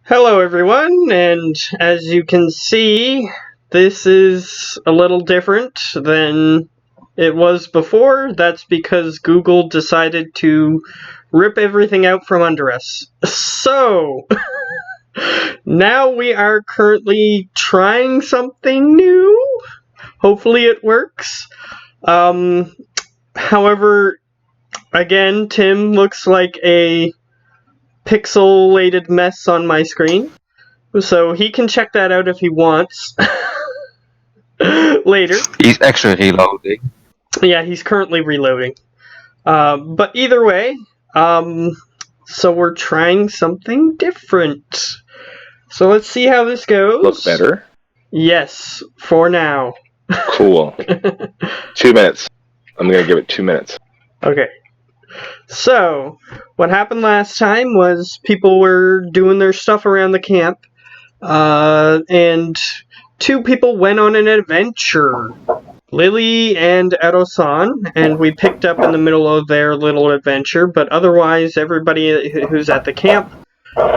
Hello everyone, and as you can see, this is a little different than it was before. That's because Google decided to rip everything out from under us. So, now we are currently trying something new. Hopefully it works. However, again, Tim looks like a pixelated mess on my screen. So he can check that out if he wants. Later. He's extra reloading. Yeah, he's currently reloading. But either way, so we're trying something different. So let's see how this goes. Look better? Yes, for now. Cool. 2 minutes. I'm going to give it 2 minutes. Okay. So, what happened last time was people were doing their stuff around the camp, and two people went on an adventure. Lily and Edo-san, and we picked up in the middle of their little adventure, but otherwise everybody who's at the camp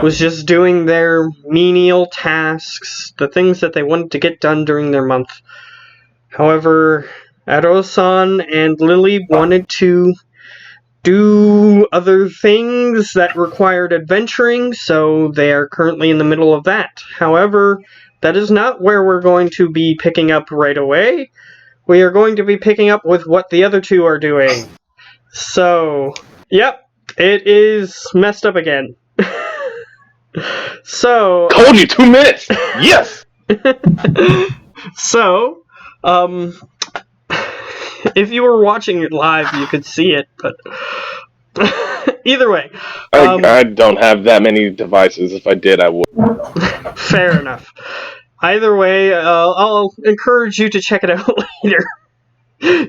was just doing their menial tasks, the things that they wanted to get done during their month. However, Edo-san and Lily wanted to do other things that required adventuring, so they are currently in the middle of that. However, that is not where we're going to be picking up right away. We are going to be picking up with what the other two are doing. So, yep, it is messed up again. So... Told you, 2 minutes! Yes! So, if you were watching it live, you could see it, but either way. I don't have that many devices. If I did, I would. Fair enough. Either way, I'll encourage you to check it out later.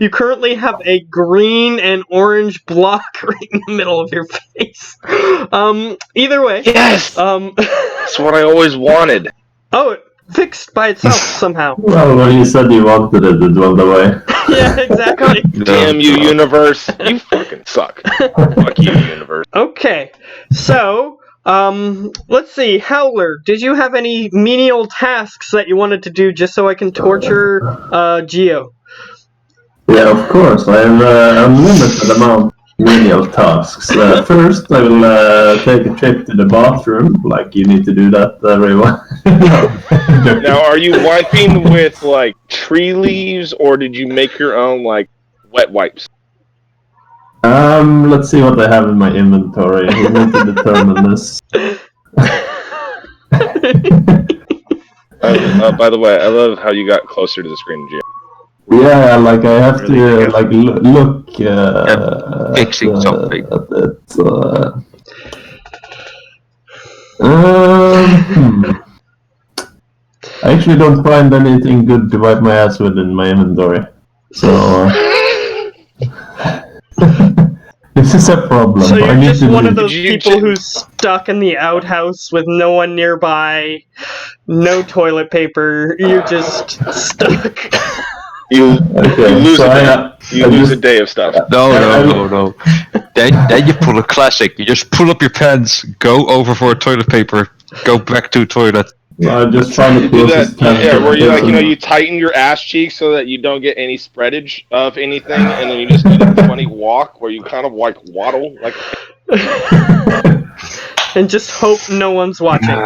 You currently have a green and orange block right in the middle of your face. Either way. Yes! That's what I always wanted. Oh, it fixed by itself somehow. Well, when you said you wanted it, it went away. Yeah, exactly. Damn you, universe. You fucking suck. Fuck you, universe. Okay, so, let's see. Howler, did you have any menial tasks that you wanted to do just so I can torture, Geo? Yeah, of course. I have unlimited amount of menial tasks. First, I will take a trip to the bathroom. Like, you need to do that, everyone. Now, are you wiping with, like, tree leaves, or did you make your own, like, wet wipes? Let's see what I have in my inventory. We need to determine this. By the way, I love how you got closer to the screen, Gio. Yeah, like I have to like look fixing something. At it. I actually don't find anything good to wipe my ass with in my inventory. So this is a problem. So you're just one of Did those you people who's stuck in the outhouse with no one nearby, no toilet paper, you're just stuck. You lose, so you lose a day of stuff. No. Then you pull a classic. You just pull up your pants, go over for toilet paper, go back to toilet. I just find the closest where you like, you tighten your ass cheeks so that you don't get any spreadage of anything, and then you just do that funny walk where you kind of like waddle like. And just hope no one's watching.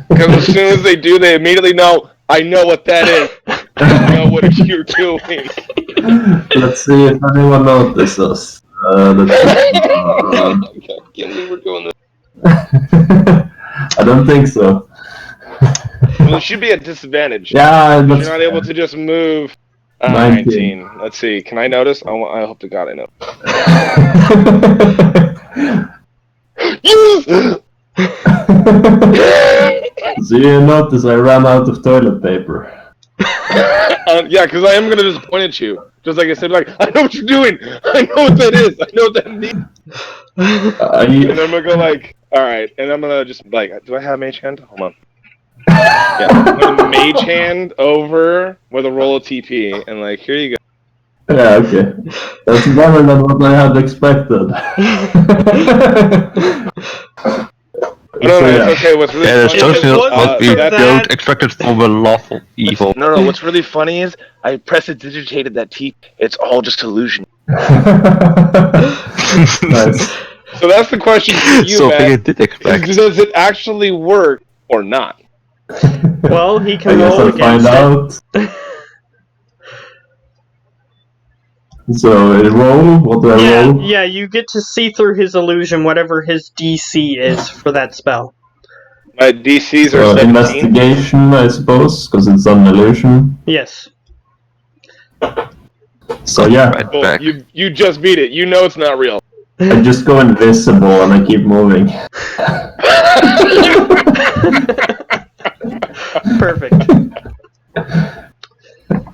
Because as soon as they do, they immediately know. I know what that is. I know what you're doing. Let's see if anyone notices. I can't believe we're doing this. I don't think so. Well, it should be a disadvantage. Yeah, you're not able to just move. 19. Let's see. Can I notice? I hope to God I know. So you notice I ran out of toilet paper. Yeah, because I am going to just point at you. Just like I said, like, I know what you're doing. I know what that is. I know what that means. And then I'm going to go like, alright. And I'm going to just like, do I have mage hand? Hold on. Yeah, I'm going to mage hand over with a roll of TP. And like, here you go. Yeah, okay. That's better than what I had expected. No, So, yeah. it's okay. What's really Yeah, that's funny totally is, not what we that- don't expect it from a lawful evil. no. What's really funny is I prestidigitated that teeth. It's all just illusion. Nice. So that's the question for you, Something I Matt. did expect. Does it actually work or not? Well, he I can guess roll I'll find against it. out. So roll. What do I Yeah, roll? yeah, you get to see through his illusion, whatever his DC is for that spell. My DCs are So 17. investigation, I suppose, because it's an illusion. Yes. So yeah, Right Well, back. you just beat it. You know it's not real. I just go invisible and I keep moving. Perfect.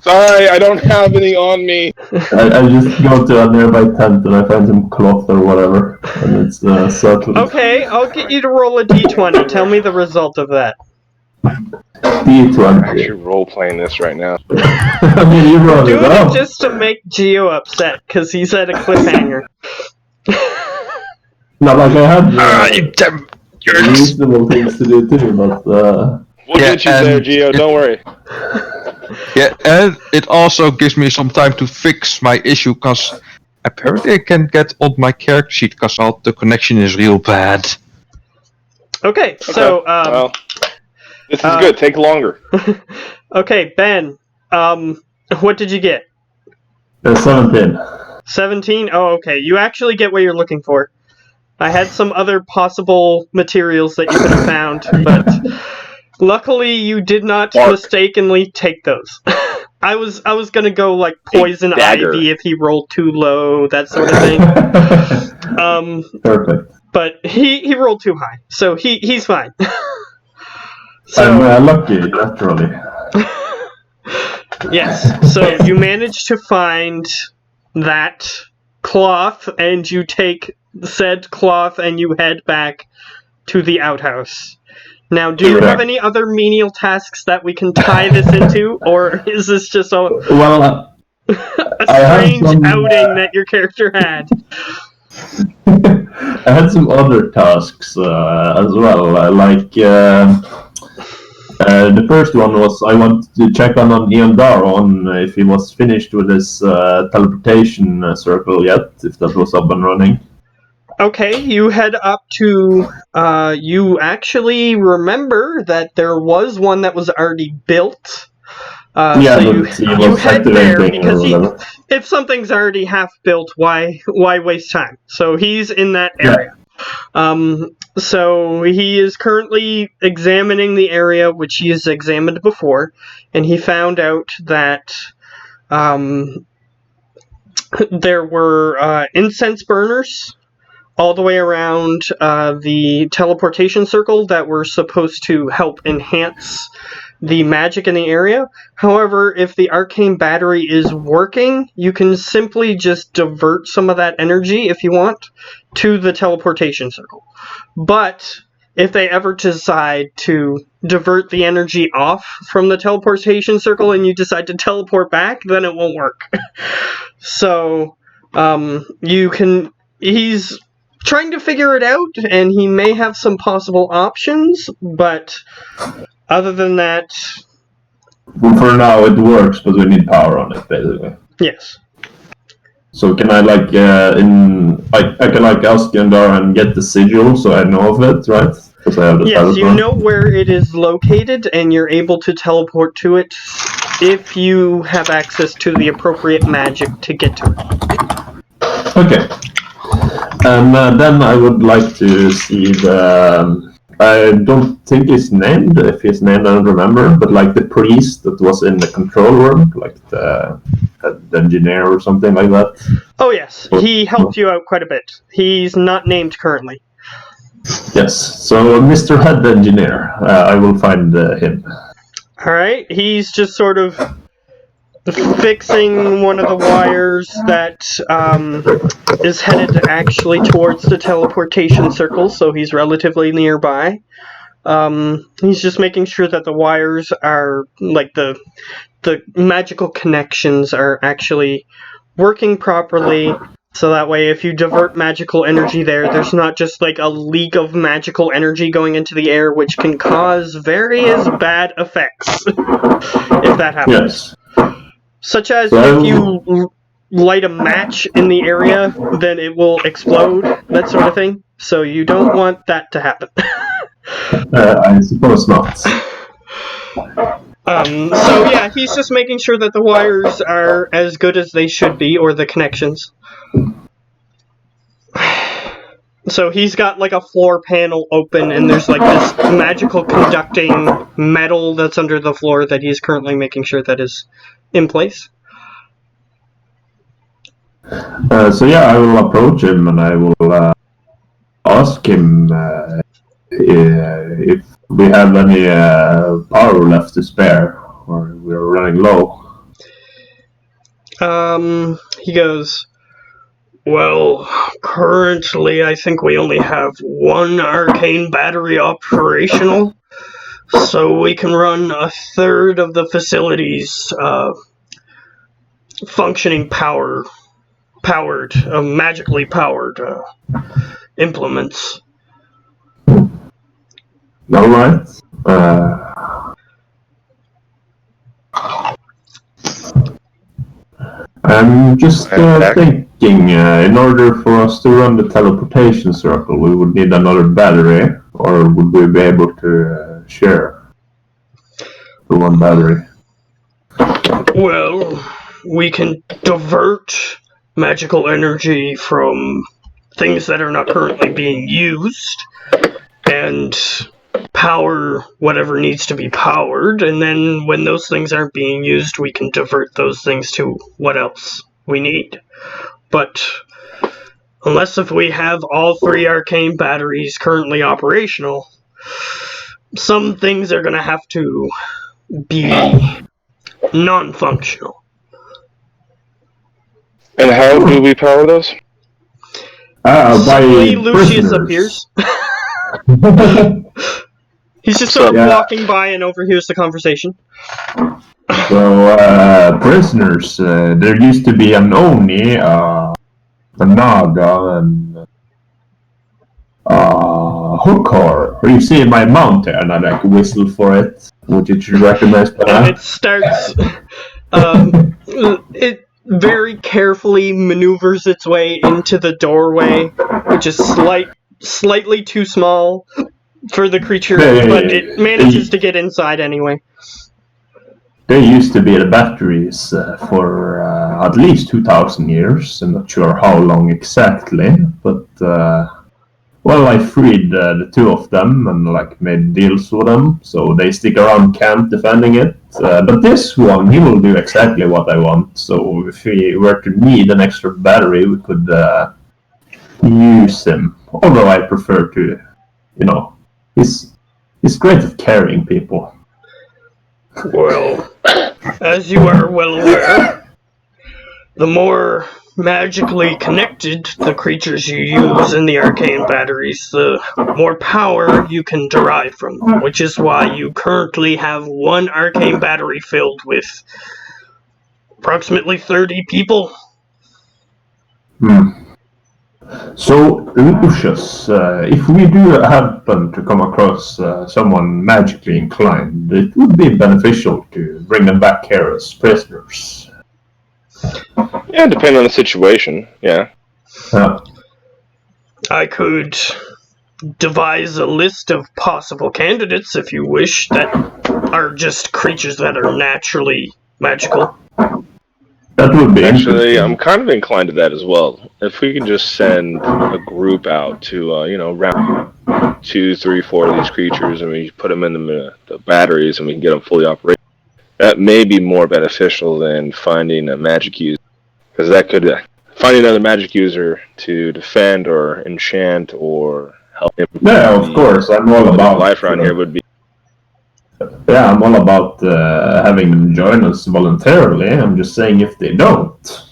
Sorry, I don't have any on me. I just go to a nearby tent and I find some cloth or whatever, and it's settled. Okay, I'll get you to roll a d20. Tell me the result of that. I'm actually D20. role playing this right now. I mean, you brought it Doing up. it just to make Geo upset, because he's at a cliffhanger. Not like I had You damn jerks! reasonable things to do too, but We'll Yeah, get you there, and Gio. it- Don't worry. Yeah, and it also gives me some time to fix my issue, because apparently I can get on my character sheet, because the connection is real bad. Okay, so, Well, this is good. Take longer. okay, Ben, what did you get? 17. 17? Oh, okay. You actually get what you're looking for. I had some other possible materials that you could have found, but luckily you did not Bark. mistakenly take those. I was gonna go like poison dagger. ivy if he rolled too low, that sort of thing. Perfect. But he rolled too high, so he's fine. I'm So lucky, naturally. yes, so you managed to find that cloth, and you take said cloth and you head back to the outhouse. Now, do you have any other menial tasks that we can tie this into, or is this just a Well, I have strange some, outing that your character had? I had some other tasks as well. The first one was I wanted to check on Iandar on if he was finished with his teleportation circle yet, if that was up and running. Okay, you head up to. You actually remember that there was one that was already built. So you head there because if something's already half built, why waste time? So he's in that area. So he is currently examining the area which he has examined before, and he found out that there were incense burners all the way around the teleportation circle that were supposed to help enhance the magic in the area. However, if the arcane battery is working, you can simply just divert some of that energy, if you want, to the teleportation circle. But if they ever decide to divert the energy off from the teleportation circle and you decide to teleport back, then it won't work. So, he's trying to figure it out, and he may have some possible options, but other than that, Well, for now it works, but we need power on it, basically. yes. So can I I can ask Yandar and get the sigil so I know of it, right? Because I have the Yes, you teleport. know where it is located, and you're able to teleport to it if you have access to the appropriate magic to get to it. Okay. And then I would like to see the. I don't think he's named. If he's named, I don't remember. But like the priest that was in the control room, like the engineer or something like that. Oh yes, he helped you out quite a bit. He's not named currently. Yes. So Mr. Head Engineer, I will find him. Alright, he's just sort of fixing one of the wires that is headed actually towards the teleportation circle, so he's relatively nearby. He's just making sure that the wires are, like, the magical connections are actually working properly, So that way, if you divert magical energy there, there's not just like a leak of magical energy going into the air, which can cause various bad effects if that happens. Yes. Such as So- if you light a match in the area, then it will explode, that sort of thing. So you don't want that to happen. I suppose not. So yeah, he's just making sure that the wires are as good as they should be, or the connections. So he's got like a floor panel open, and there's like this magical conducting metal that's under the floor that he's currently making sure that is in place. So yeah, I will approach him and I will ask him if we have any power left to spare, or we're running low. He goes, well, currently I think we only have one arcane battery operational, so we can run a third of the facility's functioning magically powered implements. All right. I'm just thinking, in order for us to run the teleportation circle, we would need another battery, or would we be able to share the one battery? Well, we can divert magical energy from things that are not currently being used and power whatever needs to be powered, and then when those things aren't being used, we can divert those things to what else we need. But unless if we have all three arcane batteries currently operational, some things are going to have to be non-functional. And how do we power those? Suddenly By Lucius prisoners. appears. He's just sort of Yeah. walking by and overhears the conversation. So, prisoners, there used to be an Oni, a Naga, and Hookor. You see my mount there, and I like whistle for it, which you should recognize by now. It starts. It very carefully maneuvers its way into the doorway, which is slightly too small for the creature, but it manages to get inside anyway. They used to be the batteries for at least 2,000 years. I'm not sure how long exactly, but well, I freed the two of them and like made deals with them, so they stick around camp defending it. But this one, he will do exactly what I want. So if we were to need an extra battery, we could use him. Although I prefer to, he's great at carrying people. Well, as you are well aware, the more magically connected the creatures you use in the arcane batteries, the more power you can derive from them, which is why you currently have one arcane battery filled with approximately 30 people. So, Lucius, if we do happen to come across someone magically inclined, it would be beneficial to bring them back here as prisoners. Yeah, depending on the situation, yeah. I could devise a list of possible candidates, if you wish, that are just creatures that are naturally magical. That would be Actually, I'm kind of inclined to that as well. If we could just send a group out to, round 2, 3, 4 of these creatures, and we put them in the batteries, and we can get them fully operational, that may be more beneficial than finding a magic user. Because that could find another magic user to defend or enchant or help him. Yeah, of course. I'm all about life around here would be. Yeah, I'm all about having them join us voluntarily. I'm just saying if they don't.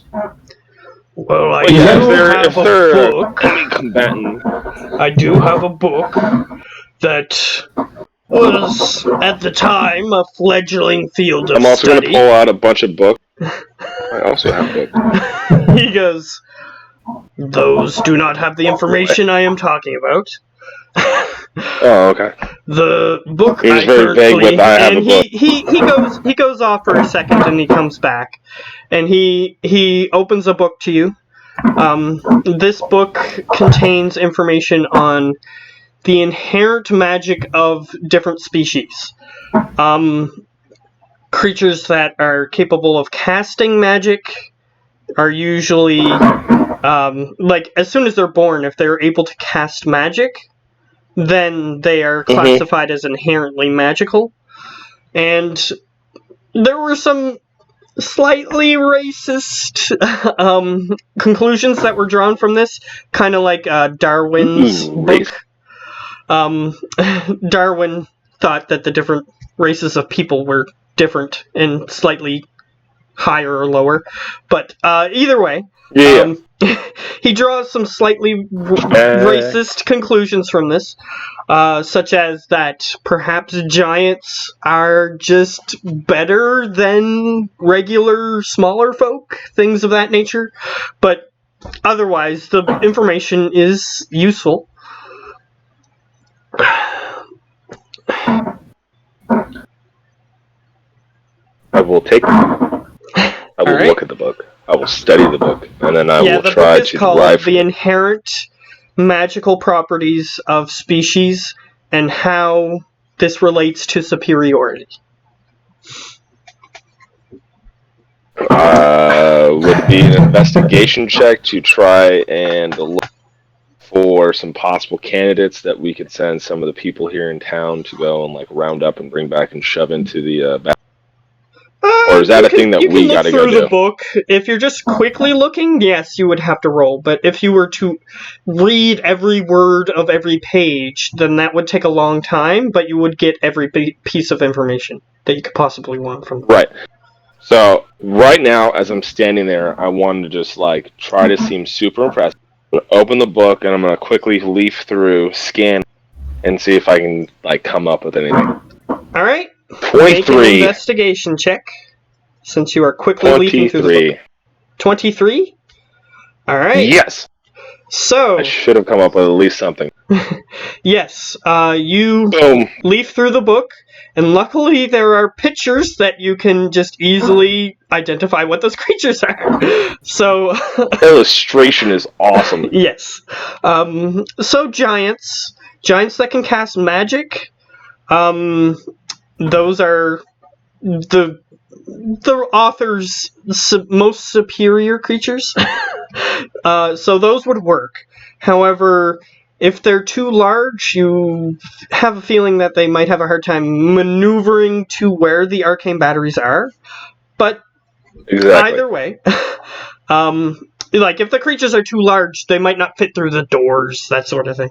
Well, I Yeah, do have if a they're book. combatant. I do have a book that was, at the time, a fledgling field of I'm also going to study. pull out a bunch of books. I also have books. He goes, Those do not have the information I am talking about. Oh, okay. The book He's I very vague currently, with, "I have and a book." he goes off for a second and he comes back, and he opens a book to you. This book contains information on the inherent magic of different species. Creatures that are capable of casting magic are usually, like, as soon as they're born, if they're able to cast magic, then they are classified as inherently magical. And there were some slightly racist conclusions that were drawn from this, kind of like Darwin's book. Darwin thought that the different races of people were different and slightly higher or lower, but either way, he draws some slightly racist conclusions from this, such as that perhaps giants are just better than regular smaller folk, things of that nature, but otherwise the information is useful. I will take the book. I will look at the book. I will study the book, and then I will try to derive. The book is called The Inherent Magical Properties of Species and How This Relates to Superiority. Would it be an investigation check to try and look for some possible candidates that we could send some of the people here in town to go and like round up and bring back and shove into the back? Or is that a thing that we gotta go do? You can look through the book. If you're just quickly looking, yes, you would have to roll. But if you were to read every word of every page, then that would take a long time, but you would get every piece of information that you could possibly want from the book. Right. So, right now, as I'm standing there, I want to just, like, try to seem super impressed. I'm going to open the book, and I'm going to quickly leaf through, scan, and see if I can, like, come up with anything. Alright. 23. Make an investigation check, since you are quickly leafing through the book. 23? Alright. Yes! So... I should have come up with at least something. Yes, you leaf through the book, and luckily there are pictures that you can just easily identify what those creatures are. So... illustration is awesome. Yes. So giants that can cast magic, those are the author's most superior creatures. So those would work. However, if they're too large, you have a feeling that they might have a hard time maneuvering to where the arcane batteries are. But either way, like if the creatures are too large, they might not fit through the doors, that sort of thing.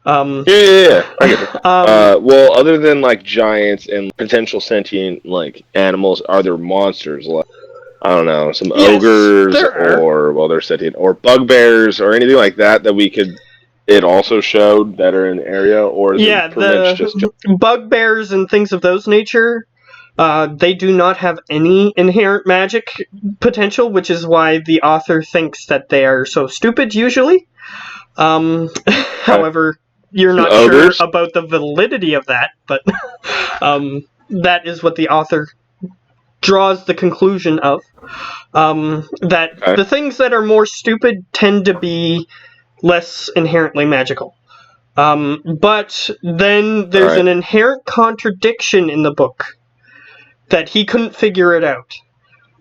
Yeah, I get it. Well, other than like giants and potential sentient like animals, are there monsters like, I don't know, some ogres or they're sentient, or bugbears or anything like that we could? It also showed that are in the area, or is it pretty much just bugbears and things of those nature. They do not have any inherent magic potential, which is why the author thinks that they are so stupid usually. However, you're not sure about the validity of that, but that is what the author draws the conclusion of. That the things that are more stupid tend to be less inherently magical. But then there's an inherent contradiction in the book that he couldn't figure it out.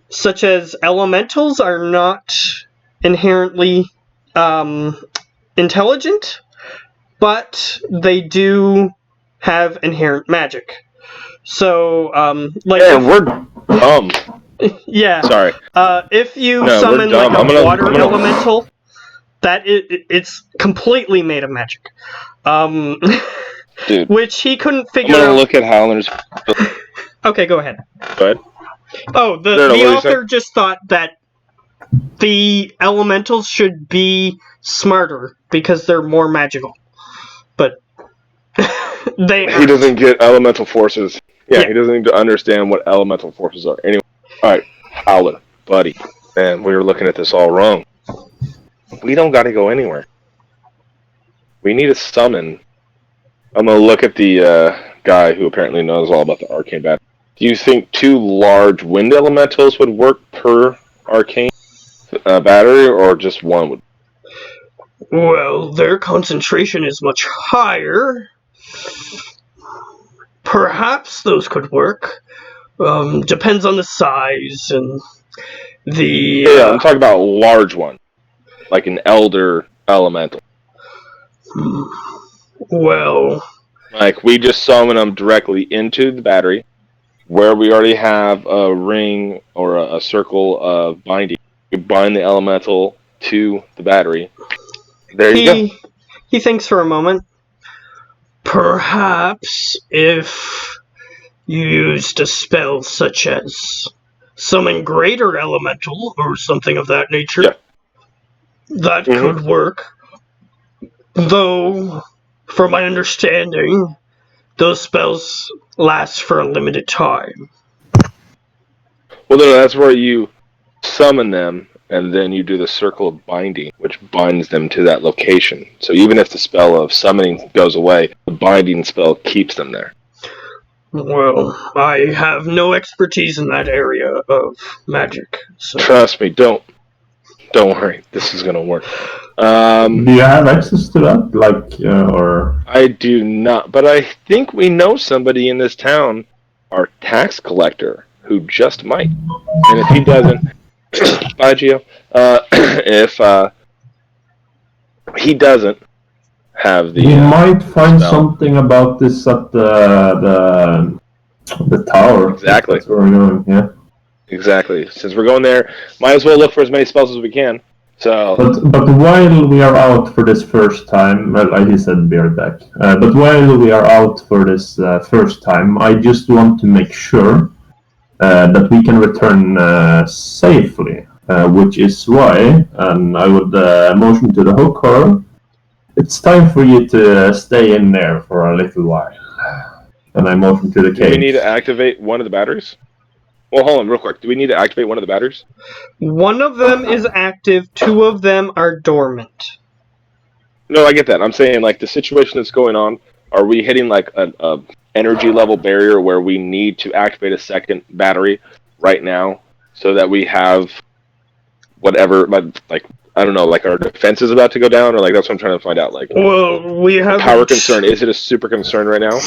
Such as elementals are not inherently intelligent, but they do have inherent magic. So, we're dumb. Yeah. Sorry. If you summon like a water elemental, it's completely made of magic. Dude, which he couldn't figure out. I'm gonna look at Howler's. Okay, go ahead. Go ahead. Oh, the author just thought that the elementals should be smarter because they're more magical. But he doesn't get elemental forces. Yeah, he doesn't need to understand what elemental forces are. Anyway, alright, Howler, buddy. Man, we were looking at this all wrong. We don't got to go anywhere. We need to summon. I'm gonna look at the guy who apparently knows all about the arcane battery. Do you think 2 large wind elementals would work per arcane battery, or just one would? Well, their concentration is much higher. Perhaps those could work. Depends on the size and the... Yeah, I'm talking about a large one. Like an elder elemental. Well... Like, we just summon them directly into the battery, where we already have a ring or a circle of binding. You bind the elemental to the battery. There you go. He thinks for a moment. Perhaps if you used a spell such as Summon Greater Elemental or something of that nature, that could work. Though, from my understanding, those spells last for a limited time. Well, no, that's where you summon them, and then you do the circle of binding, which binds them to that location. So even if the spell of summoning goes away, the binding spell keeps them there. Well, I have no expertise in that area of magic. So. Trust me, don't worry. This is gonna work. Do you have access to that? Or I do not, but I think we know somebody in this town, our tax collector, who just might. And if he doesn't, bye, Gio. If he doesn't have the, you might find something about this at the tower. Exactly. That's where we're going. Yeah. Exactly. Since we're going there, might as well look for as many spells as we can. So. But while we are out for this first time, well, he said be right back. But while we are out for this first time, I just want to make sure that we can return safely, which is why, and I would motion to the Hokor, it's time for you to stay in there for a little while. And I motion to the cage. Do we need to activate one of the batteries? Well, hold on real quick. Do we need to activate one of the batteries? One of them is active, 2 of them are dormant. No, I get that. I'm saying, like, the situation that's going on, are we hitting, like, a energy level barrier where we need to activate a second battery right now so that we have whatever, like I don't know, like our defense is about to go down, or like that's what I'm trying to find out. Like, well, we have power concern. Is it a super concern right now?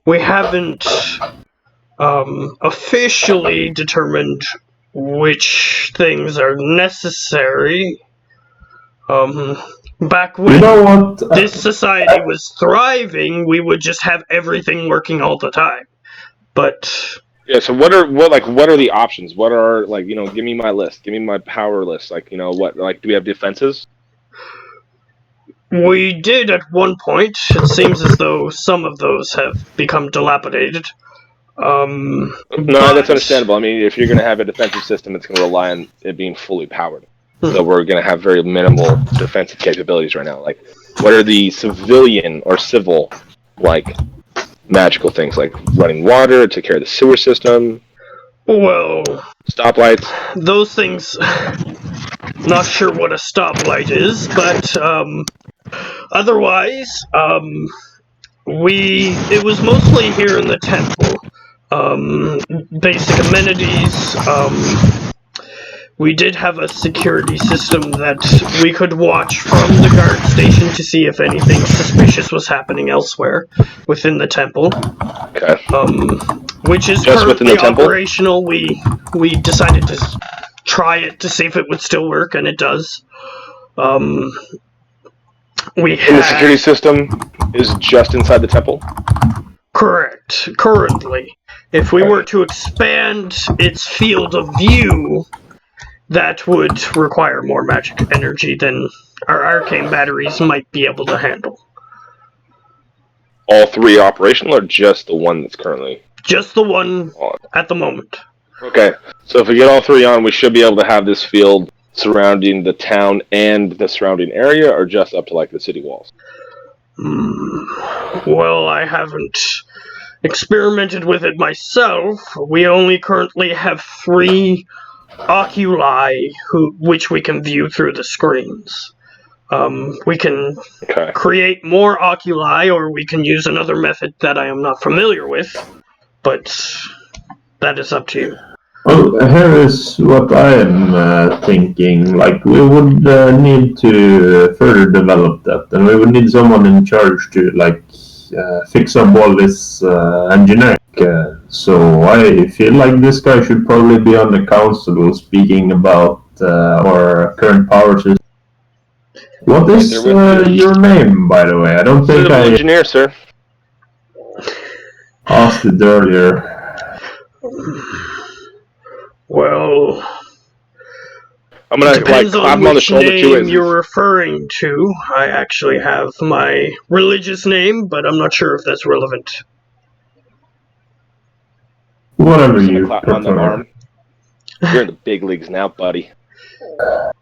We haven't officially determined which things are necessary. Back when this society was thriving, we would just have everything working all the time. But yeah, so what are the options? What are, like, you know, give me my list. Give me my power list. Like, you know, what, like, do we have defenses? We did at one point. It seems as though some of those have become dilapidated. No, that's understandable. I mean, if you're going to have a defensive system, it's going to rely on it being fully powered. So we're going to have very minimal defensive capabilities right now. Like, what are the civilian or civil, like, magical things, like running water, take care of the sewer system? Well, stoplights. Those things. Not sure what a stoplight is, but otherwise, it was mostly here in the temple. Basic amenities. We did have a security system that we could watch from the guard station to see if anything suspicious was happening elsewhere within the temple. Okay. Which is just within the temple? Operational. We decided to try it to see if it would still work, and it does. And the security system is just inside the temple? Correct. Currently. If we were to expand its field of view, that would require more magic energy than our arcane batteries might be able to handle. All 3 operational, or just the one that's currently? Just the one on at the moment. Okay, so if we get all 3 on, we should be able to have this field surrounding the town and the surrounding area, or just up to, like, the city walls? Well, I haven't experimented with it myself. We only currently have 3 oculi which we can view through the screens. We can create more oculi, or we can use another method that I am not familiar with, but that is up to you. Well, here is what I am thinking. Like, we would need to further develop that, and we would need someone in charge to, like, fix up all this engineering. So I feel like this guy should probably be on the council speaking about our current power system. What is your name, by the way? I don't think Civil engineer, sir. asked it earlier. Well, I'm gonna depends clap on him on the which shoulder too. name you're referring to. I actually have my religious name, but I'm not sure if that's relevant. Whatever you Clap on the prefer. arm. You're in the big leagues now, buddy.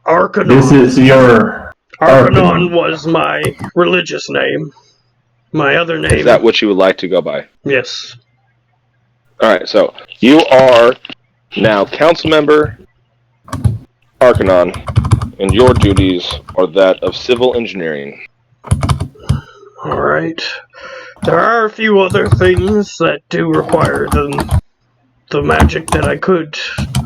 Arcanon. This is your Arcanon was my religious name. My other name. Is that what you would like to go by? Yes. Alright, so you are now council member Arcanon, and your duties are that of civil engineering. Alright. There are a few other things that do require the magic that I could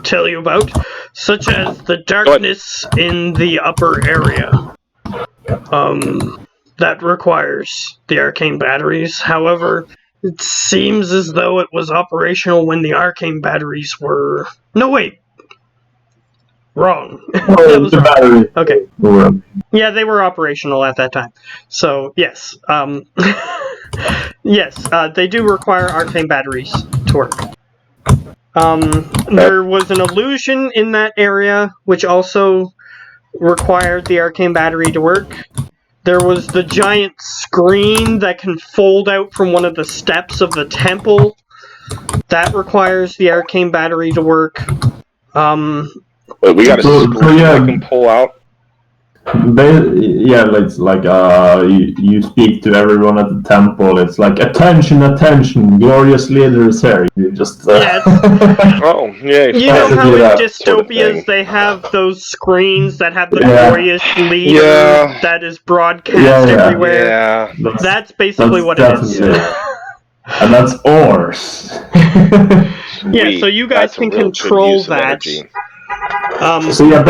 tell you about, such as the darkness in the upper area. That requires the arcane batteries. However, it seems as though it was operational when the arcane batteries were... No, wait! Wrong. That was wrong. Okay. Yeah, they were operational at that time. So, yes. Yes, they do require arcane batteries to work. There was an illusion in that area, which also required the arcane battery to work. There was the giant screen that can fold out from one of the steps of the temple. That requires the arcane battery to work. Wait, we got a screen that can pull out? It's like you speak to everyone at the temple. It's like, attention, attention, glorious leader is here. You just Oh, yeah. You know how in dystopias they have those screens that have the glorious leader that is broadcast everywhere? Yeah. That's basically what it is. And that's ours. Yeah, so you guys can control that. So yeah,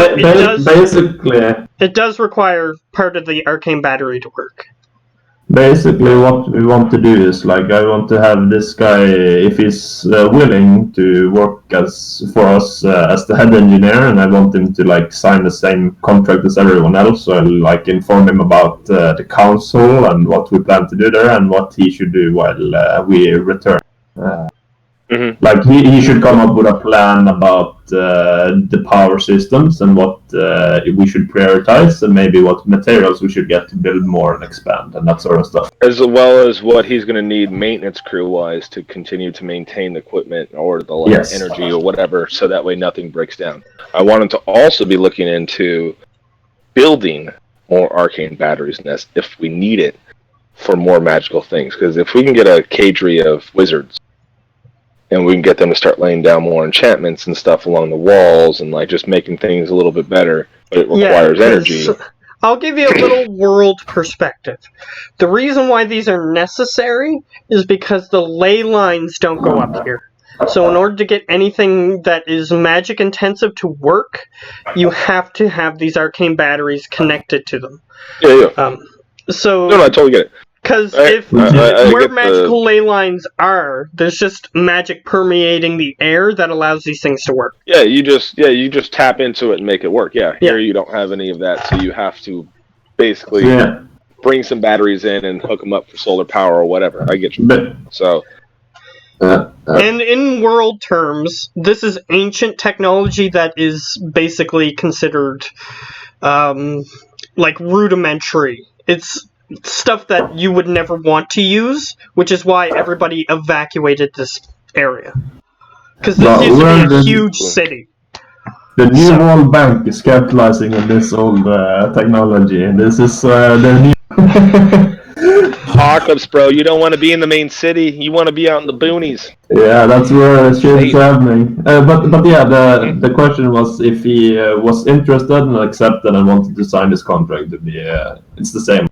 basically... It does require part of the arcane battery to work. Basically, what we want to do is, like, I want to have this guy, if he's willing to work for us as the head engineer, and I want him to, like, sign the same contract as everyone else. So I'll, like, inform him about the council and what we plan to do there and what he should do while we return. Like, he should come up with a plan about the power systems and what we should prioritize, and maybe what materials we should get to build more and expand and that sort of stuff. As well as what he's going to need maintenance crew-wise to continue to maintain the equipment or the energy or whatever, so that way nothing breaks down. I want him to also be looking into building more arcane batteries nests if we need it for more magical things. Because if we can get a cadre of wizards, and we can get them to start laying down more enchantments and stuff along the walls and, like, just making things a little bit better, but it requires energy. I'll give you a little world perspective. The reason why these are necessary is because the ley lines don't go up here. So in order to get anything that is magic intensive to work, you have to have these arcane batteries connected to them. Yeah. No, I totally get it. Because where magical ley lines are, there's just magic permeating the air that allows these things to work. Yeah, you just tap into it and make it work. Yeah, here you don't have any of that, so you have to basically bring some batteries in and hook them up for solar power or whatever. I get you. So, and in world terms, this is ancient technology that is basically considered like rudimentary. It's stuff that you would never want to use, which is why everybody evacuated this area. Because this used to be a huge city. The New World Bank is capitalizing on this old technology, and this is their new... Apocalypse, bro. You don't want to be in the main city. You want to be out in the boonies. Yeah, that's where shit is happening. But yeah, the question was if he was interested and accepted and wanted to sign this contract to be. It's the same.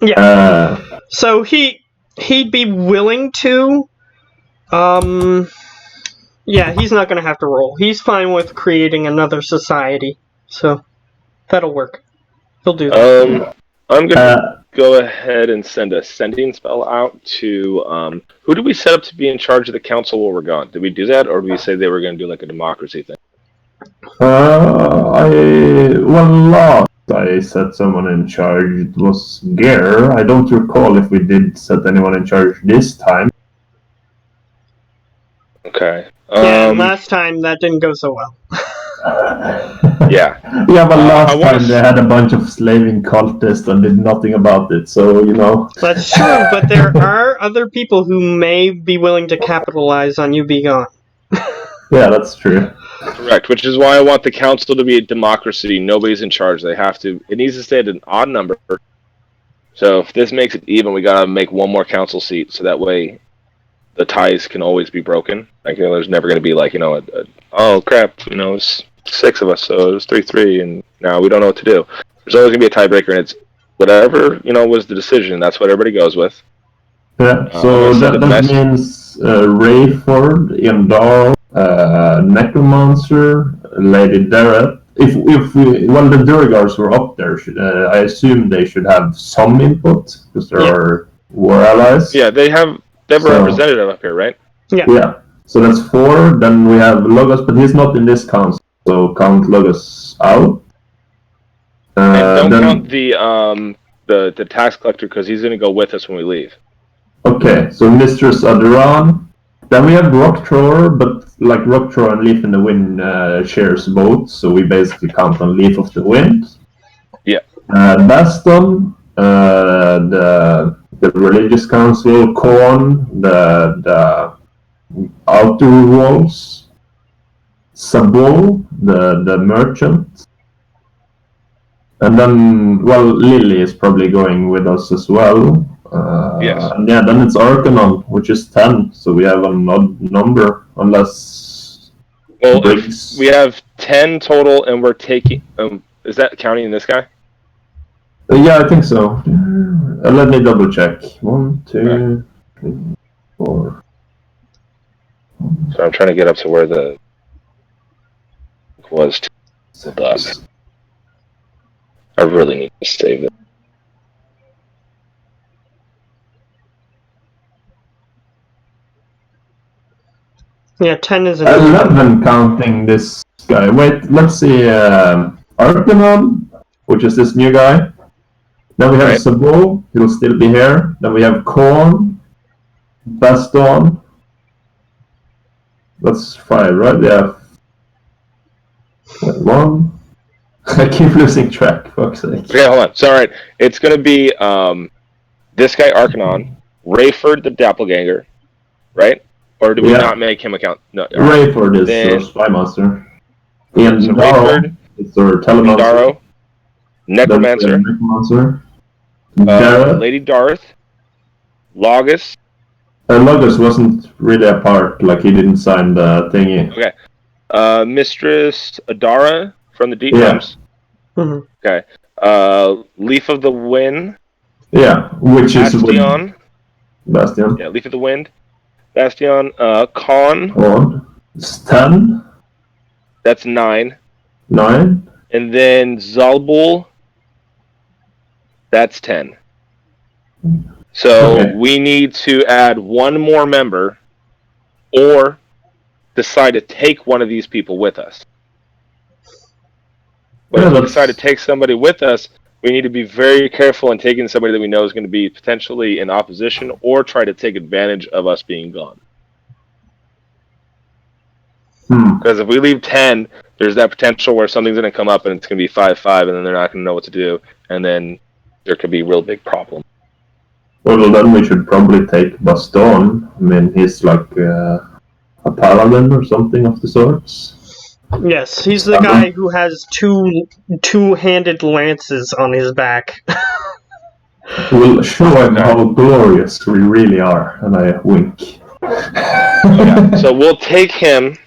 Yeah. So he'd be willing to. Yeah, he's not going to have to roll. He's fine with creating another society, so that'll work. He'll do that. I'm gonna go ahead and send a sending spell out to who do we set up to be in charge of the council while we're gone? Did we do that, or did we say they were going to do like a democracy thing? Last I set someone in charge. It was Gare. I don't recall if we did set anyone in charge this time. Okay. Yeah, last time that didn't go so well. Yeah. Yeah, but last time they had a bunch of slaving cultists and did nothing about it, so, you know. That's true, but there are other people who may be willing to capitalize on you being gone. Yeah, that's true. Correct, which is why I want the council to be a democracy. Nobody's in charge. They have to. It needs to stay at an odd number. So if this makes it even, we gotta make one more council seat, so that way the ties can always be broken. Like, you know, there's never gonna be like, you know, oh crap, you know, it's 6 of us, so it was 3-3, and now we don't know what to do. There's always gonna be a tiebreaker, and it's whatever, you know, was the decision. That's what everybody goes with. Yeah, so that means Rayford, Indar, Necromancer, Lady Darrett. If the Durgars were up there, I assume they should have some input because there are war allies. Yeah, they have a representative up here, right? Yeah. So that's 4. Then we have Logos, but he's not in this council, so count Logos out. And don't count the tax collector because he's going to go with us when we leave. Okay, so Mistress Aderan. Then we have Rockthrower, but like Rockthrower and Leaf in the Wind shares both, so we basically count on Leaf of the Wind. Yeah. Baston, the Religious Council, Korn, the Outer Walls, Sabo, the Merchant. And then, Lily is probably going with us as well. Yes. Yeah, then it's Arcanon, which is 10, so we have an odd number, unless... Well, we have 10 total, and we're taking... is that counting this guy? Yeah, I think so. Let me double check. 1, 2, 3, 4... So I'm trying to get up to where the... was. I really need to save it. Yeah, 10 is 11 counting this guy. Wait, let's see. Arcanon, which is this new guy. Then we have Sabo, he'll still be here. Then we have Korn, Baston. That's 5, right? Yeah. 1. I keep losing track, fuck's sake. Okay, hold on. So, alright. It's going to be this guy, Arcanon, Rayford the Doppelganger, right? Or do we not make him account? No. Rayford is the Spy Master. And so Rayford is our Telemancer. Daro, Necromancer. Lady Darth. Logus. Logus wasn't really a part, like he didn't sign the thingy. Okay. Mistress Adara from the Deep Realms. Mm-hmm. Okay. Leaf of the Wind. Yeah, which Bastion. Bastion. Yeah, Leaf of the Wind. Bastion. Khan. It's 10. That's 9. 9. And then Zalbul. That's 10. So we need to add one more member or decide to take one of these people with us. But if we decide to take somebody with us, we need to be very careful in taking somebody that we know is going to be potentially in opposition or try to take advantage of us being gone. Because if we leave 10, there's that potential where something's going to come up and it's going to be 5-5 and then they're not going to know what to do. And then there could be a real big problem. Well, then we should probably take Baston. I mean, he's like a paladin or something of the sorts. Yes, he's the guy who has two-handed lances on his back. We'll show him how glorious we really are, and I wink. Yeah. So we'll take him,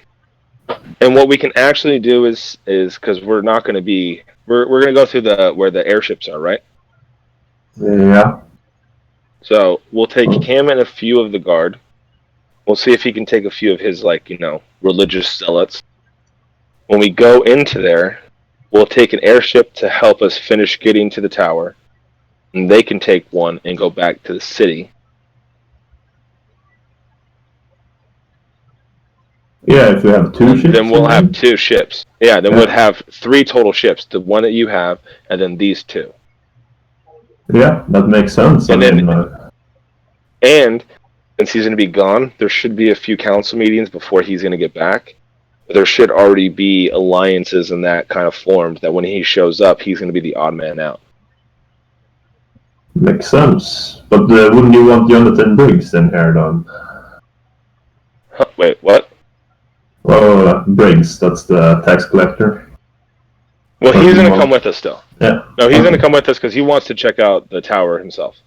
and what we can actually do is because we're not going to be we're going to go through where the airships are, right? Yeah. So we'll take him and a few of the guard. We'll see if he can take a few of his religious zealots. When we go into there, we'll take an airship to help us finish getting to the tower, and they can take one and go back to the city. Yeah, if we have two ships. Then we'll have 2 ships. Yeah, then we'll have 3 total ships. The one that you have, and then these 2. Yeah, that makes sense. And and since he's going to be gone, there should be a few council meetings before he's going to get back. There should already be alliances and that kind of formed that when he shows up, he's going to be the odd man out. Makes sense. But wouldn't you want Jonathan Briggs in here, then? Huh, wait, what? Well, Briggs, that's the tax collector. Well, he's going to come with us still. Yeah. No, he's going to come with us because he wants to check out the tower himself.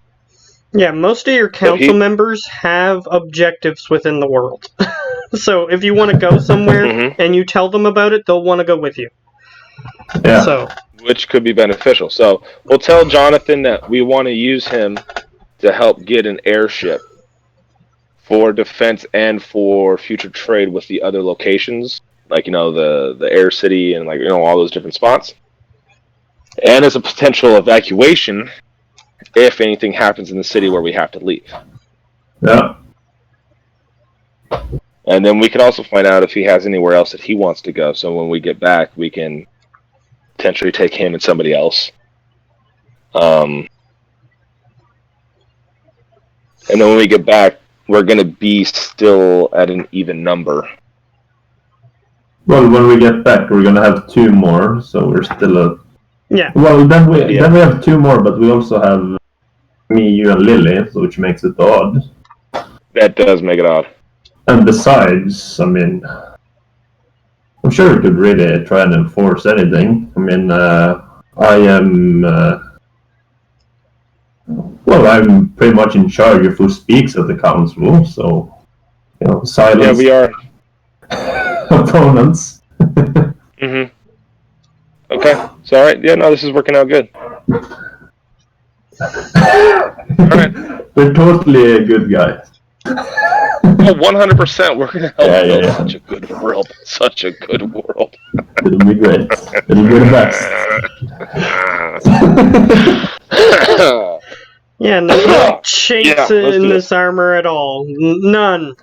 Yeah, most of your council members have objectives within the world. So if you want to go somewhere and you tell them about it, they'll want to go with you. Yeah. So, which could be beneficial. So we'll tell Jonathan that we want to use him to help get an airship for defense and for future trade with the other locations, like the Air City and all those different spots, and as a potential evacuation if anything happens in the city where we have to leave. Yeah. And then we can also find out if he has anywhere else that he wants to go. So when we get back, we can potentially take him and somebody else. And then when we get back, we're going to be still at an even number. Well, when we get back, we're going to have 2 more, so we're still at... yeah. Well, then we have 2 more, but we also have me, you, and Lily, so which makes it odd. That does make it odd. And besides, I mean, I'm sure we could really try and enforce anything. I mean, I am... well, I'm pretty much in charge of who speaks at the council, so, silence... Yeah, we are. opponents. Mm-hmm. Okay. So, all right. Yeah, no, this is working out good. All right. We're totally good guys. Oh, 100%. We're going to help build such a good world. Such a good world. It'll be great. It'll be the best. Yeah, no chinks in this armor at all. None.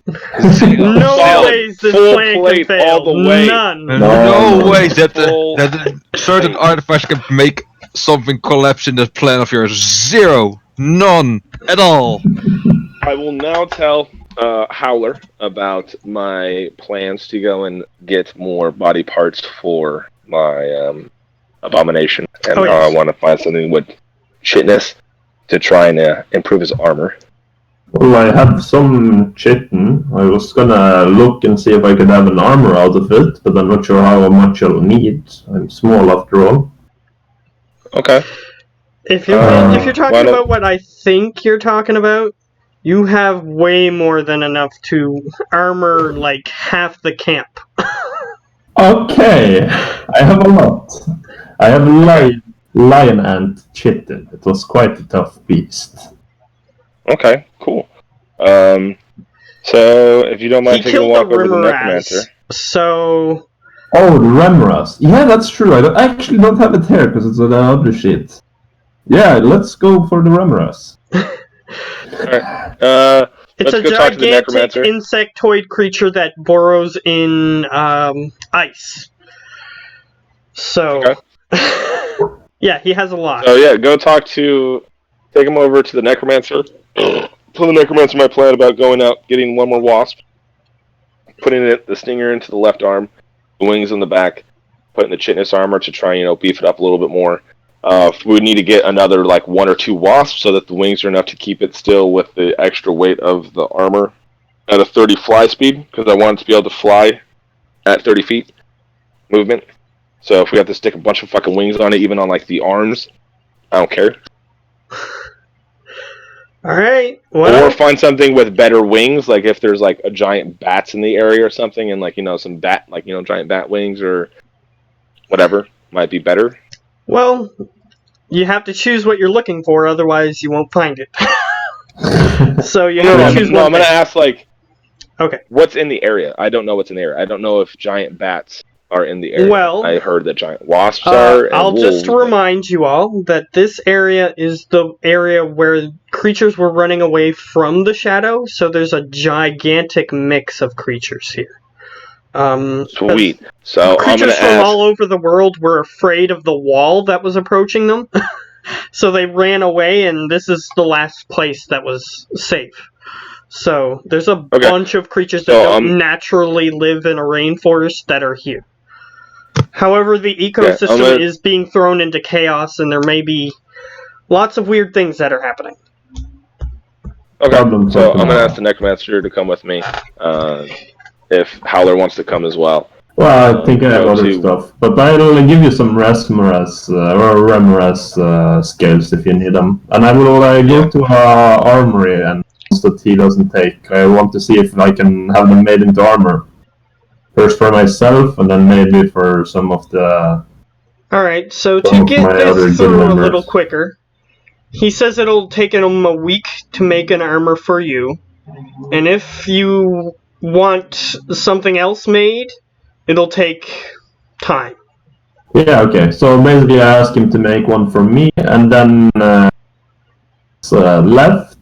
No ways this plan can fail. All the way. None. No ways that a certain artifact can make something collapse in that plan of yours. 0. None. At all. I will now tell Howler about my plans to go and get more body parts for my abomination. And I want to find something with shitness to try and improve his armor. Well, I have some chitin. I was gonna look and see if I could have an armor out of it, but I'm not sure how much I'll need. I'm small after all. Okay. If you're talking about what I think you're talking about, you have way more than enough to armor like half the camp. Okay, I have a lot. I have lion ant chitin. It was quite a tough beast. Okay, cool. So if you don't mind taking a walk over to the necromancer. So. Oh, the Remoras. Yeah, that's true. I actually don't have it here because it's on the other sheet. Yeah, let's go for the Remoras. Alright. It's a gigantic insectoid creature that burrows in ice. So. Okay. Yeah, he has a lot. So yeah, take him over to the necromancer. Tell the necromancer my plan about going out, getting one more wasp, putting the stinger into the left arm, the wings on the back, putting the chitness armor to try and beef it up a little bit more. We need to get another 1 or 2 wasps so that the wings are enough to keep it still with the extra weight of the armor at a 30 fly speed, because I want it to be able to fly at 30 feet movement. So if we have to stick a bunch of fucking wings on it, even on the arms, I don't care. All right. Or Well, find something with better wings, like if there's like a giant bats in the area or something, and like some bat, like giant bat wings or whatever might be better. well, you have to choose what you're looking for, otherwise you won't find it. So you No, have no, to choose no. one I'm gonna thing. ask like, Okay. what's in the area? I don't know what's in the area. I don't know if giant bats are in the area. Well, I heard that giant wasps are, and I'll wolves. just remind you all that this area is the area where creatures were running away from the shadow, so there's a gigantic mix of creatures here. Sweet. So I'm Creatures gonna from ask. all over the world were afraid of the wall that was approaching them, so they ran away, and this is the last place that was safe. So there's a bunch of creatures that don't naturally live in a rainforest that are here. However, the ecosystem is being thrown into chaos, and there may be lots of weird things that are happening. Okay, so I'm gonna ask the Necromancer to come with me, if Howler wants to come as well. Well, I think I have other stuff, but I'll give you some Resmeras or Remeras scales if you need them, and I will go to Armory and that he doesn't take. I want to see if I can have them made into armor. First for myself, and then maybe for some of the. Alright, so to get this through a little quicker, he says it'll take him a week to make an armor for you, and if you want something else made, it'll take time. Yeah, okay. So basically I ask him to make one for me, and then left,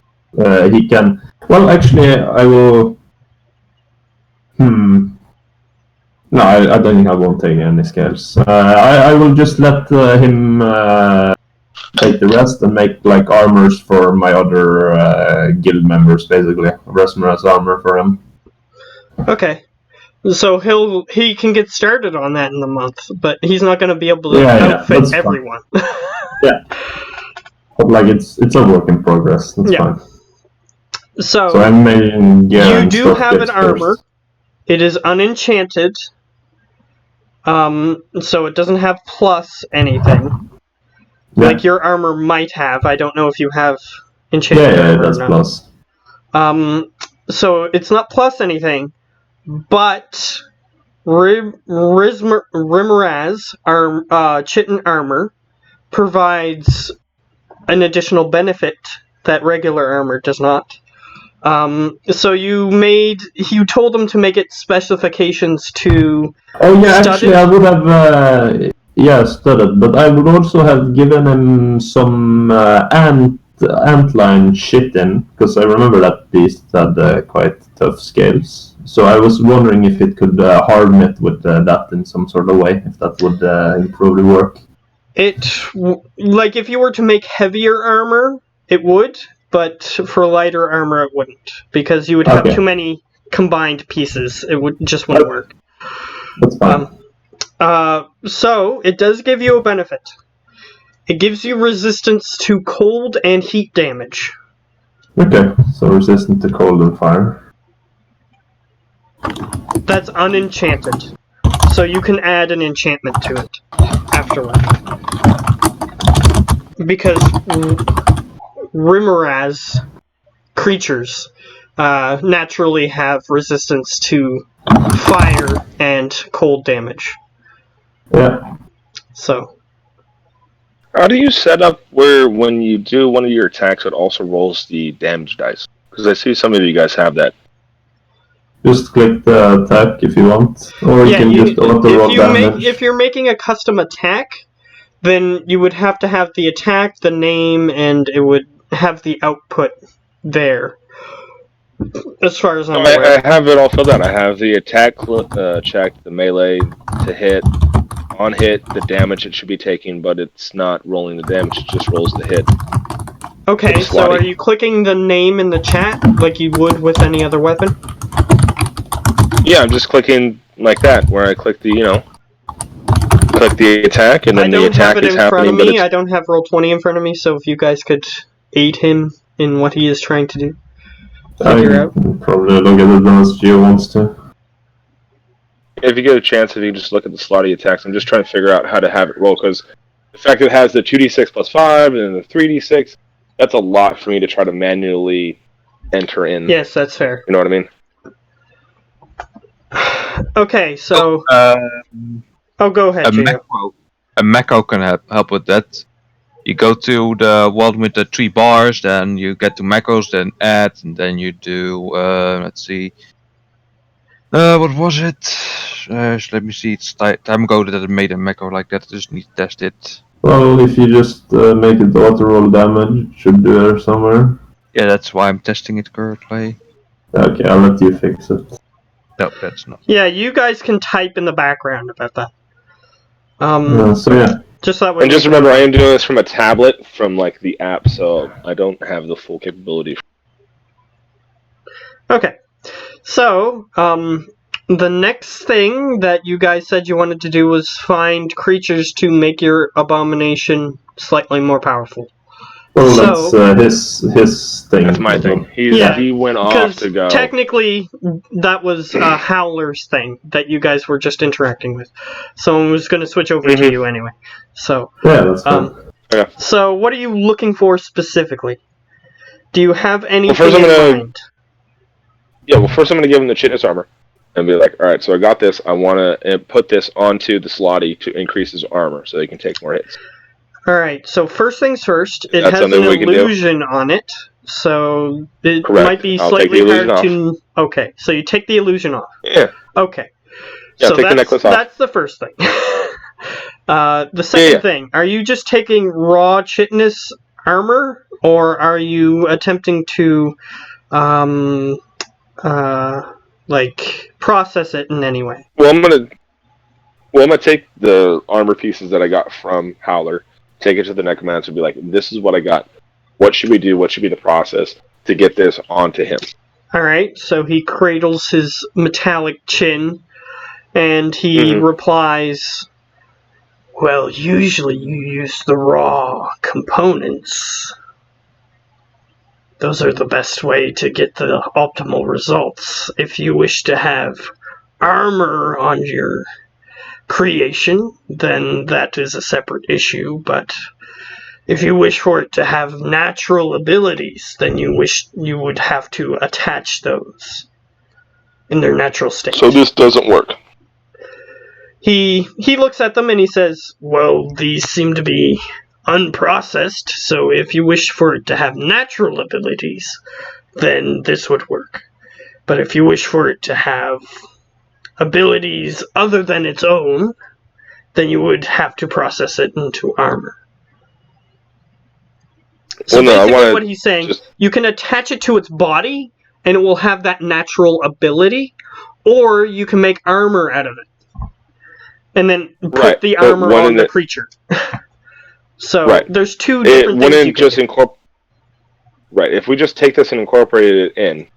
he can. Well, actually, I will. No, I don't think I won't take any scales. I will just let him take the rest and make like armors for my other guild members, basically. Resmeras armor for him. Okay. So he can get started on that in the month, but he's not going to be able to outfit everyone. Yeah. But like it's a work in progress. That's fine. So I'm making you do have an armor. It is unenchanted. So it doesn't have plus anything. Yeah. Like your armor might have. I don't know if you have enchanted armor that's or not. Plus. So it's not plus anything, but Rimaraz, Chitin armor, provides an additional benefit that regular armor does not. So you told him to make it specifications to. Oh yeah, actually I would have studded, but I would also have given him some antline shit in, because I remember that beast had quite tough scales. So I was wondering if it could harden it with that in some sort of way, if that would improve the work. Like if you were to make heavier armor, it would. But for lighter armor, it wouldn't, because you would have too many combined pieces. It just wouldn't work. That's fine. So it does give you a benefit. It gives you resistance to cold and heat damage. Okay, so resistant to cold and fire. That's unenchanted. So you can add an enchantment to it afterward. Because Rimaraz creatures naturally have resistance to fire and cold damage. Yeah. So. How do you set up where when you do one of your attacks, it also rolls the damage dice? Because I see some of you guys have that. Just click the attack if you want, or you can just auto-roll damage. If you're making a custom attack, then you would have to have the attack, the name, and it would have the output there. As far as I'm aware. I have it all filled out. I have the attack check, the melee to hit, on hit, the damage it should be taking, but it's not rolling the damage, it just rolls the hit. Okay, so are you clicking the name in the chat like you would with any other weapon? Yeah, I'm just clicking like that, where I click the, click the attack, and then the attack is happening. I don't have Roll20 in front of me, so if you guys could aid him in what he is trying to do. Figure out. Probably look at it as Gio wants to. If you get a chance, if you just look at the slotty attacks, I'm just trying to figure out how to have it roll, because the fact that it has the 2d6 plus 5, and then the 3d6, that's a lot for me to try to manually enter in. Yes, that's fair. You know what I mean? Okay, so... go ahead, Gio. A macro can help with that. You go to the one with the 3 bars, then you get to macros, then add, and then you do, let's see. What was it? Let me see, it's time ago that I made a macro like that, I just need to test it. Well, if you just make it auto-roll damage, it should do there somewhere. Yeah, that's why I'm testing it currently. Okay, I'll let you fix it. No, that's not. Yeah, you guys can type in the background about that. So yeah. Just that way. And just remember, I am doing this from a tablet from like the app, so I don't have the full capability. Okay. So, the next thing that you guys said you wanted to do was find creatures to make your abomination slightly more powerful. Well, that's his thing. That's my thing. He went off to go. Technically, that was Howler's thing that you guys were just interacting with. So I was going to switch over to you anyway. So yeah, that's fine. So what are you looking for specifically? Do you have anything in mind? Yeah, well, first I'm going to give him the chitness armor. And be like, alright, so I got this. I want to put this onto the Slotty to increase his armor so he can take more hits. Alright, so first things first, it has an illusion on it, so it might be slightly hard to... Okay, so you take the illusion off. Yeah. Okay. Yeah, so take the necklace off. That's the first thing. The second thing, are you just taking raw chitness armor, or are you attempting to, process it in any way? Well, I'm gonna take the armor pieces that I got from Howler, take it to the necromancer, and be like, this is what I got. What should we do? What should be the process to get this onto him? Alright, so he cradles his metallic chin, and he replies, well, usually you use the raw components. Those are the best way to get the optimal results. If you wish to have armor on your creation, then that is a separate issue, but if you wish for it to have natural abilities, then you would have to attach those in their natural state. So this doesn't work. He looks at them and he says, well, these seem to be unprocessed, so if you wish for it to have natural abilities, then this would work. But if you wish for it to have abilities other than its own, then you would have to process it into armor. So basically what he's saying, you can attach it to its body, and it will have that natural ability, or you can make armor out of it. And then put the armor on the creature. So there's two different things you can do. Right, if we just take this and incorporate it in,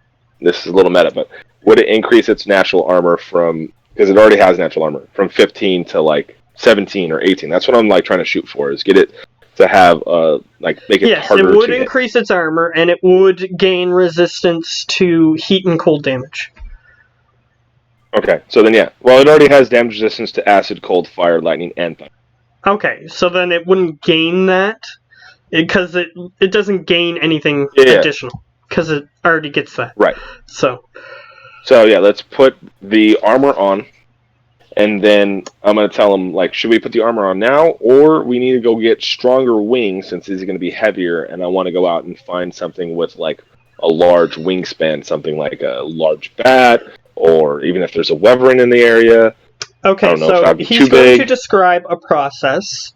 this is a little meta, but would it increase its natural armor from, because it already has natural armor, from 15 to like 17 or 18? That's what I'm like trying to shoot for, is get it to have, make it harder to it would increase its armor, and it would gain resistance to heat and cold damage. Okay, so then well, it already has damage resistance to acid, cold, fire, lightning, and thunder. Okay, so then it wouldn't gain that, because it doesn't gain anything additional, because it already gets that. Right. So yeah, let's put the armor on, and then I'm going to tell him, like, should we put the armor on now, or we need to go get stronger wings since he's going to be heavier, and I want to go out and find something with, like, a large wingspan, something like a large bat, or even if there's a wyvern in the area. Okay, so he's going to describe a process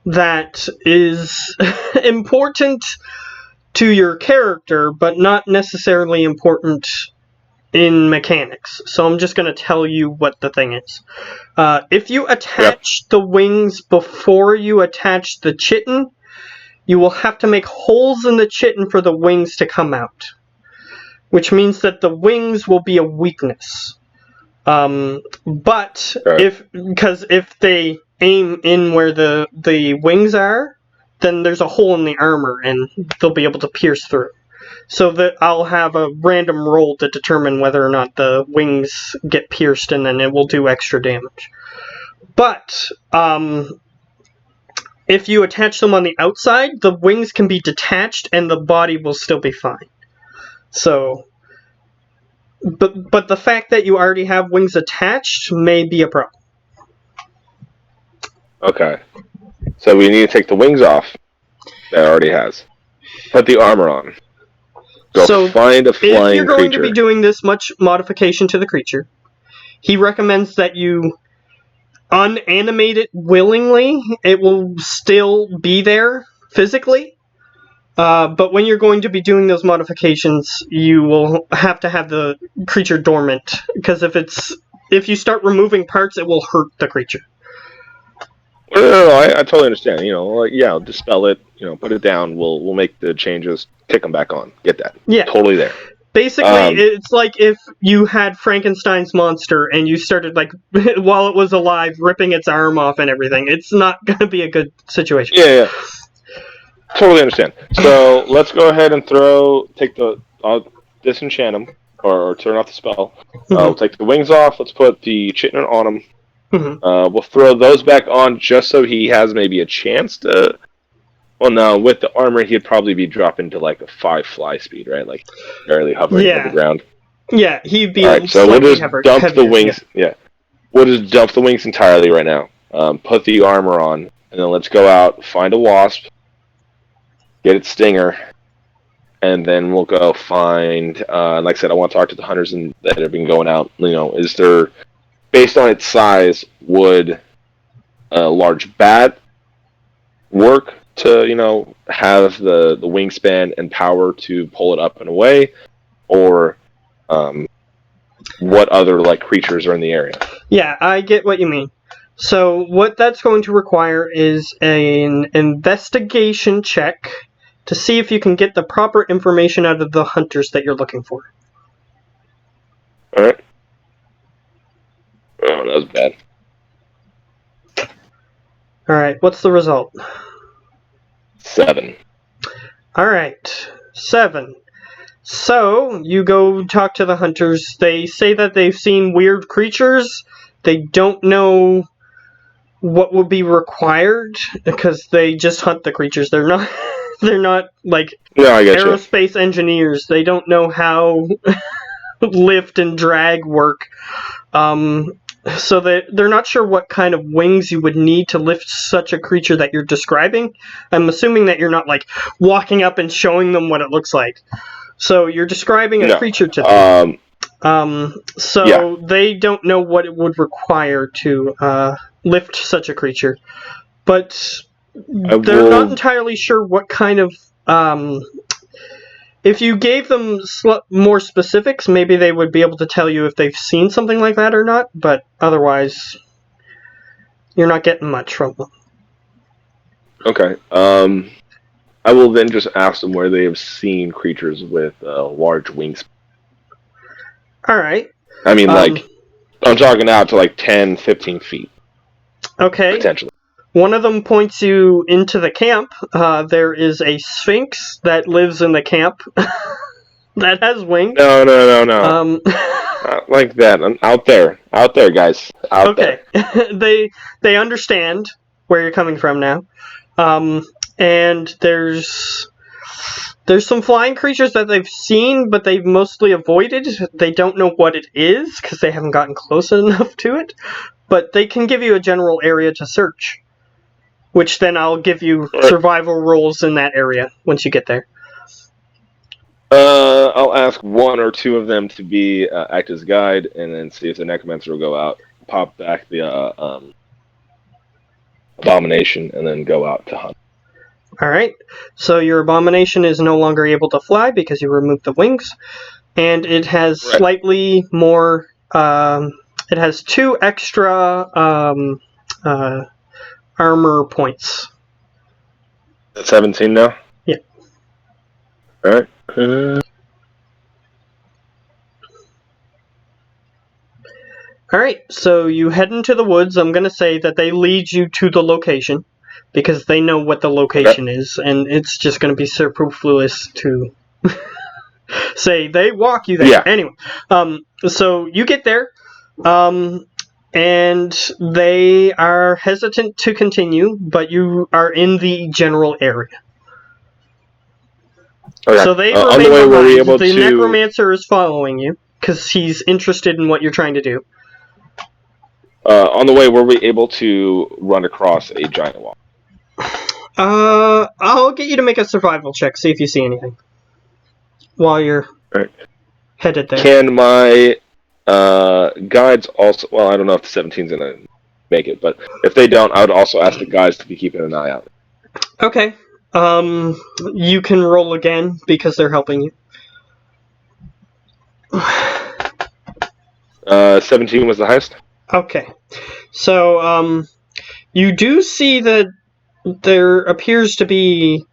that is important to your character, but not necessarily important in mechanics. So I'm just going to tell you what the thing is. If you attach the wings before you attach the chitin, you will have to make holes in the chitin for the wings to come out, which means that the wings will be a weakness. But if they aim in where the wings are, then there's a hole in the armor and they'll be able to pierce through. So that I'll have a random roll to determine whether or not the wings get pierced, and then it will do extra damage. But if you attach them on the outside, the wings can be detached and the body will still be fine. So, but the fact that you already have wings attached may be a problem. Okay. So we need to take the wings off that it already has. Put the armor on. Go So, find a flying creature. if you're going to be doing this much modification to the creature, he recommends that you unanimate it willingly. It will still be there physically. But when you're going to be doing those modifications, you will have to have the creature dormant. Because if you start removing parts, it will hurt the creature. No, I totally understand. Dispel it. Put it down. We'll make the changes. Kick them back on. Get that? Yeah. Totally there. Basically, it's like if you had Frankenstein's monster and you started, while it was alive, ripping its arm off and everything. It's not going to be a good situation. Yeah. Totally understand. So let's go ahead and disenchant him or turn off the spell. We'll take the wings off. Let's put the chitin on him. We'll throw those back on just so he has maybe a chance to. Well, no, with the armor, he'd probably be dropping to a 5 fly speed, right? Barely hovering over the ground. Yeah, he'd be. All right, so we'll just dump the wings. Yeah, we'll just dump the wings entirely right now. Put the armor on, and then let's go out, find a wasp, get its stinger, and then we'll go find. Like I said, I want to talk to the hunters that have been going out. Is there, based on its size, would a large bat work to have the wingspan and power to pull it up and away, or what other creatures are in the area? Yeah, I get what you mean. So what that's going to require is an investigation check to see if you can get the proper information out of the hunters that you're looking for. All right. Oh, that was bad. All right, what's the result? 7. All right, 7. So, you go talk to the hunters. They say that they've seen weird creatures. They don't know what would be required because they just hunt the creatures. They're not aerospace engineers. They don't know how lift and drag work. So they're not sure what kind of wings you would need to lift such a creature that you're describing. I'm assuming that you're not walking up and showing them what it looks like. So you're describing a creature to them. They don't know what it would require to lift such a creature. But they're not entirely sure what kind of... if you gave them more specifics, maybe they would be able to tell you if they've seen something like that or not, but otherwise, you're not getting much from them. Okay. I will then just ask them where they have seen creatures with large wings. Alright. I mean, I'm talking out to 10, 15 feet. Okay. Potentially. One of them points you into the camp. There is a sphinx that lives in the camp that has wings. No. Not like that. I'm out there, guys. Out there. They understand where you're coming from now. And there's some flying creatures that they've seen, but they've mostly avoided. They don't know what it is because they haven't gotten close enough to it. But they can give you a general area to search. Which then I'll give you survival rolls in that area once you get there. I'll ask one or two of them to be act as guide, and then see if the necromancer will go out, pop back the abomination, and then go out to hunt. Alright, so your abomination is no longer able to fly because you removed the wings, and it has slightly more... it has 2 extra... armor points. That's 17 now? Yeah. Alright. Alright, so you head into the woods. I'm going to say that they lead you to the location because they know what the location is, and it's just going to be superfluous to say they walk you there. Yeah. Anyway, so you get there. and they are hesitant to continue, but you are in the general area. Okay. So they on remain the way, behind. were we able The to? necromancer is following you because he's interested in what you're trying to do. On the way, were we able to run across a giant wall? I'll get you to make a survival check. See if you see anything while you're Right. headed there. Can my guides also? Well, I don't know if the 17's gonna make it, but if they don't, I would also ask the guys to be keeping an eye out. Okay. You can roll again because they're helping you. 17 was the highest. Okay. So, you do see that there appears to be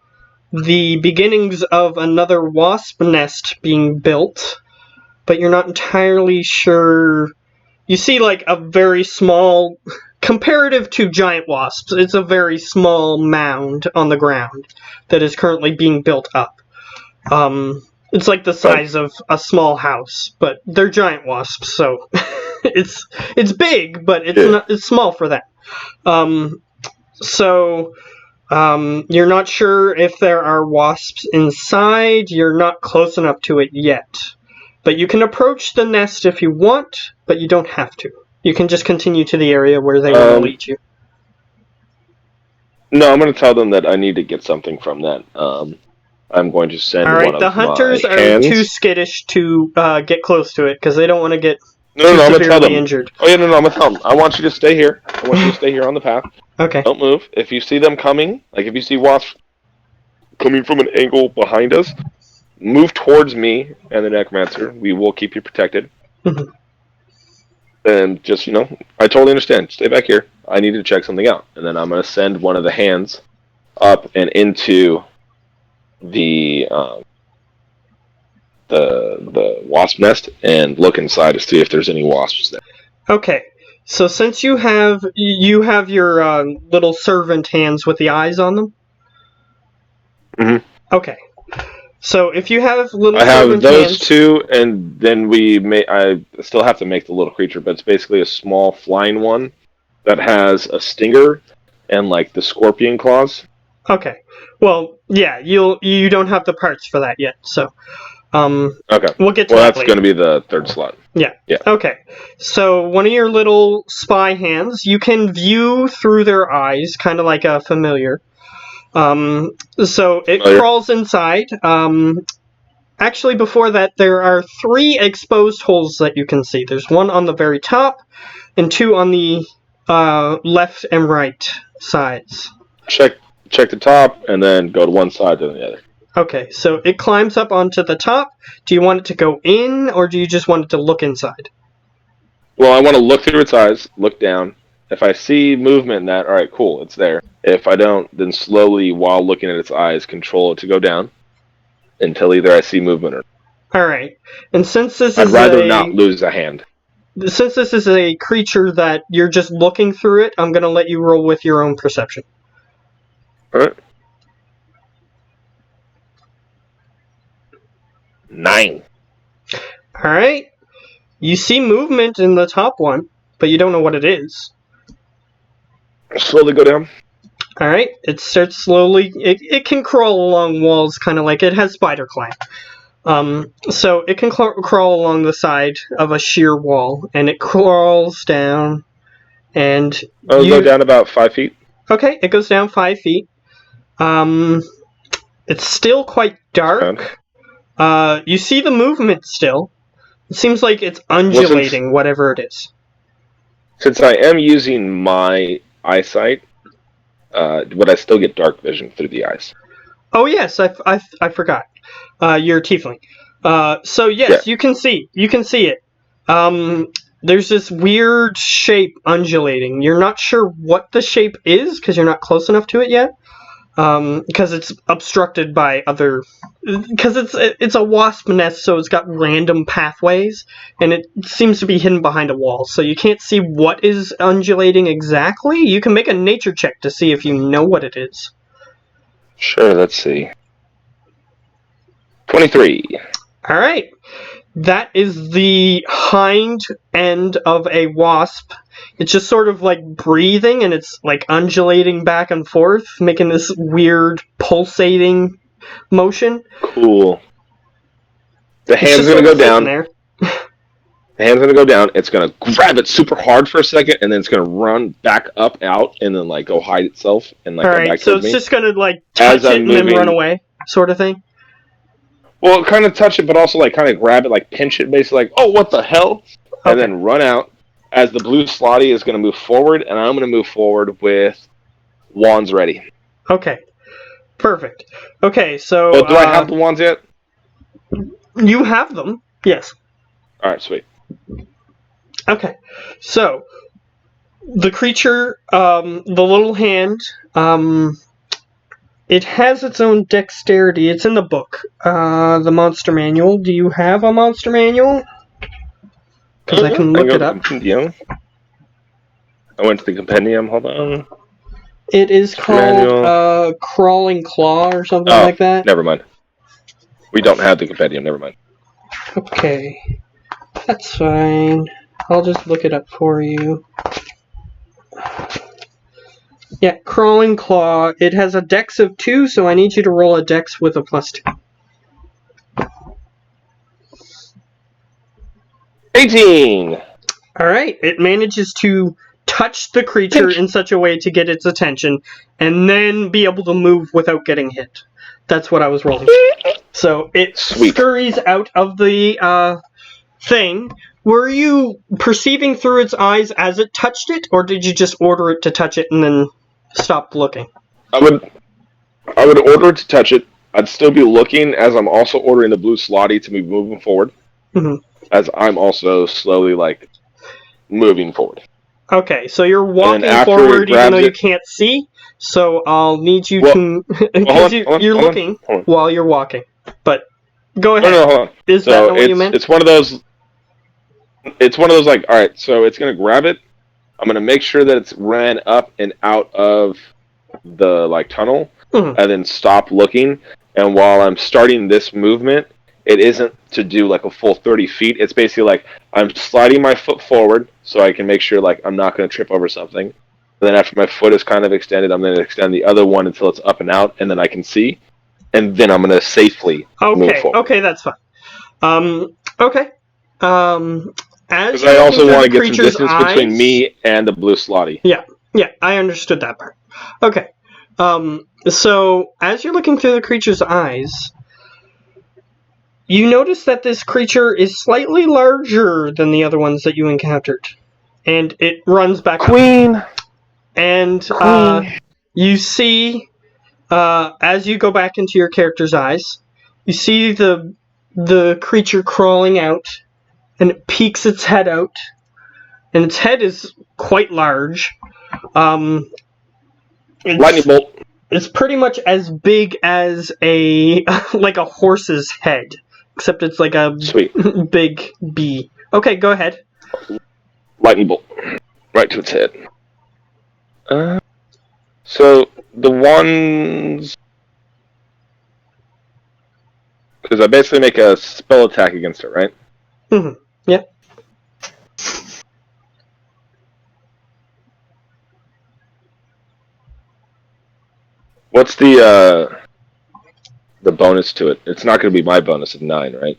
the beginnings of another wasp nest being built, but you're not entirely sure. You see, like, a very small, comparative to giant wasps, it's a very small mound on the ground that is currently being built up. It's like the size of a small house, but they're giant wasps, so it's big, but it's small for that. You're not sure if there are wasps inside. You're not close enough to it yet. But you can approach the nest if you want, but you don't have to. You can just continue to the area where they want to lead you. No, I'm going to tell them that I need to get something from that. I'm going to send one of the hunters my are hands. too skittish to get close to it because they don't want to get No, I'm going to tell them. injured. Oh, yeah, no, I'm going to tell them. I want you to stay here. I want you to stay here on the path. Okay. Don't move. If you see them coming, like if you see wasps coming from an angle behind us, move towards me and the necromancer. We will keep you protected. And just, I totally understand. Stay back here. I need to check something out. And then I'm going to send one of the hands up and into the wasp nest and look inside to see if there's any wasps there. Okay. So since you have your little servant hands with the eyes on them? Mm-hmm. Okay. So if you have little I have servant those hands, two, and then I still have to make the little creature, but it's basically a small flying one that has a stinger and like the scorpion claws. Okay. Well, yeah, you don't have the parts for that yet, so okay. We'll get to that that's going to be the third slot. Yeah. Yeah. Okay. So one of your little spy hands, you can view through their eyes, kind of like a familiar. So it crawls inside. Actually, before that, there are 3 exposed holes that you can see. There's one on the very top, and 2 on the left and right sides. Check the top, and then go to one side to the other. Okay, so it climbs up onto the top. Do you want it to go in, or do you just want it to look inside? Well, I want to look through its eyes, look down. If I see movement in that, all right, cool, it's there. If I don't, then slowly, while looking at its eyes, control it to go down until either I see movement or. All right, and since this I'd is rather not lose a hand. Since this is a creature that you're just looking through it, I'm going to let you roll with your own perception. All right. 9. All right. You see movement in the top one, but you don't know what it is. Slowly go down. All right. It starts slowly. It can crawl along walls, kind of like it has spider climb. So it can crawl along the side of a sheer wall, and it crawls down. And I'll go down about 5 feet. Okay, it goes down 5 feet. It's still quite dark. You see the movement still. It seems like it's undulating, whatever it is. Since I am using my eyesight, would I still get dark vision through the eyes? Oh yes, I forgot. You're a tiefling. So yes, yeah. You can see it. There's this weird shape undulating. You're not sure what the shape is because you're not close enough to it yet. Because it's obstructed by other. Because it's a wasp nest, so it's got random pathways, and it seems to be hidden behind a wall, so you can't see what is undulating exactly. You can make a nature check to see if you know what it is. Sure, let's see. 23. All right. That is the hind end of a wasp. It's just sort of like breathing, and it's like undulating back and forth, making this weird pulsating motion. Cool. The It's hand's just gonna sort go of sitting down. there. The hand's gonna go down. It's gonna grab it super hard for a second, and then it's gonna run back up, out, and then like go hide itself and like All come right, back so towards it's me. just gonna like As touch it I'm and then run moving- away, sort of thing. Well, kind of touch it, but also like kind of grab it, like pinch it, basically like, oh, what the hell? And Okay. then run out. As the blue slotty is gonna move forward, and I'm gonna move forward with wands ready. Okay. Perfect. Okay, so Oh, do I have the wands yet? you have them? Yes. All right, sweet. Okay, so the creature, the little hand, it has its own dexterity. It's in the book, the monster manual. Do you have a monster manual? Because I can look go it to up. Compendium. I went to the compendium. Hold on. It is Manual. called Crawling Claw or something Oh, like that. never mind. We don't have the compendium. Never mind. Okay, that's fine. I'll just look it up for you. Yeah, Crawling Claw. It has a dex of 2, so I need you to roll a dex with a +2. 18. Alright, it manages to touch the creature Pinch. in such a way to get its attention, and then be able to move without getting hit. That's what I was rolling. So it Sweet. scurries out of the thing. Were you perceiving through its eyes as it touched it, or did you just order it to touch it and then stop looking? I would order it to touch it. I'd still be looking as I'm also ordering the blue slotty to be moving forward. Mhm. As I'm also slowly like moving forward. Okay, so you're walking after it forward even grabs though you it- can't see, so I'll need you Well, to... hold Because on, you're hold on, looking hold on. while you're walking. But go No, ahead. no, hold on. Is that So not what you meant? it's one of those. It's one of those like, all right. So it's gonna grab it. I'm gonna make sure that it's ran up and out of the like tunnel, Mhm. and then stop looking. And while I'm starting this movement, it isn't to do like a full 30 feet. It's basically like I'm sliding my foot forward so I can make sure like I'm not gonna trip over something. And then after my foot is kind of extended, I'm gonna extend the other one until it's up and out, and then I can see. And then I'm gonna safely move Okay, forward. okay, that's fine. Okay. As Because I also want to get some creature's distance eyes, between me and the blue slotty. Yeah, I understood that part. Okay. So as you're looking through the creature's eyes, you notice that this creature is slightly larger than the other ones that you encountered. And it runs back up. Queen! And you see, as you go back into your character's eyes, you see the creature crawling out, and it peeks its head out, and its head is quite large. Lightning bolt. It's pretty much as big as a like a horse's head, except it's like a Sweet. big bee. Okay, go ahead. Lightning bolt. Right to its head. So, the ones... Because I basically make a spell attack against it, right? Mhm. Yep. What's the bonus to it? It's not going to be my bonus of 9, right?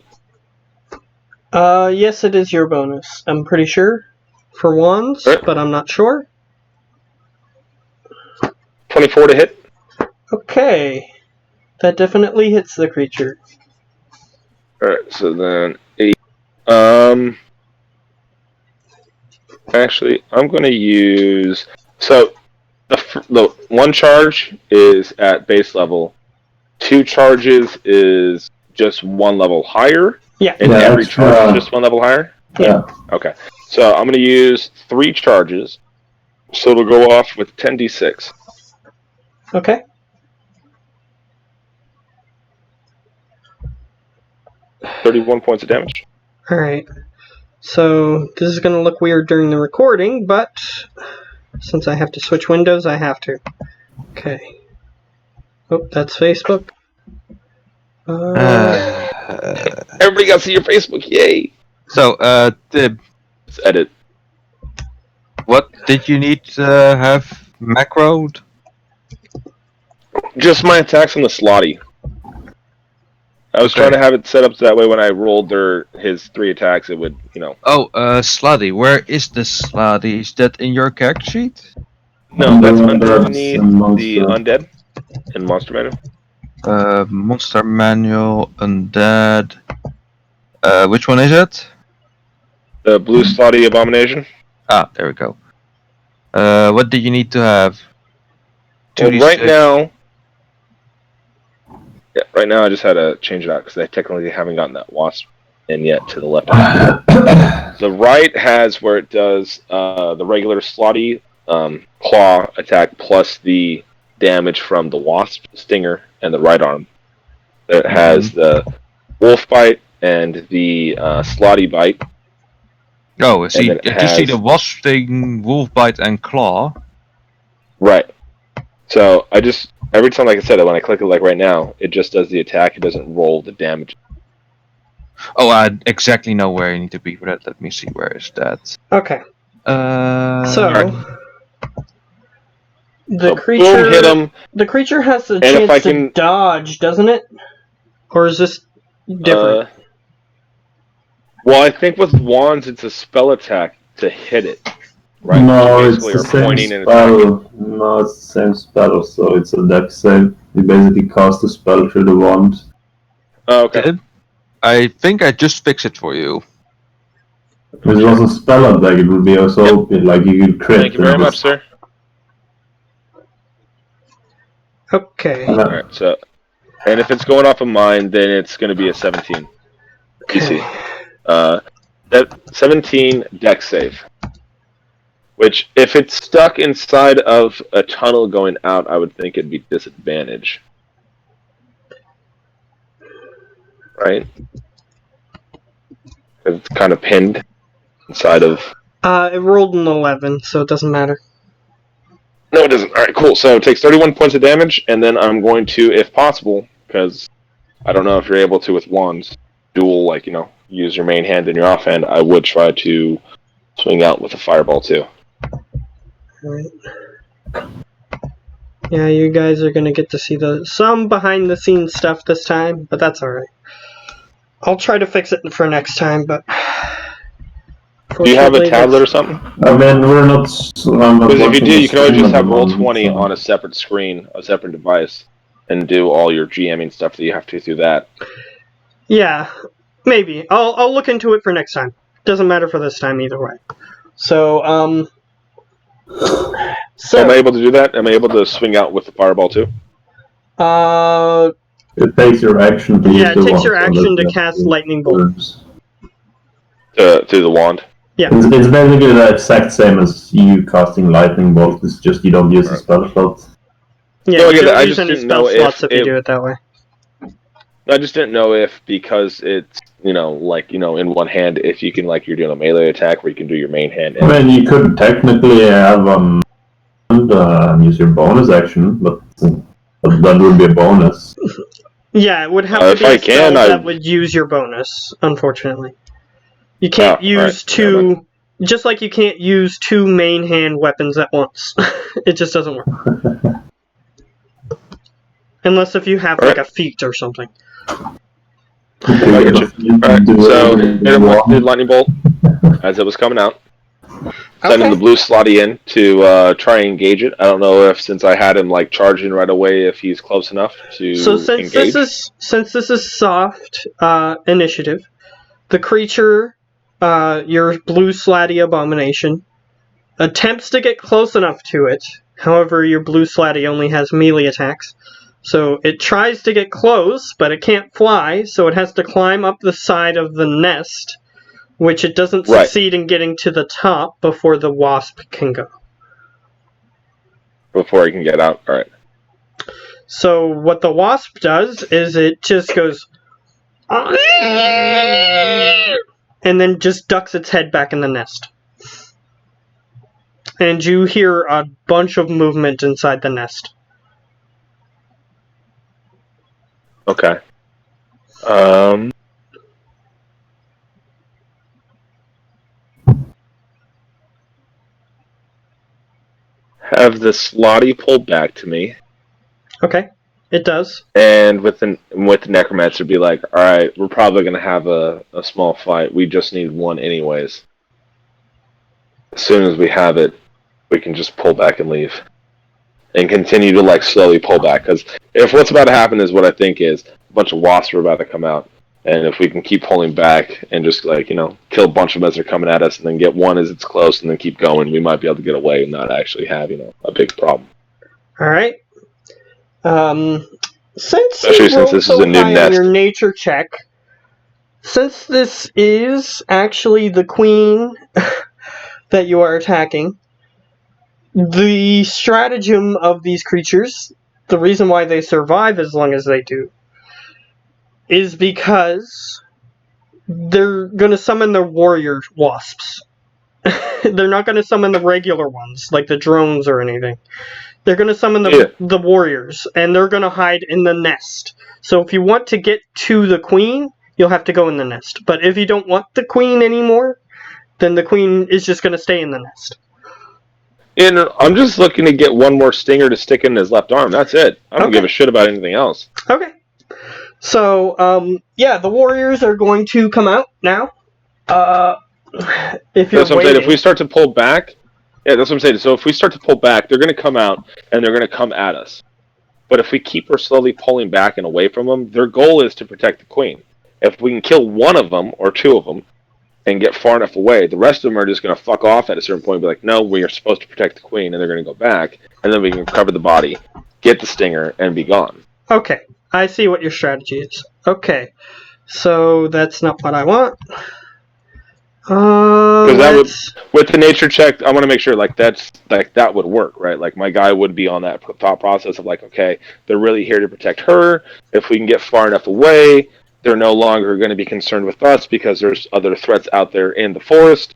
Yes, it is your bonus. I'm pretty sure for wands, Alright. but I'm not sure. 24 to hit. Okay, that definitely hits the creature. Alright, so then 8. Actually, I'm going to use... So, the one charge is at base level. 2 charges is just 1 level higher. Yeah. And Yeah, every that's, charge is just 1 level higher? Yeah. Okay. So I'm going to use 3 charges. So it'll go off with 10d6. Okay. .31 points of damage. Alright. So, this is going to look weird during the recording, but since I have to switch windows, I have to. Okay. Oh, that's Facebook. Everybody got to see your Facebook. Yay! So, Tib, Let's edit. what did you need to have macroed? Just my attacks on the slotty. I was trying to have it set up so that way when I rolled his 3 attacks, it would, Oh, Slutty. Where is the Slutty? Is that in your character sheet? No, that's That's underneath a monster. the undead and monster manual. Monster Manual, Undead. Which one is it? The blue slotty abomination. Ah, there we go. What do you need to have? Well, 2d6. right now I just had to change it out because I technically haven't gotten that wasp in yet to the left. The right has where it does the regular slotty claw attack plus the damage from the wasp stinger and the right arm. It has the wolf bite and the slotty bite. Oh, see, then it I just see has- the wasp sting, wolf bite, and claw. Right. So I just every time, like I said, when I click it like right now, it just does the attack. It doesn't roll the damage. Oh, I exactly know where you need to be for that. Let me see, where is that? Okay. So Alright. the So, creature boom, hit him. The creature has the And if I chance to can- dodge, doesn't it? Or is this different? Well, I think with wands, it's a spell attack to hit it. Right? No, You it's basically the are same pointing and attacking. spell. No, it's the same spell, so it's a dex save. You basically cast a spell through the wand. Oh, okay. Did? I think I just fixed it for you. If it was a spell attack, it would be also like you could crit. Thank you very much, sir. Okay. Alright, so. And if it's going off of mine, then it's going to be a 17. PC. That 17 dex save. Which, if it's stuck inside of a tunnel going out, I would think it'd be disadvantage. Right? 'Cause it's kind of pinned inside of... It rolled an 11, so it doesn't matter. No, it doesn't. Alright, cool. So it takes 31 points of damage, and then I'm going to, if possible, because I don't know if you're able to with wands, dual, like, use your main hand and your offhand, I would try to swing out with a fireball, too. Alright. Yeah, you guys are gonna get to see some behind the scenes stuff this time, but that's alright. I'll try to fix it for next time, but... Do you have a tablet or something? I mean, we're not. Because if you do, you can always just have Roll20 on a separate screen, a separate device, and do all your GMing stuff that you have to through that. Yeah, maybe. I'll look into it for next time. Doesn't matter for this time either way. So, Am I able to do that? Am I able to swing out with the fireball too? It takes your action to use yeah, it the takes wand, your so action to that's cast the lightning bolt. words. Through the wand? Yeah. It's basically the exact same as you casting lightning bolt. It's just you don't use the spell slot. Yeah, No, you yeah, don't I use just any didn't spell know slots if if you it- do it that way. I just didn't know if, because it's, in one hand, if you can, you're doing a melee attack where you can do your main hand. I mean, you could technically have use your bonus action, but that would be a bonus. Yeah, it would have to If be I a spell can, that would use your bonus, unfortunately. You can't Oh, use alright, two... Just like you can't use two main hand weapons at once. It just doesn't work. Unless if you have, a feat or something. I get you. Alright, so hit him with the lightning bolt as it was coming out. Sending the blue slotty in to try and engage it. I don't know if, since I had him charging right away, if he's close enough to So since engage. this is soft initiative, the creature, your blue slatty abomination, attempts to get close enough to it. However, your blue slatty only has melee attacks. So it tries to get close, but it can't fly, so it has to climb up the side of the nest, which it doesn't Right. succeed in getting to the top before the wasp can go. Before he can get out. Alright. So what the wasp does is it just goes... and then just ducks its head back in the nest. And you hear a bunch of movement inside the nest. Okay. Have the slotty pulled back to me, Okay, it does. and with the necromancer be like, all right, we're probably gonna have a small fight. We just need one anyways. As soon as we have it, we can just pull back and leave, and continue to like slowly pull back. Because if what's about to happen is what I think is a bunch of wasps are about to come out, and if we can keep pulling back and just like kill a bunch of them as they're coming at us, and then get one as it's close, and then keep going, we might be able to get away and not actually have a big problem. All right. Since Especially you since rolled this so is a new high on nest. your nature check, since this is actually the queen that you are attacking, the stratagem of these creatures, the reason why they survive as long as they do, is because they're going to summon their warrior wasps. They're not going to summon the regular ones, like the drones or anything. They're going to summon the warriors, and they're going to hide in the nest. So if you want to get to the queen, you'll have to go in the nest. But if you don't want the queen anymore, then the queen is just going to stay in the nest. And I'm just looking to get one more stinger to stick in his left arm. That's it. I don't give a shit about anything else. Okay. So, the warriors are going to come out now. If you're that's what I'm saying. If we start to pull back, that's what I'm saying. So if we start to pull back, they're going to come out and they're going to come at us. But if we keep her slowly pulling back and away from them, their goal is to protect the queen. If we can kill one of them or two of them and get far enough away, the rest of them are just going to fuck off at a certain point and be like, no, we are supposed to protect the queen, and they're going to go back, and then we can recover the body, get the stinger, and be gone. Okay, I see what your strategy is. Okay, so that's not what I want. Because with the nature check, I want to make sure that would work, right? Like my guy would be on that thought process of like, okay, they're really here to protect her. If we can get far enough away, they're no longer going to be concerned with us because there's other threats out there in the forest.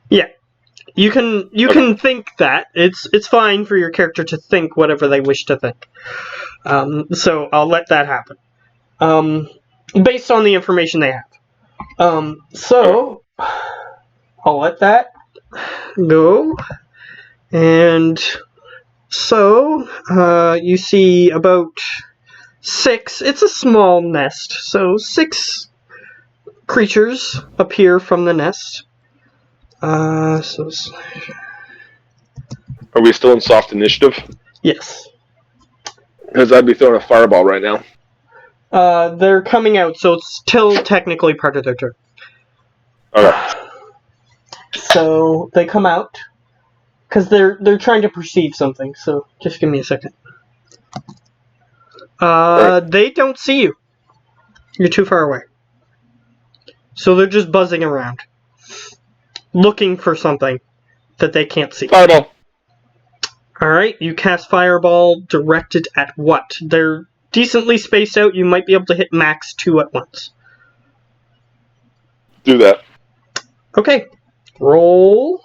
Yeah, you can think that it's fine for your character to think whatever they wish to think. So I'll let that happen. Based on the information they have. So I'll let that go. And so you see about 6. It's a small nest, so 6 creatures appear from the nest. Are we still in soft initiative? Yes. Because I'd be throwing a fireball right now. They're coming out, so it's still technically part of their turn. Okay. So they come out because they're trying to perceive something. So just give me a second. They don't see you. You're too far away. So they're just buzzing around, looking for something that they can't see. Fireball. Alright, you cast Fireball directed at what? They're decently spaced out. You might be able to hit max 2 at once. Do that. Okay. Roll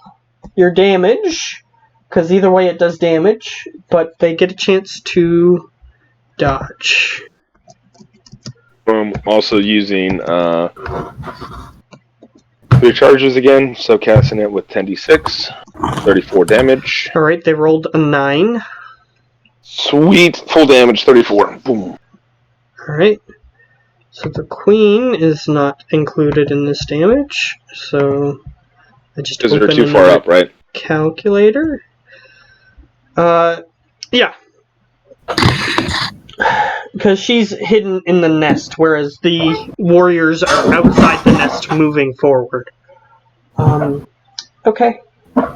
your damage, because either way it does damage, but they get a chance to dodge. I'm also using 3 charges again, so casting it with 10d6, 34 damage. Alright, they rolled a 9. Sweet, full damage, 34. Boom. Alright, so the queen is not included in this damage, so I just because they're opened too far another up, right? calculator. Yeah. Because she's hidden in the nest, whereas the warriors are outside the nest moving forward. Okay.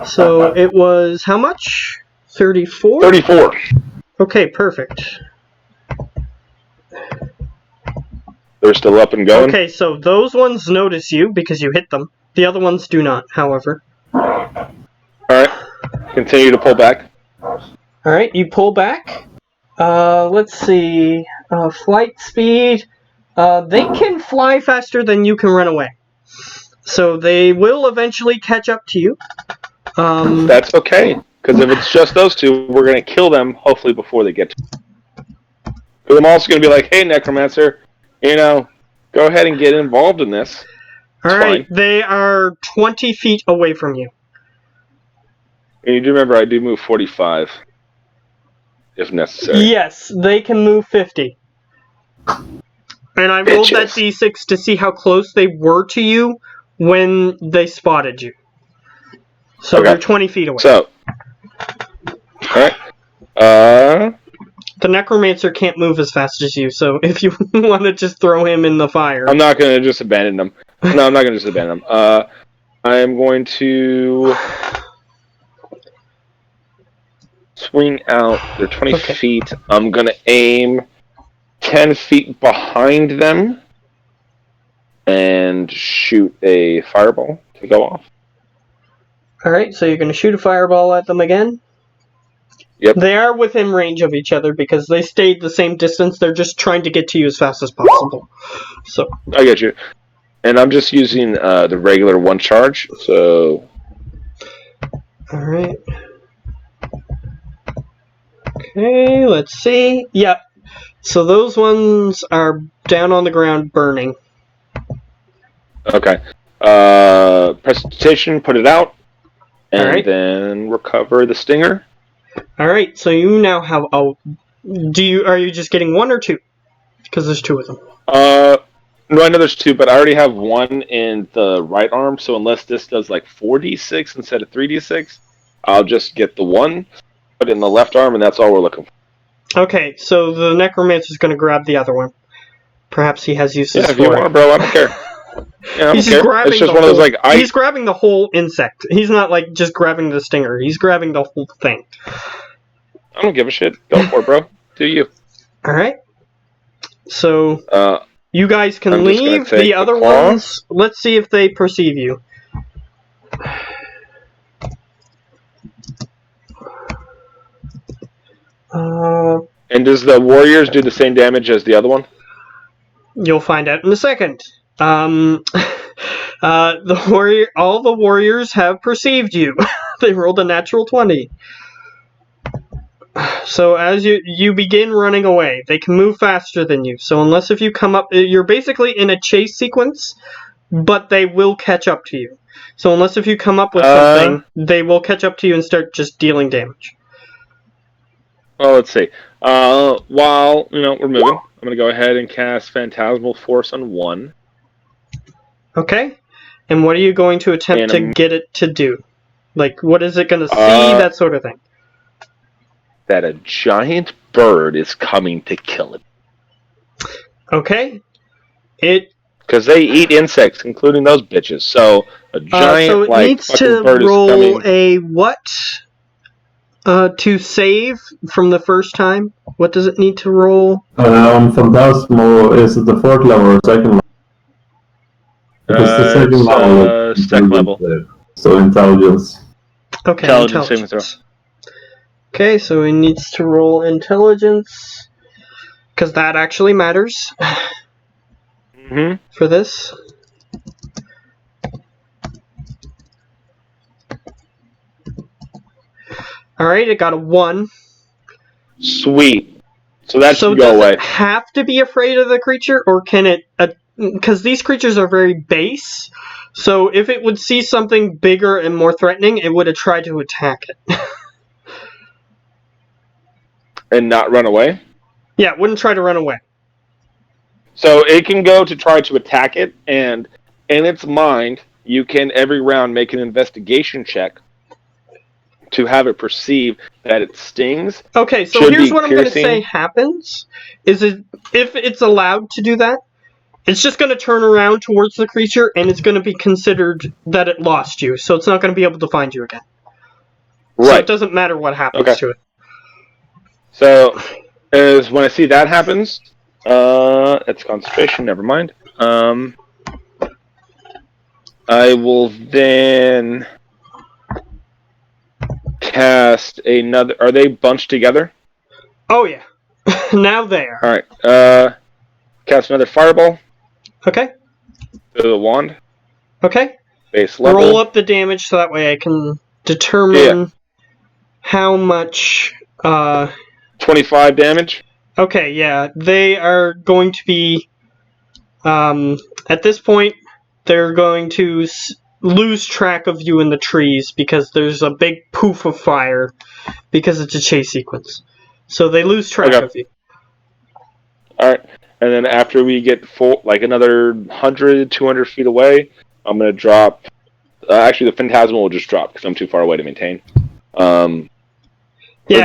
So it was how much? 34? 34. Okay, perfect. They're still up and going? Okay, so those ones notice you because you hit them. The other ones do not, however. Alright. Continue to pull back. Alright, you pull back. Let's see. Flight speed. They can fly faster than you can run away. So they will eventually catch up to you. That's okay. Because if it's just those two, we're going to kill them, hopefully, before they get to. Because I'm also going to be like, hey, Necromancer, go ahead and get involved in this. Alright, fine. they are 20 feet away from you. And you do remember I do move 45 if necessary. Yes, they can move 50. And I rolled that Bitches. d6 to see how close they were to you when they spotted you. So Okay. they're 20 feet away. So, alright. The necromancer can't move as fast as you, so if you want to just throw him in the fire. I'm not going to just abandon them. No, I'm not going to just abandon them. I am going to swing out. They're 20 Okay. feet. I'm going to aim 10 feet behind them and shoot a fireball to go off. Alright, so you're going to shoot a fireball at them again? Yep. They are within range of each other because they stayed the same distance. They're just trying to get to you as fast as possible. So I get you. And I'm just using the regular one charge, so... Alright. Okay, let's see. Yep. So those ones are down on the ground burning. Okay. Precipitation, put it out, and then recover the stinger. Alright, so you now have a... Are you just getting one or two? Because there's two of them. No, I know there's two, but I already have one in the right arm, so unless this does like 4d6 instead of 3d6, I'll just get the one, put it in the left arm, and that's all we're looking for. Okay, so the necromancer's going to grab the other one. Perhaps he has uses Yeah, if for you it. want, bro, I don't care. Yeah, I He's don't care. grabbing It's just the one of those whole- like He's grabbing the whole insect. He's not like just grabbing the stinger. He's grabbing the whole thing. I don't give a shit. Go for it, bro. Do you? Alright. So you guys can I'm just gonna leave. take The the other claw. ones, let's see if they perceive you. And does the warriors do the same damage as the other one? You'll find out in a second. All the warriors have perceived you. They rolled a natural 20. So as you begin running away, they can move faster than you. So unless if you come up, you're basically in a chase sequence, but they will catch up to you. So unless if you come up with something, they will catch up to you and start just dealing damage. Well, let's see. While we're moving, I'm gonna go ahead and cast Phantasmal Force on one. Okay. And what are you going to attempt to get it to do? Like, what is it going to see? That sort of thing. That a giant bird is coming to kill it. Okay. Because they eat insects, including those bitches. So a giant so it needs to bird roll is coming. a what? To save from the first time? What does it need to roll? Phantasmal, is it the fourth level or second level? Because the second It's, level is second level. So intelligence. Okay, Intelligence saving throw. Okay, so he needs to roll intelligence. Because that actually matters. Mm-hmm. For this. Alright, it got a 1. Sweet. So that should does go away. It have to be afraid of the creature, or can it... Because these creatures are very base, so if it would see something bigger and more threatening, it would have tried to attack it. And not run away? Yeah, it wouldn't try to run away. So it can go to try to attack it, and in its mind, you can every round make an investigation check to have it perceive that it stings. Okay, so here's what I'm going to say happens, is if it's allowed to do that, it's just going to turn around towards the creature, and it's going to be considered that it lost you, so it's not going to be able to find you again. Right. So it doesn't matter what happens to it. So, when I see that happens, it's concentration, never mind. I will then cast another... Are they bunched together? Oh, yeah. Now they are. Alright, cast another fireball. Okay. To the wand. Okay. Base level. Roll up the damage so that way I can determine how much... 25 damage. Okay, yeah. They are going to be At this point, they're going to lose track of you in the trees because there's a big poof of fire because it's a chase sequence. So they lose track of you. All right. And then after we get another 100, 200 feet away, I'm going to drop... actually, the Phantasmal will just drop because I'm too far away to maintain. We'll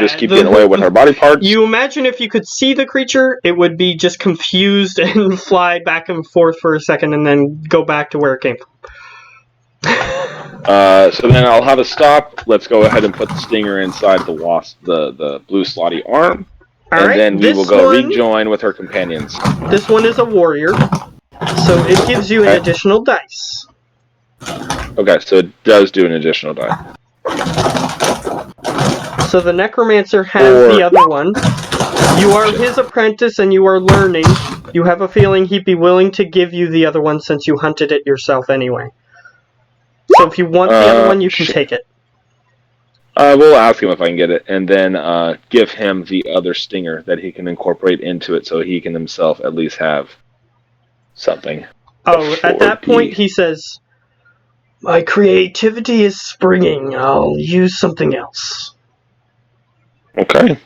just keep getting away with our body parts. You imagine if you could see the creature, it would be just confused and fly back and forth for a second and then go back to where it came from. So then I'll have a stop. Let's go ahead and put the stinger inside the wasp, the blue slotty arm. And then we will go rejoin with her companions. This one is a warrior, so it gives you an additional dice. Okay, so it does do an additional die. So the necromancer has the other one. You are his apprentice and you are learning. You have a feeling he'd be willing to give you the other one since you hunted it yourself anyway. So if you want the other one, you can take it. We'll ask him if I can get it, and then give him the other stinger that he can incorporate into it so he can himself at least have something. Oh, at that point he says, "My creativity is springing. I'll use something else." Okay.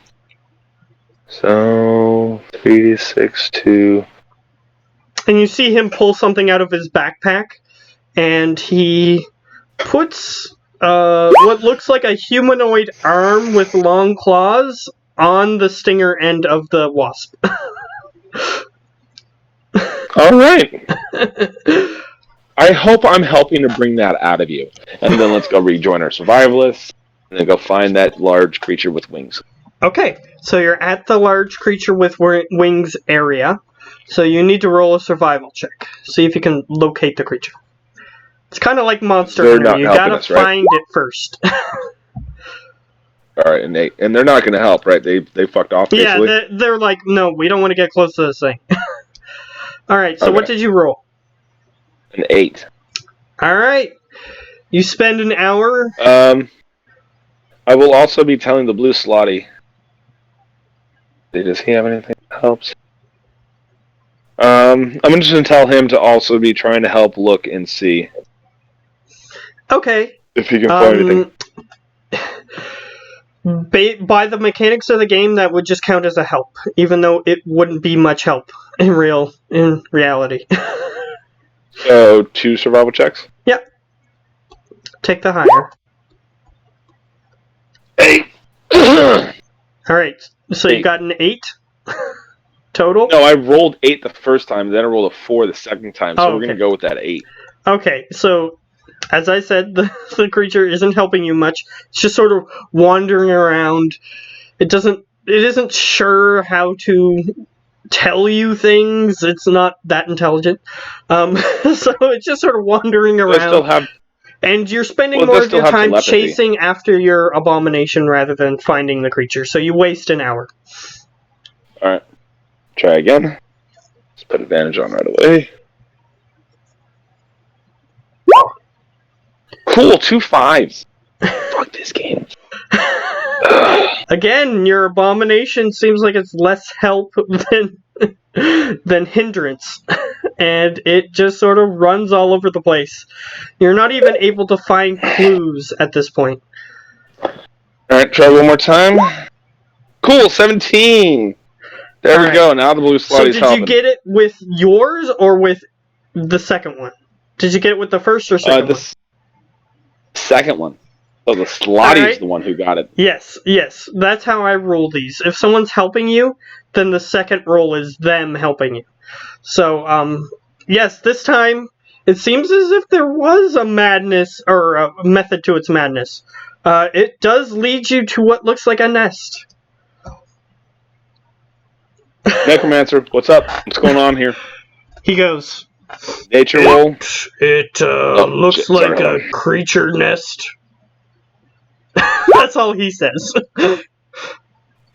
So 3d6 2. And you see him pull something out of his backpack, and he puts what looks like a humanoid arm with long claws on the stinger end of the wasp. All right. I hope I'm helping to bring that out of you. And then let's go rejoin our survivalists, and then go find that large creature with wings. Okay, so you're at the large creature with wings area. So you need to roll a survival check. See if you can locate the creature. It's kind of like Monster Hunter. You gotta find it first. Alright, and they're not gonna help, right? They fucked off, basically? Yeah, they're like, no, we don't want to get close to this thing. Alright, so what did you roll? An 8. Alright. You spend an hour. I will also be telling the blue slotty. Does he have anything that helps? I'm just going to tell him to also be trying to help look and see. Okay. If he can find anything. By the mechanics of the game, that would just count as a help, even though it wouldn't be much help in reality. So, 2 survival checks? Yep. Take the higher. 8! Alright, so 8. You got an 8 total? No, I rolled 8 the first time, then I rolled a 4 the second time, so we're going to go with that 8. Okay, so, as I said, the creature isn't helping you much. It's just sort of wandering around. It isn't sure how to tell you things. It's not that intelligent. So it's just sort of wandering around. And you're spending more of your time chasing after your abomination rather than finding the creature. So you waste an hour. Alright. Try again. Let's put advantage on right away. Cool, 2 5s. Fuck this game. Again, your abomination seems like it's less help than hindrance. And it just sort of runs all over the place. You're not even able to find clues at this point. Alright, try one more time. Cool, 17! There we go, now the blue slotty's helping. So did you get it with yours or with the second one? Did you get it with the first or second one? Second one. So the slotty's the one who got it. Yes. That's how I roll these. If someone's helping you, then the second roll is them helping you. So, yes, this time, it seems as if there was a madness, or a method to its madness. It does lead you to what looks like a nest. Necromancer, what's up? What's going on here? He goes, Nature roll? It looks like a creature nest. That's all he says.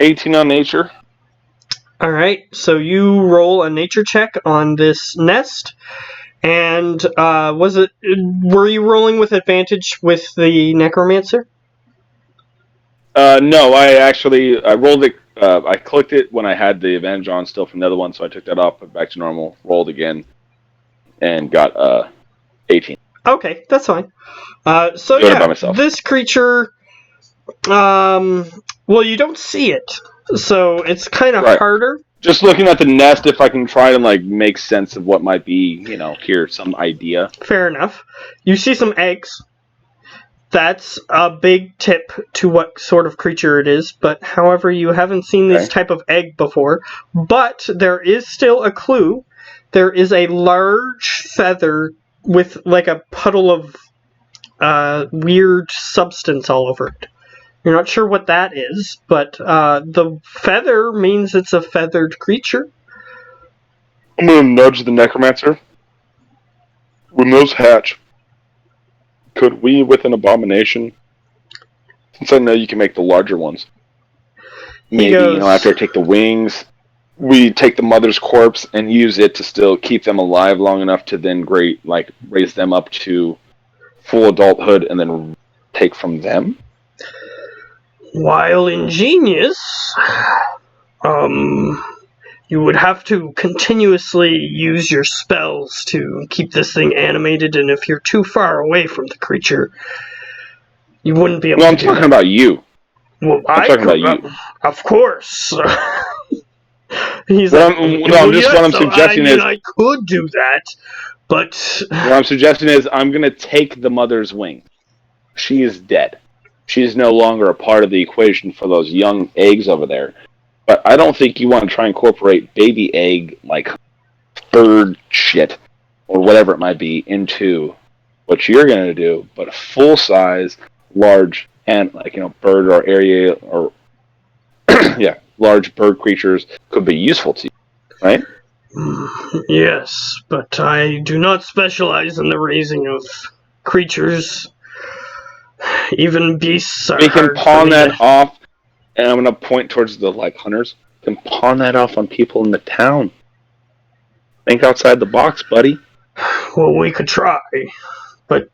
18 on nature. Alright, so you roll a nature check on this nest. And were you rolling with advantage with the necromancer? No, I rolled it. I clicked it when I had the advantage on still from the other one, so I took that off, put it back to normal, rolled again. and got 18. Okay, that's fine. So Doing it by yeah, myself. this creature, well, you don't see it, so it's kind of Right. harder. Just looking at the nest, if I can try to like make sense of what might be, here, some idea. Fair enough. You see some eggs. That's a big tip to what sort of creature it is, but however, you haven't seen this Okay. type of egg before. But there is still a clue. There is a large feather with like a puddle of weird substance all over it. You're not sure what that is, but the feather means it's a feathered creature. I'm gonna nudge the necromancer. When those hatch, could we, with an abomination, since I know you can make the larger ones, maybe, goes- after I take the wings, we take the mother's corpse and use it to still keep them alive long enough to then raise them up to full adulthood and then take from them? While ingenious, you would have to continuously use your spells to keep this thing animated, and if you're too far away from the creature, you wouldn't be able No, to I'm do talking that. about you. Well, I'm talking about you. Of course. He's What like, what I'm suggesting is, I could do that, but what I'm suggesting is, I'm gonna take the mother's wing. She is dead. She is no longer a part of the equation for those young eggs over there. But I don't think you want to try and incorporate baby egg, like bird shit, or whatever it might be, into what you're going to do. But a full size, large, and bird or area, or large bird creatures could be useful to you, right? yes, but I do not specialize in the raising of creatures. Even beasts are We can hard for pawn me that to- off, and I'm going to point towards the hunters. We can pawn that off on people in the town. Think outside the box, buddy. Well, we could try, but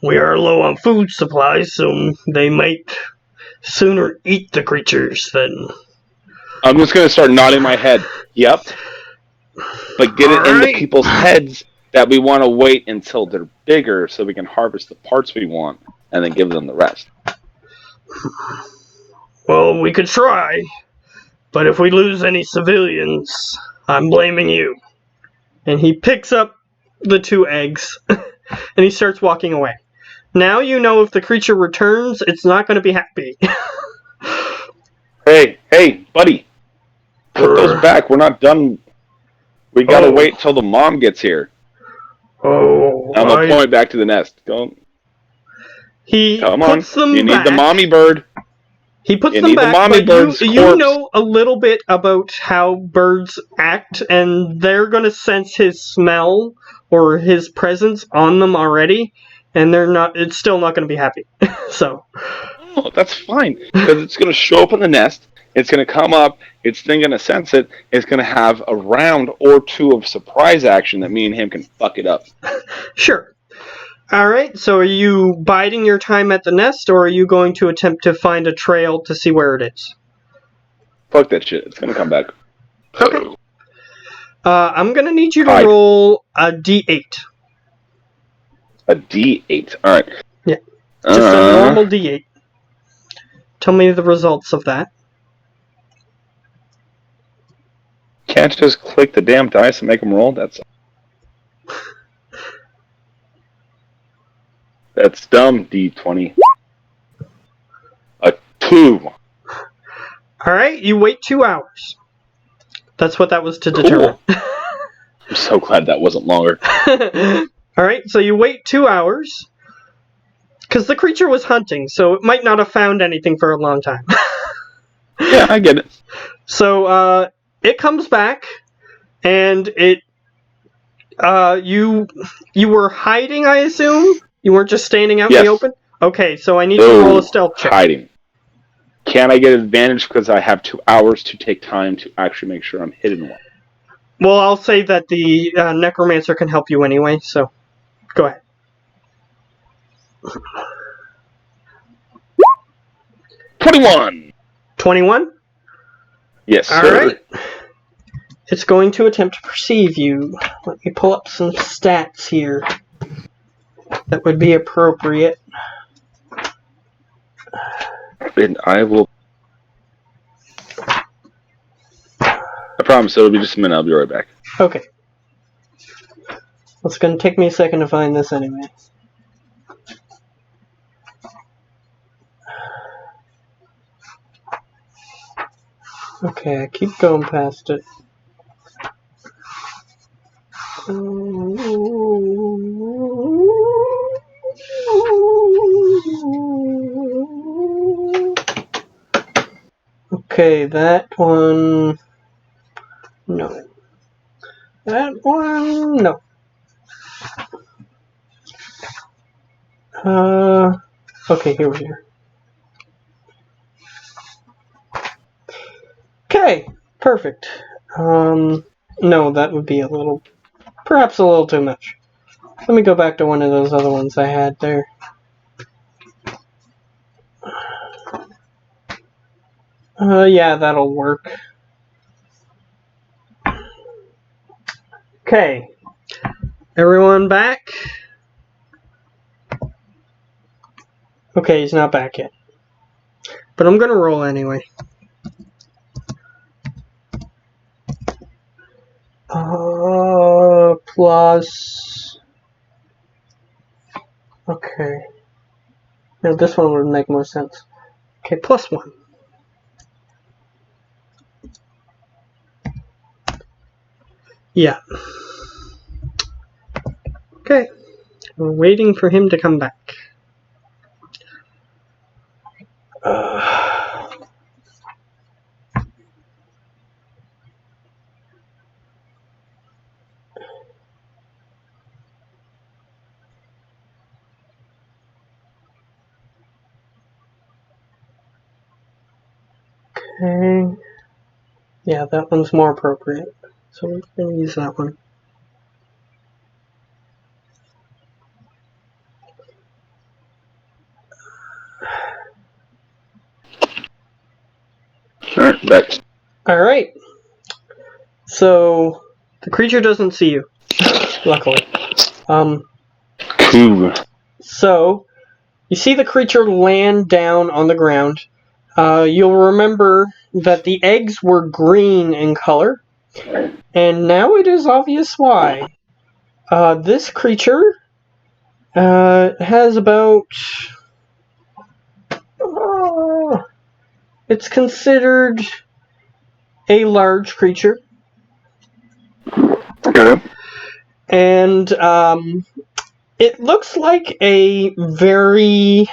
we are low on food supplies, so they might sooner eat the creatures than... I'm just going to start nodding my head. Yep. But get it into people's heads that we want to wait until they're bigger so we can harvest the parts we want and then give them the rest. Well, we could try, but if we lose any civilians, I'm blaming you. And he picks up the 2 eggs, and he starts walking away. Now you know if the creature returns, it's not going to be happy. Hey, buddy. Put those back. We're not done. We gotta wait till the mom gets here. I'm gonna point back to the nest. Come on. Puts them You need back. the mommy bird. He puts You them need the back, mommy but bird's you corpse. know a little bit about how birds act, and they're going to sense his smell or his presence on them already, and it's still not going to be happy. So, Oh, that's fine. Because it's gonna show up in the nest. It's going to come up, it's then going to sense it, it's going to have a round or 2 of surprise action that me and him can fuck it up. sure. Alright, so are you biding your time at the nest, or are you going to attempt to find a trail to see where it is? Fuck that shit, it's going to come back. Okay. I'm going to need you to Hide. roll a d8. A D8, alright. Yeah. Just a normal d8. Tell me the results of that. Can't just click the damn dice and make them roll? That's dumb, D20. A 2. Alright, you wait 2 hours. That's what that was to determine. I'm so glad that wasn't longer. Alright, so you wait 2 hours. Because the creature was hunting, so it might not have found anything for a long time. Yeah, I get it. So, it comes back, and you were hiding, I assume? You weren't just standing out in Yes. the open? Okay, so I need you to roll a stealth check. Hiding. Can I get advantage because I have 2 hours to take time to actually make sure I'm hidden one? Well, I'll say that the necromancer can help you anyway, so go ahead. 21! 21? Yes, sir. Alright. it's going to attempt to perceive you. Let me pull up some stats here that would be appropriate. And I will. I promise it'll be just a minute. I'll be right back. Okay. It's going to take me a second to find this anyway. Okay, I keep going past it. Okay, that one... No. That one... No. Okay, here we are. Okay, perfect. No, that would be perhaps a little too much. Let me go back to one of those other ones I had there. Yeah, that'll work. Okay. Everyone back? Okay, he's not back yet. But I'm gonna roll anyway. Plus... Okay. No, this one would make more sense. Okay, +1. Yeah. Okay. We're waiting for him to come back. Okay. Yeah, that one's more appropriate. So we're going to use that one. Alright, back. Alright. So, the creature doesn't see you. Luckily. Cool. So, you see the creature land down on the ground. You'll remember that the eggs were green in color. And now it is obvious why. This creature has about... it's considered a large creature. Okay. And it looks like a very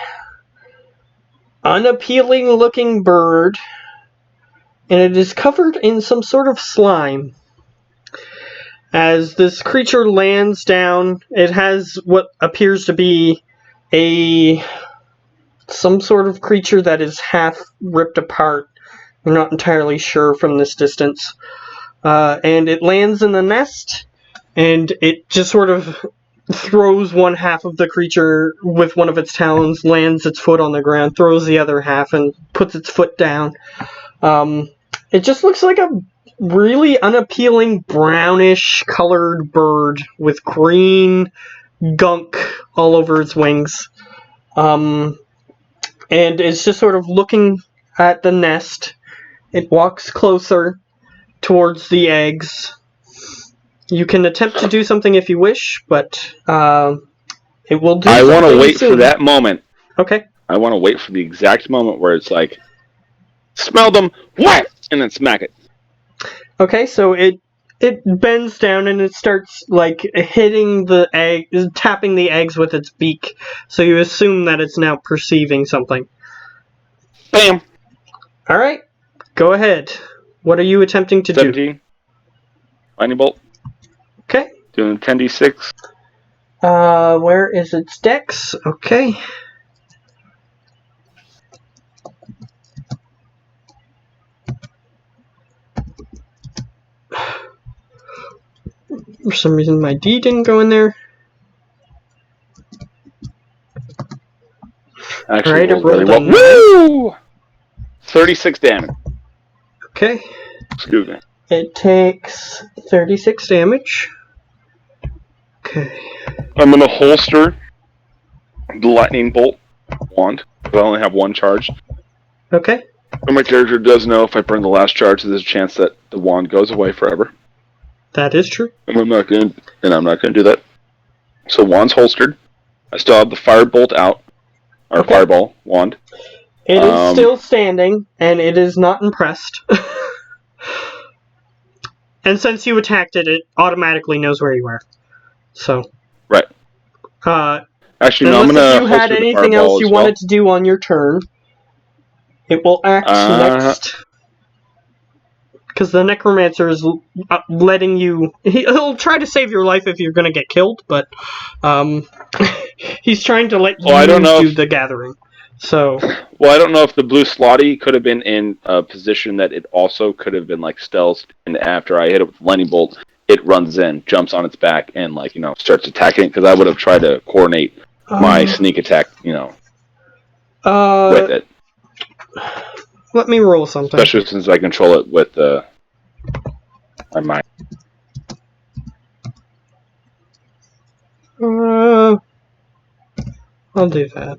unappealing looking bird. And it is covered in some sort of slime. As this creature lands down, it has what appears to be some sort of creature that is half ripped apart. I'm not entirely sure from this distance. And it lands in the nest, and it just sort of throws one half of the creature with one of its talons, lands its foot on the ground, throws the other half, and puts its foot down. It just looks like a really unappealing brownish colored bird with green gunk all over its wings. And it's just sort of looking at the nest. It walks closer towards the eggs. You can attempt to do something if you wish, but it will do I want to wait soon. for that moment. Okay. I want to wait for the exact moment where it's like, smell them, what? And then smack it. Okay, so it bends down and it starts like hitting the egg, tapping the eggs with its beak. So you assume that it's now perceiving something. Bam. All right, go ahead. What are you attempting to 17. do? Lightning bolt. Okay. Doing 10d6. Where is its dex? Okay. For some reason my D didn't go in there. Actually, Alright, it rolled really well. Woo! 36 damage. Okay. Excuse me. It takes 36 damage. Okay. I'm gonna holster the lightning bolt wand. I only have one charge. Okay. And my character does know if I burn the last charge, there's a chance that the wand goes away forever. That is true. And I'm not gonna do that. So wand's holstered. I still have the firebolt out, or Okay. fireball wand. It is still standing, and it is not impressed. And since you attacked it, it automatically knows where you are. So. Right. Actually, no, I'm unless gonna if you had holster the anything fireball else you as well. wanted to do on your turn, it will act next. Because the necromancer is letting you. He'll try to save your life if you're going to get killed, but he's trying to let you do the gathering. So. Well, I don't know if the blue slotty could have been in a position that it also could have been like stealth, and after I hit it with the lightning bolt, it runs in, jumps on its back, and starts attacking. Because I would have tried to coordinate my sneak attack, with it. Let me roll something. Especially since I control it with my mind. I'll do that.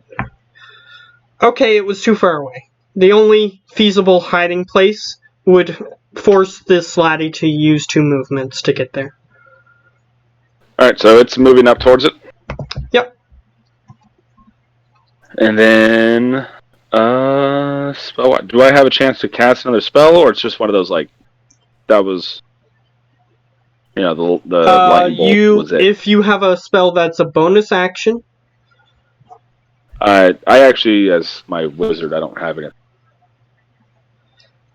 Okay, it was too far away. The only feasible hiding place would force this laddie to use 2 movements to get there. Alright, so it's moving up towards it? Yep. And then... spell. Do I have a chance to cast another spell, or it's just one of those, that was... the lightning bolt was it? If you have a spell that's a bonus action... I actually, as my wizard, I don't have it.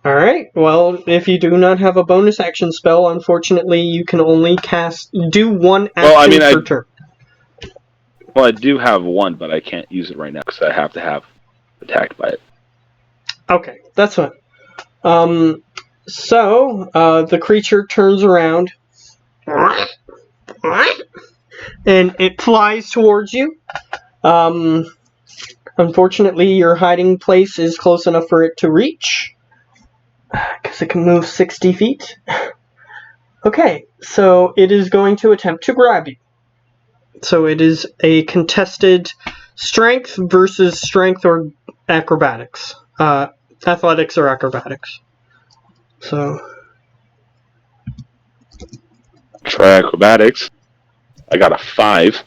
Alright, well, if you do not have a bonus action spell, unfortunately, you can only do 1 action per turn. Well, I do have 1, but I can't use it right now, because I have to have attacked by it. Okay, that's fine. So, the creature turns around, and it flies towards you. Unfortunately, your hiding place is close enough for it to reach, because it can move 60 feet. Okay, so it is going to attempt to grab you. So it is a contested strength versus strength or acrobatics. Athletics or acrobatics. So. Try acrobatics. I got a 5.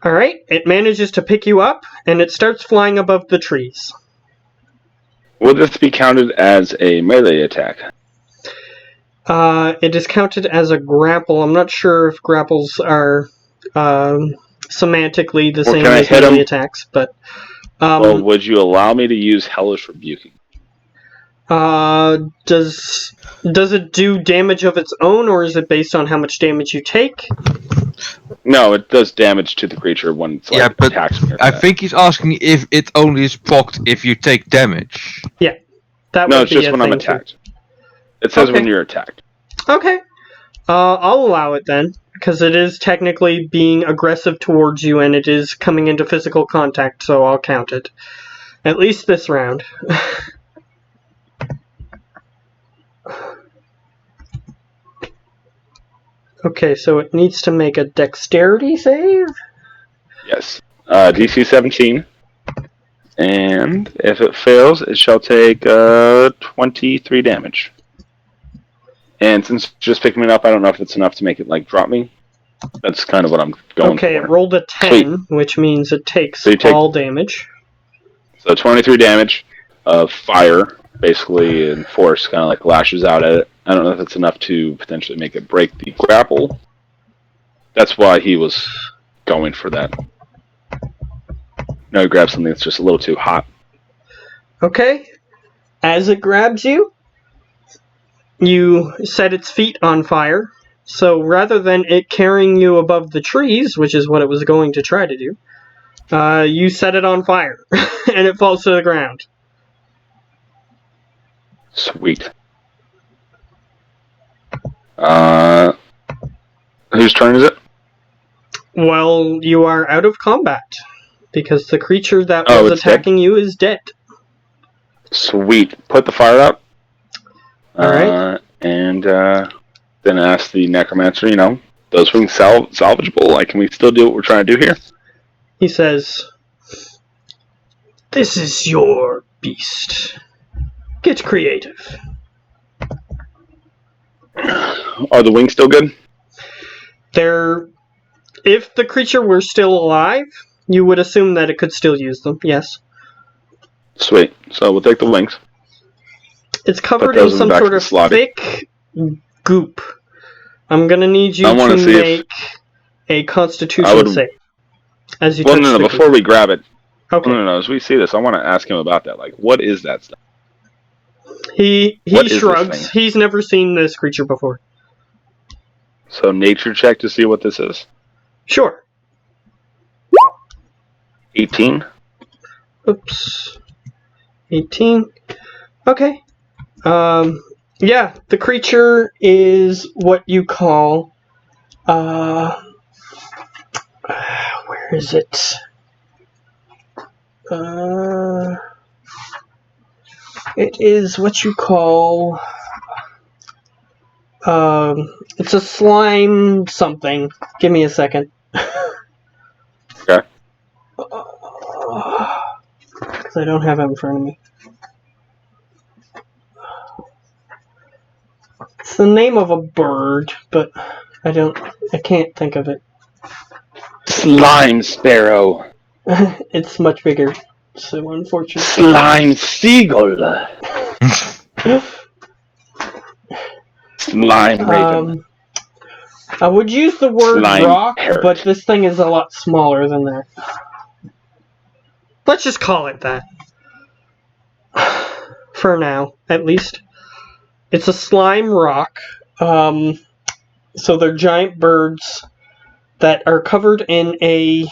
Alright, it manages to pick you up, and it starts flying above the trees. Will this be counted as a melee attack? It is counted as a grapple. I'm not sure if grapples are semantically the same as melee attacks, but... well, would you allow me to use Hellish Rebuking? Does it do damage of its own, or is it based on how much damage you take? No, it does damage to the creature when it's attacks me. I think he's asking if it only is procced if you take damage. Yeah. No, it's just when I'm attacked. It says when you're attacked. Okay. I'll allow it then, because it is technically being aggressive towards you, and it is coming into physical contact, so I'll count it. At least this round. Okay, so it needs to make a dexterity save? Yes. DC 17. And if it fails, it shall take 23 damage. And since it's just picking me up, I don't know if it's enough to make it drop me. That's kind of what I'm going for. Okay, it rolled a 10, which means it takes all damage. So 23 damage of fire, basically, and force kind of lashes out at it. I don't know if it's enough to potentially make it break the grapple. That's why he was going for that. No, he grabbed something that's just a little too hot. Okay. As it grabs you, you set its feet on fire. So rather than it carrying you above the trees, which is what it was going to try to do, you set it on fire, and it falls to the ground. Sweet. Whose turn is it? Well, you are out of combat, because the creature that was attacking you is dead. Sweet. Put the fire out. All right. And then ask the necromancer, those wings salvageable? Like, can we still do what we're trying to do here? He says, "This is your beast. Get creative." Are the wings still good? If the creature were still alive, you would assume that it could still use them, yes. Sweet. So we'll take the wings. It's covered in some sort of thick goop. I'm going to need you to make a constitution save. As you no, before we grab it. Okay. No, as we see this, I want to ask him about that. Like, what is that stuff? He shrugs. He's never seen this creature before. So nature check to see what this is. Sure. 18. Oops. 18. Okay. Yeah, the creature is what you call, where is it? It is what you call, it's a slime something. Give me a second. Okay. Because I don't have it in front of me. It's the name of a bird, but I can't think of it. Slime sparrow. It's much bigger, so unfortunately. Slime seagull. Slime raven. I would use the word Slime rock, parrot. but this thing is a lot smaller than that. Let's just call it that. For now, at least. It's a slime rock. So they're giant birds that are covered in a...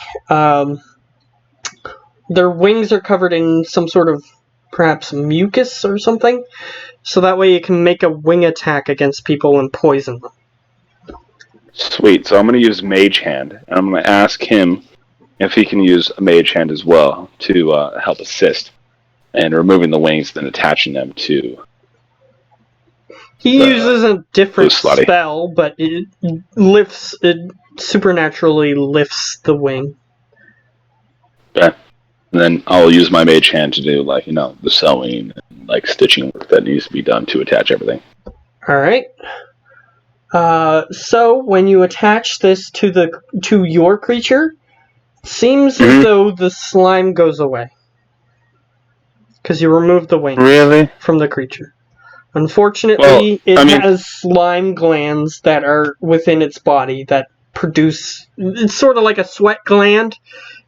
their wings are covered in some sort of, perhaps, mucus or something. So that way you can make a wing attack against people and poison them. Sweet. So I'm going to use Mage Hand, and I'm going to ask him if he can use a Mage Hand as well to help assist in removing the wings and attaching them to... He uses a different spell, but it supernaturally lifts the wing. Okay. And then I'll use my Mage Hand to do, the sewing and, stitching work that needs to be done to attach everything. Alright. So, when you attach this to your creature, it seems as though the slime goes away. Because you remove the wings from the creature. Unfortunately, it has slime glands that are within its body that produce... It's sort of like a sweat gland,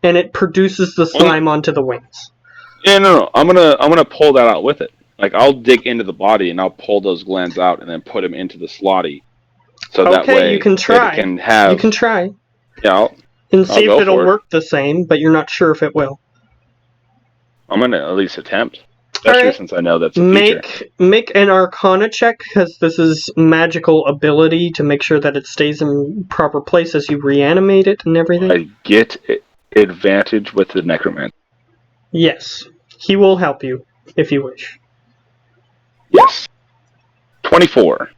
and it produces the slime onto the wings. Yeah, no. I'm gonna pull that out with it. I'll dig into the body and I'll pull those glands out and then put them into the slotty. So that way you can try. You can try. Yeah. And see if it'll work the same, but you're not sure if it will. I'm gonna at least attempt. Especially since I know that's a feature. Make an Arcana check, because this is magical ability to make sure that it stays in proper place as you reanimate it and everything. I get advantage with the necromancer. Yes. He will help you, if you wish. Yes. 24.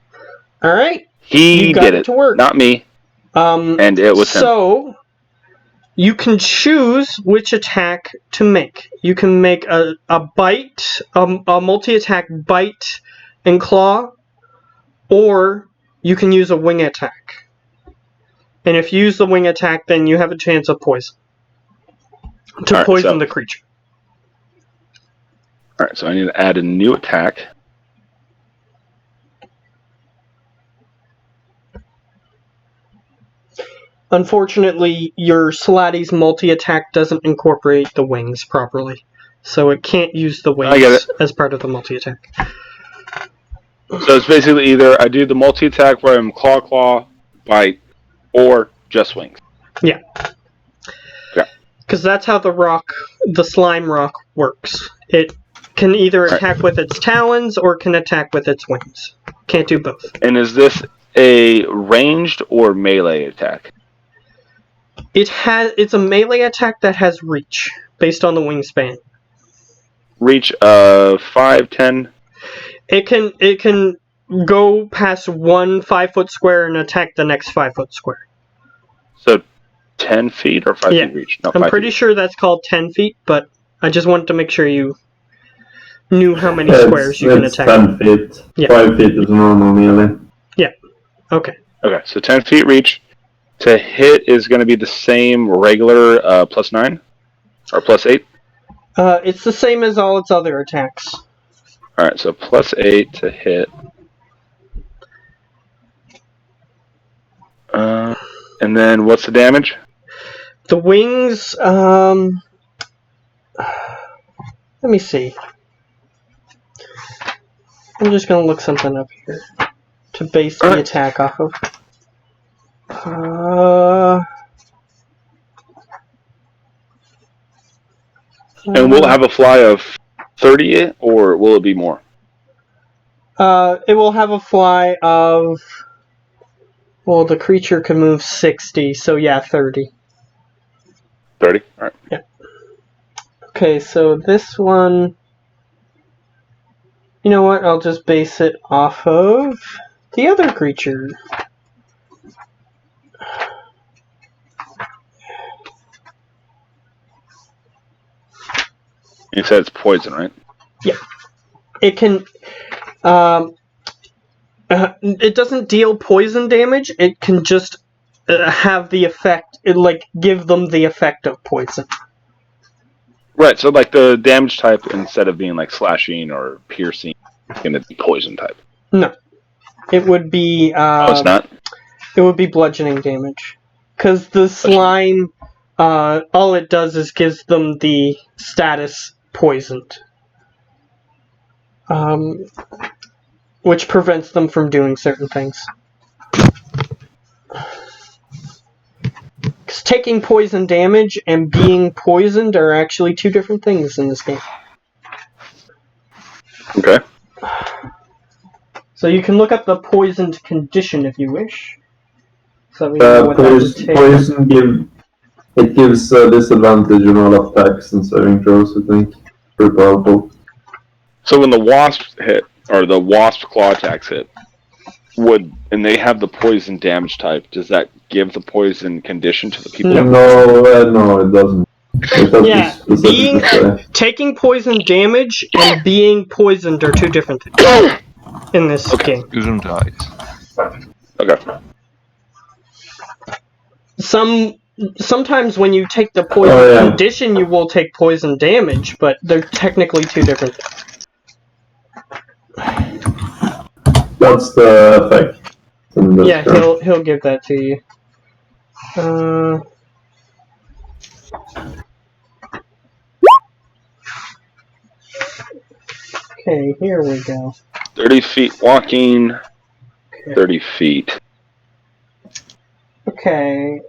Alright. He did it. To work. Not me. And it was him. So, you can choose which attack to make. You can make a bite, a multi-attack bite and claw, or you can use a wing attack. And if you use the wing attack, then you have a chance of poison. To poison the creature. Alright, so I need to add a new attack. Unfortunately, your Slatty's multi-attack doesn't incorporate the wings properly. So it can't use the wings as part of the multi-attack. So it's basically either I do the multi-attack where I'm claw, bite, or just wings. Yeah. Okay. Because that's how the slime rock works. It can either attack with its talons or can attack with its wings. Can't do both. And is this a ranged or melee attack? It's a melee attack that has reach, based on the wingspan. reach of 5, 10? It can go past one 5-foot square and attack the next 5-foot square. So 10 feet or 5 Yeah. feet reach? No, I'm 5 pretty feet. sure that's called 10 feet, but I just wanted to make sure you knew how many squares you can it's attack. 10 feet. Yeah. 5 feet is normal, melee. Okay. Okay, so 10 feet reach. To hit is going to be the same regular +9 or +8. It's the same as all its other attacks. All right, so +8 to hit. And then what's the damage? The wings, let me see. I'm just gonna look something up here to base the attack off of. And will it have a fly of 30 or will it be more? It will have a fly of. Well, the creature can move 60, so yeah, 30. 30? All right. Okay, so this one. You know what? I'll just base it off of the other creature. You said it's poison, right? Yeah. It can. It doesn't deal poison damage. It can just have the effect. Give them the effect of poison. Right, so like the damage type, instead of being like slashing or piercing, it's going to be poison type. No, it would be. Oh, it's not? It would be bludgeoning damage, because the slime, all it does is gives them the status poisoned, which prevents them from doing certain things. Because taking poison damage and being poisoned are actually two different things in this game. Okay. So you can look up the poisoned condition if you wish. So we know what that would take. Poison gives disadvantage on all attacks and saving throws, I think. Pretty powerful. So when the wasps hit, or the wasp claw attacks hit, and they have the poison damage type, does that give the poison condition to the people? No, it doesn't. It doesn't Yeah, specifically taking poison damage and being poisoned are two different things in this game. Gesundheit. Okay. Sometimes when you take the poison condition, you will take poison damage, but they're technically two different things. That's the effect. Yeah, he'll give that to you. Okay, here we go. 30 feet walking, 30 feet Okay,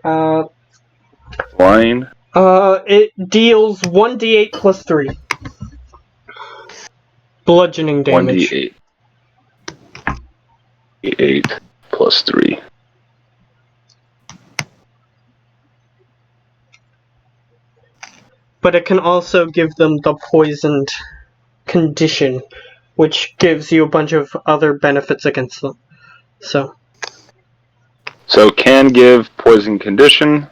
flying. it deals 1d8 plus 3. Bludgeoning damage. 1d8. 8 plus 3. But it can also give them the poisoned condition, which gives you a bunch of other benefits against them. So can give poison condition.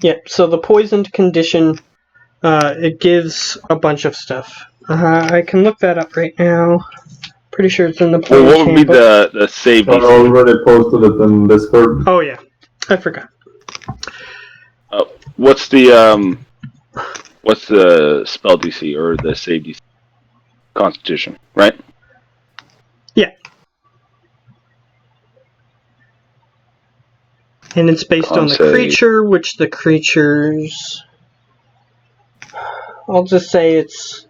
yeah, so the poisoned condition, it gives a bunch of stuff. I can look that up right now. Pretty sure it's in the player's Well, what would be the save I DC? already posted it in Discord. Oh yeah, I forgot. What's the spell DC or the save DC? Constitution, right? Yeah. And it's based on the creature, which the creature's... I'll just say it's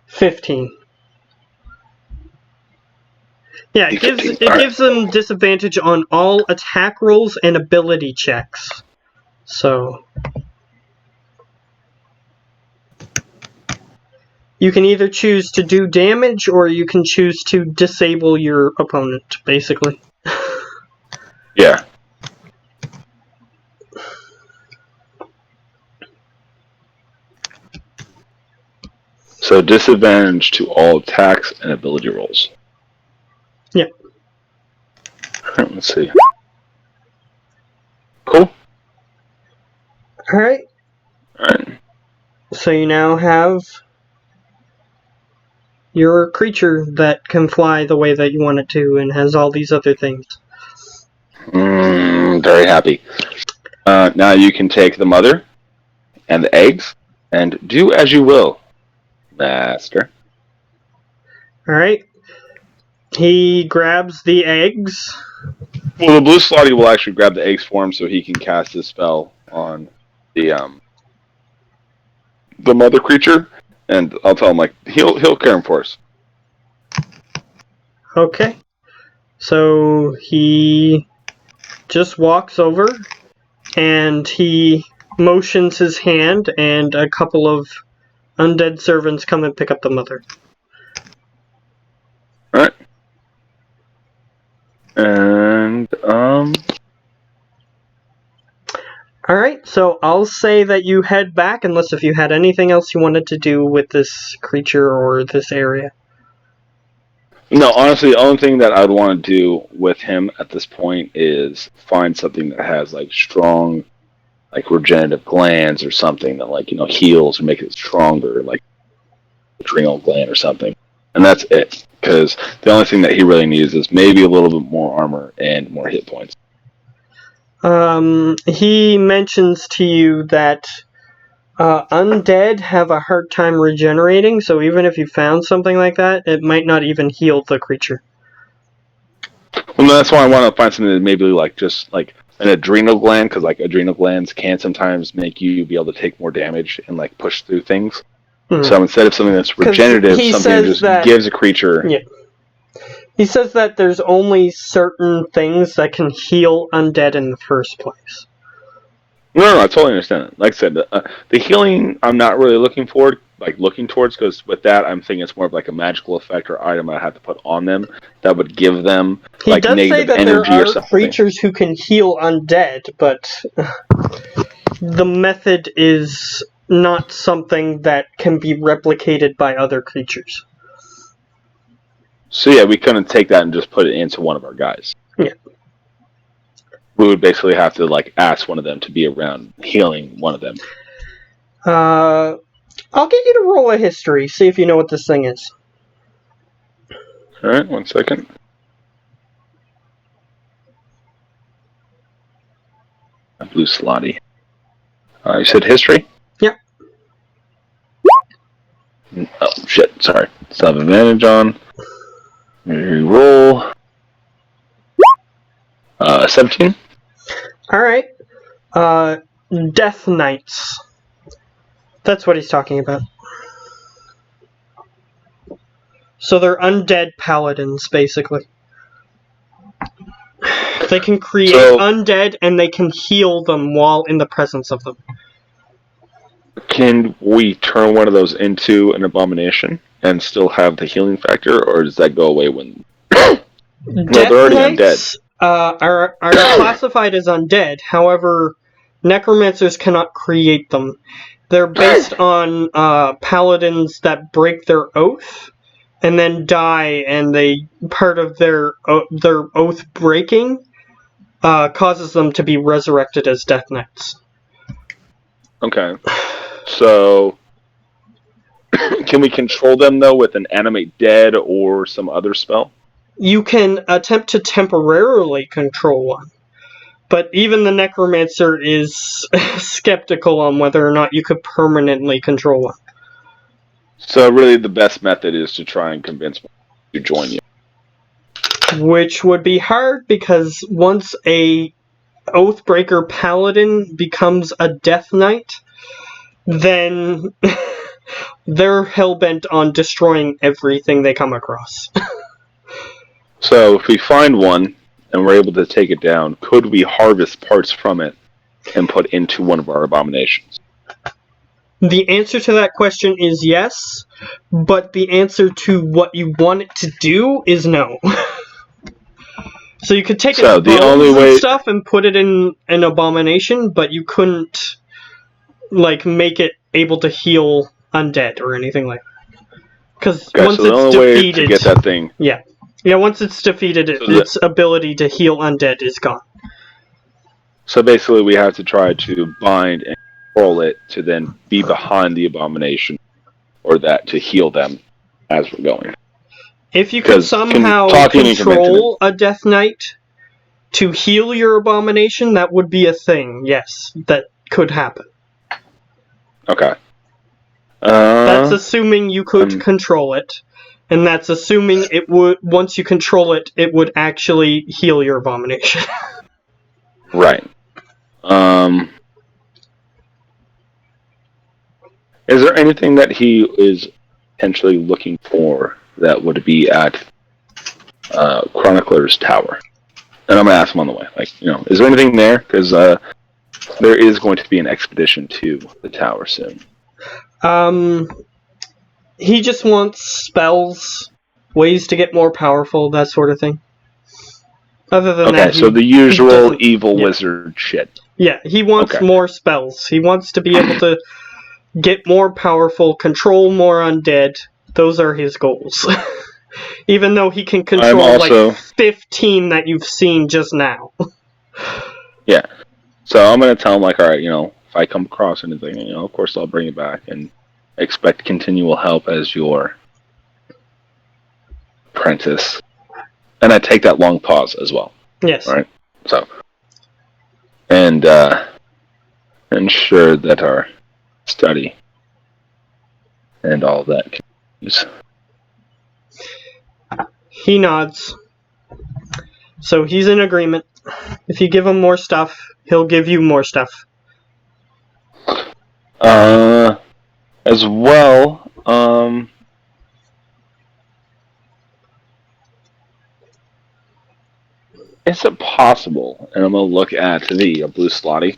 15. Yeah, it gives them disadvantage on all attack rolls and ability checks. So you can either choose to do damage or you can choose to disable your opponent, basically. Yeah. So disadvantage to all attacks and ability rolls. Yeah. Alright, let's see. Cool. Alright. Alright. So you now have your creature that can fly the way that you want it to and has all these other things. Very happy. Now you can take the mother and the eggs and do as you will, Master. Alright. He grabs the eggs. Well, the blue slotty will actually grab the eggs for him so he can cast his spell on the mother creature, and I'll tell him like he'll care him for us. Okay. So he just walks over and he motions his hand, and a couple of undead servants come and pick up the mother. Alright. And Alright, so I'll say that you head back, unless if you had anything else you wanted to do with this creature or this area. no, honestly, the only thing that I'd want to do with him at this point is find something that has like strong, like regenerative glands or something that like heals or makes it stronger, like adrenal gland or something, and that's it. Because the only thing that he really needs is maybe a little bit more armor and more hit points. He mentions to you that undead have a hard time regenerating, so even if you found something like that, it might not even heal the creature. Well, that's why I want to find something that maybe like just like an adrenal gland, because like adrenal glands can sometimes make you be able to take more damage and like push through things. So instead of something that's regenerative, something just gives a creature. Yeah. He says that there's only certain things that can heal undead in the first place. No, I totally understand it. Like I said, the healing I'm not really looking towards, because with that I'm thinking it's more of like a magical effect or item I have to put on them that would give them like negative energy or something. He does say that there are creatures who can heal undead, but the method is not something that can be replicated by other creatures. So yeah, we couldn't take that and just put it into one of our guys. Yeah. We would basically have to like ask one of them to be around healing one of them. I'll get you to roll a history, see if you know what this thing is. Alright, 1 second. A blue slotty. You said history? Yep. Oh, shit, sorry. Still have advantage on. Roll. 17. Alright. Death Knights. That's what he's talking about. So they're undead paladins, basically. They can create undead, and they can heal them while in the presence of them. Can we turn one of those into an abomination and still have the healing factor, or does that go away when... Death they're already Knights, undead. Are classified as undead. However, necromancers cannot create them. They're based on paladins that break their oath and then die, and part of their oath breaking causes them to be resurrected as Death Knights. Okay. So, can we control them, though, with an Animate Dead or some other spell? You can attempt to temporarily control one. But even the necromancer is skeptical on whether or not you could permanently control one. So really the best method is to try and convince one to join you. Which would be hard, because once a Oathbreaker Paladin becomes a Death Knight, then they're hellbent on destroying everything they come across. So if we find one and we're able to take it down, could we harvest parts from it and put into one of our abominations? The answer to that question is yes, but the answer to what you want it to do is no. So you could take its bones and stuff and put it in an abomination, but you couldn't like make it able to heal undead or anything like that. Because Okay, once so the it's only way defeated, to get that thing. yeah, once it's defeated, its ability to heal undead is gone. So basically, we have to try to bind and control it to then be behind the abomination, or that to heal them as we're going. If you could 'Cause somehow talking and control a Death Knight to heal your abomination, that would be a thing. Yes, that could happen. Okay. That's assuming you could control it, and that's assuming it would. Once you control it, it would actually heal your abomination. Right. Is there anything that he is potentially looking for that would be at Chronicler's Tower? And I'm gonna ask him on the way. Like, is there anything there? Because there is going to be an expedition to the tower soon. He just wants spells, ways to get more powerful, that sort of thing. Other than that, so the usual evil wizard shit. Yeah, he wants more spells. He wants to be able to get more powerful, control more undead. Those are his goals. Even though he can control like 15 that you've seen just now. Yeah. So I'm going to tell him, like, alright, if I come across anything, of course I'll bring it back and expect continual help as your apprentice. And I take that long pause as well. Yes. Right? So. And ensure that our study and all that continues. He nods. So he's in agreement. If you give him more stuff, he'll give you more stuff. As well, is it possible, and I'm going to look at the blue slotty,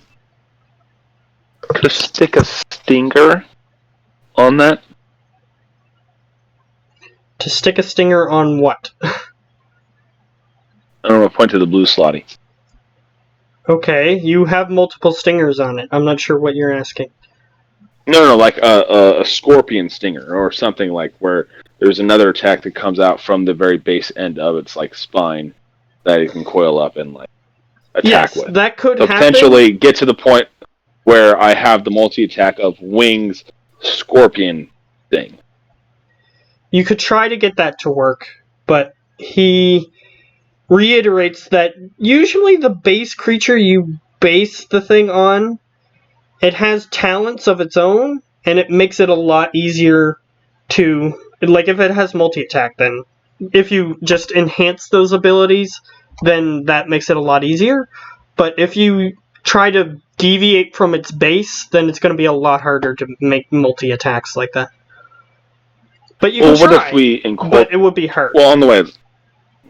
to stick a stinger on that? To stick a stinger on what? I don't know, point to the blue slotty. Okay, you have multiple stingers on it. I'm not sure what you're asking. No, like a scorpion stinger or something like where there's another attack that comes out from the very base end of its like spine that you can coil up and like attack with. That could so happen. Potentially get to the point where I have the multi-attack of wings scorpion thing. You could try to get that to work, but he reiterates that usually the base creature you base the thing on, it has talents of its own, and it makes it a lot easier to... Like, if it has multi-attack, then if you just enhance those abilities, then that makes it a lot easier. But if you try to deviate from its base, then it's going to be a lot harder to make multi-attacks like that. But you can try, what if we but it would be hard. Well, on the way,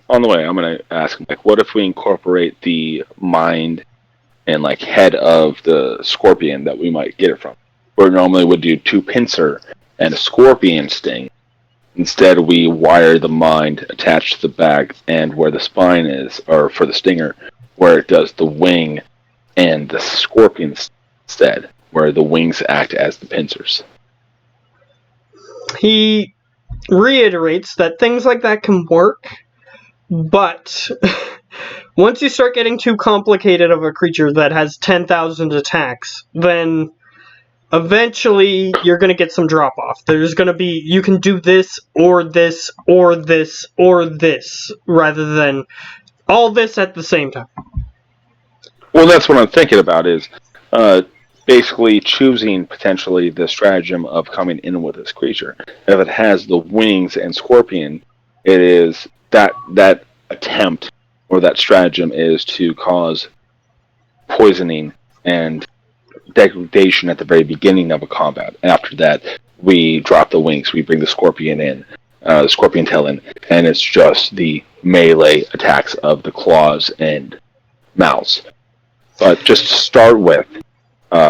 I'm going to ask him, like, what if we incorporate the mind and like head of the scorpion that we might get it from? Where normally would do 2 pincer and a scorpion sting. Instead, we wire the mind attached to the back and where the spine is, or for the stinger, where it does the wing and the scorpion instead, where the wings act as the pincers. He reiterates that things like that can work, but once you start getting too complicated of a creature that has 10,000 attacks, then eventually you're going to get some drop off. There's going to be, you can do this, or this, or this, or this, rather than all this at the same time. Well, that's what I'm thinking about is basically choosing potentially the stratagem of coming in with this creature. If it has the wings and scorpion, it is that attempt or that stratagem is to cause poisoning and degradation at the very beginning of a combat. After that, we drop the wings, we bring the scorpion in, the scorpion tail in, and it's just the melee attacks of the claws and mouths. But just to start with,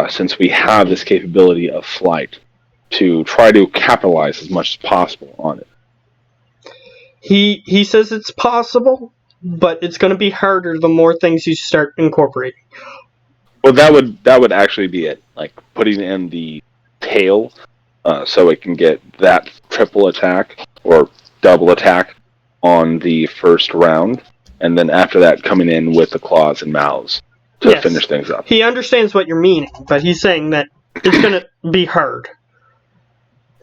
since we have this capability of flight, to try to capitalize as much as possible on it. He says it's possible, but it's going to be harder the more things you start incorporating. Well, that would actually be it. Like putting in the tail so it can get that triple attack or double attack on the first round, and then after that coming in with the claws and mouths to finish things up. He understands what you're meaning, but he's saying that it's going to be hard.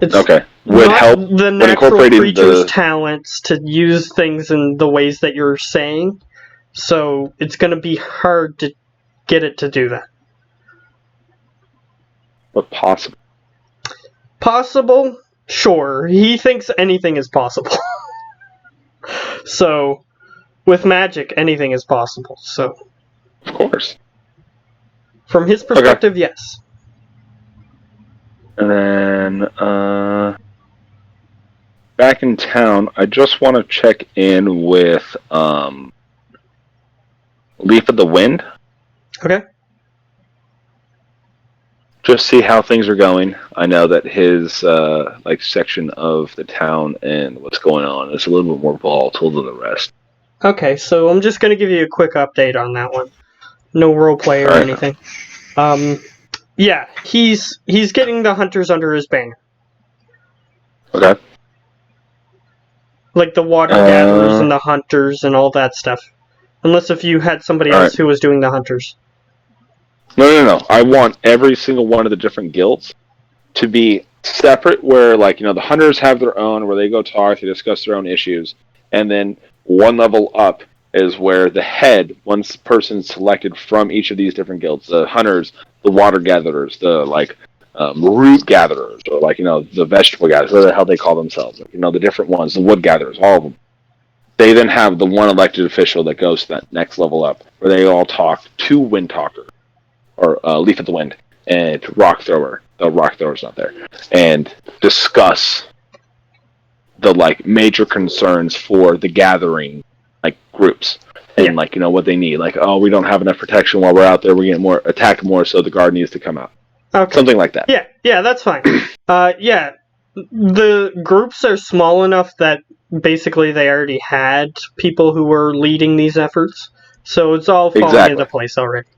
It's okay. Would not help the when natural incorporating creature's the talents to use things in the ways that you're saying, so it's going to be hard to get it to do that. but possible. Possible? Sure. He thinks anything is possible. So, with magic, anything is possible. So, Of course. from his perspective, yes. And then back in town, I just want to check in with Leaf of the Wind. Okay. Just see how things are going. I know that his section of the town and what's going on is a little bit more volatile than the rest. Okay, so I'm just going to give you a quick update on that one. No roleplay or anything. Yeah, he's getting the hunters under his banner. Okay. Like the water gatherers and the hunters and all that stuff. Unless if you had somebody else who was doing the hunters. No. I want every single one of the different guilds to be separate where, the hunters have their own, where they go talk, they discuss their own issues. And then one level up is where the head, one person selected from each of these different guilds, the hunters, the water gatherers, the, root gatherers, or, the vegetable gatherers, whatever the hell they call themselves. The different ones, the wood gatherers, all of them. They then have the one elected official that goes to that next level up, where they all talk to Wind Talker. Or Leaf of the Wind, and Rock Thrower. The Rock Thrower's not there. And discuss the major concerns for the gathering groups. And what they need. We don't have enough protection while we're out there, we're getting more attacked more, so the guard needs to come out. Okay. Something like that. Yeah, that's fine. The groups are small enough that basically they already had people who were leading these efforts. So it's all falling into place already.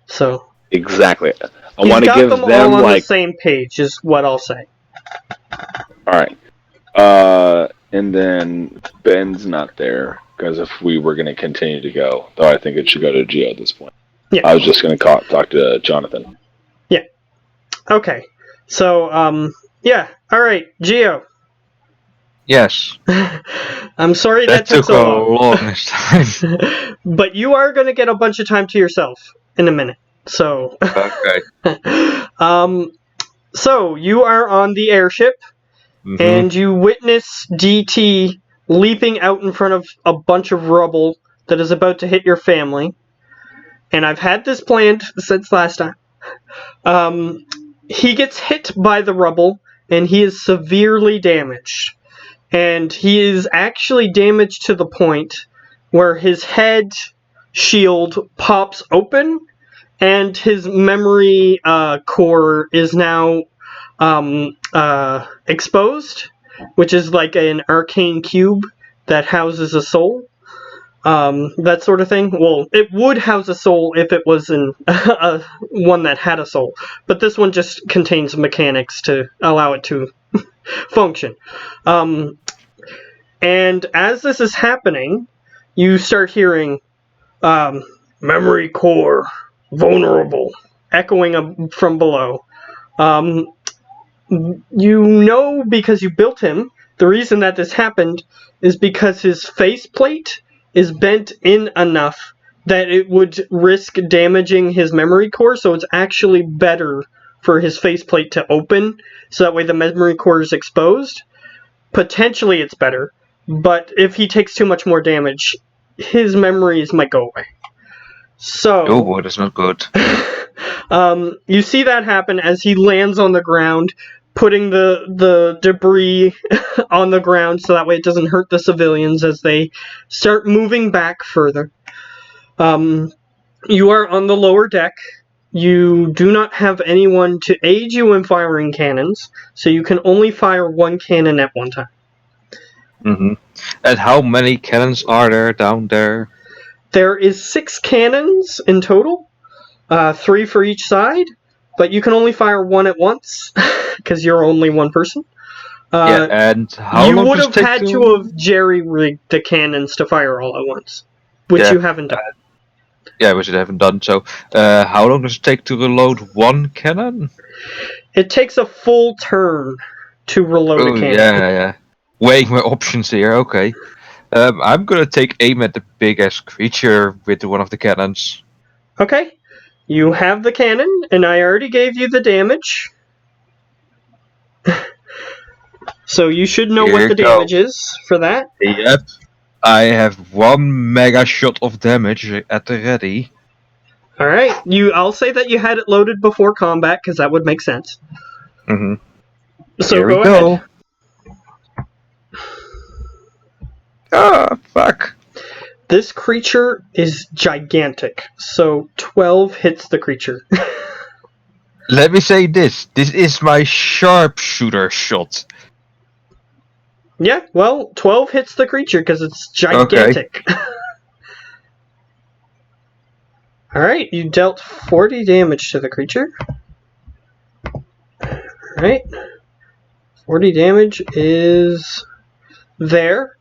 So exactly. I want to give them all on the same page, is what I'll say. All right. And then Ben's not there because if we were going to continue to go, though, I think it should go to Geo at this point. Yeah. I was just going to talk to Jonathan. Yeah. Okay. So, all right, Geo. Yes. I'm sorry that took so long this time. But you are going to get a bunch of time to yourself in a minute. So, okay. So you are on the airship, and you witness DT leaping out in front of a bunch of rubble that is about to hit your family. And I've had this planned since last time. He gets hit by the rubble, and he is severely damaged. And he is actually damaged to the point where his head shield pops open, and his memory core is now exposed, which is like an arcane cube that houses a soul. That sort of thing. Well, it would house a soul if it was one that had a soul. But this one just contains mechanics to allow it to function. And as this is happening, you start hearing memory core vulnerable echoing from below. You know, because you built him, the reason that this happened is because his faceplate is bent in enough that it would risk damaging his memory core, so it's actually better for his faceplate to open, so that way the memory core is exposed. Potentially it's better, but if he takes too much more damage, his memories might go away. So, oh boy, that's not good. You see that happen as he lands on the ground, putting the debris on the ground so that way it doesn't hurt the civilians as they start moving back further. You are on the lower deck. You do not have anyone to aid you in firing cannons, so you can only fire one cannon at one time. And how many cannons are there down there? There is 6 cannons in total, 3 for each side. but you can only fire one at once because you're only one person. And how you long would does have it take had to have jerry-rigged the cannons to fire all at once, which you haven't done. Which I haven't done. So, how long does it take to reload one cannon? It takes a full turn to reload a cannon. Yeah. Weighing my options here. Okay. I'm gonna take aim at the big-ass creature with one of the cannons. Okay. You have the cannon, and I already gave you the damage. So you should know what the damage is for that. Yep. I have 1 mega shot of damage at the ready. Alright, I'll say that you had it loaded before combat, because that would make sense. Mm-hmm. So Here we go go. ahead. Ah, fuck. This creature is gigantic, so 12 hits the creature. Let me say this. This is my sharpshooter shot. Yeah, well, 12 hits the creature because it's gigantic. Okay. Alright, you dealt 40 damage to the creature. Alright. 40 damage is there.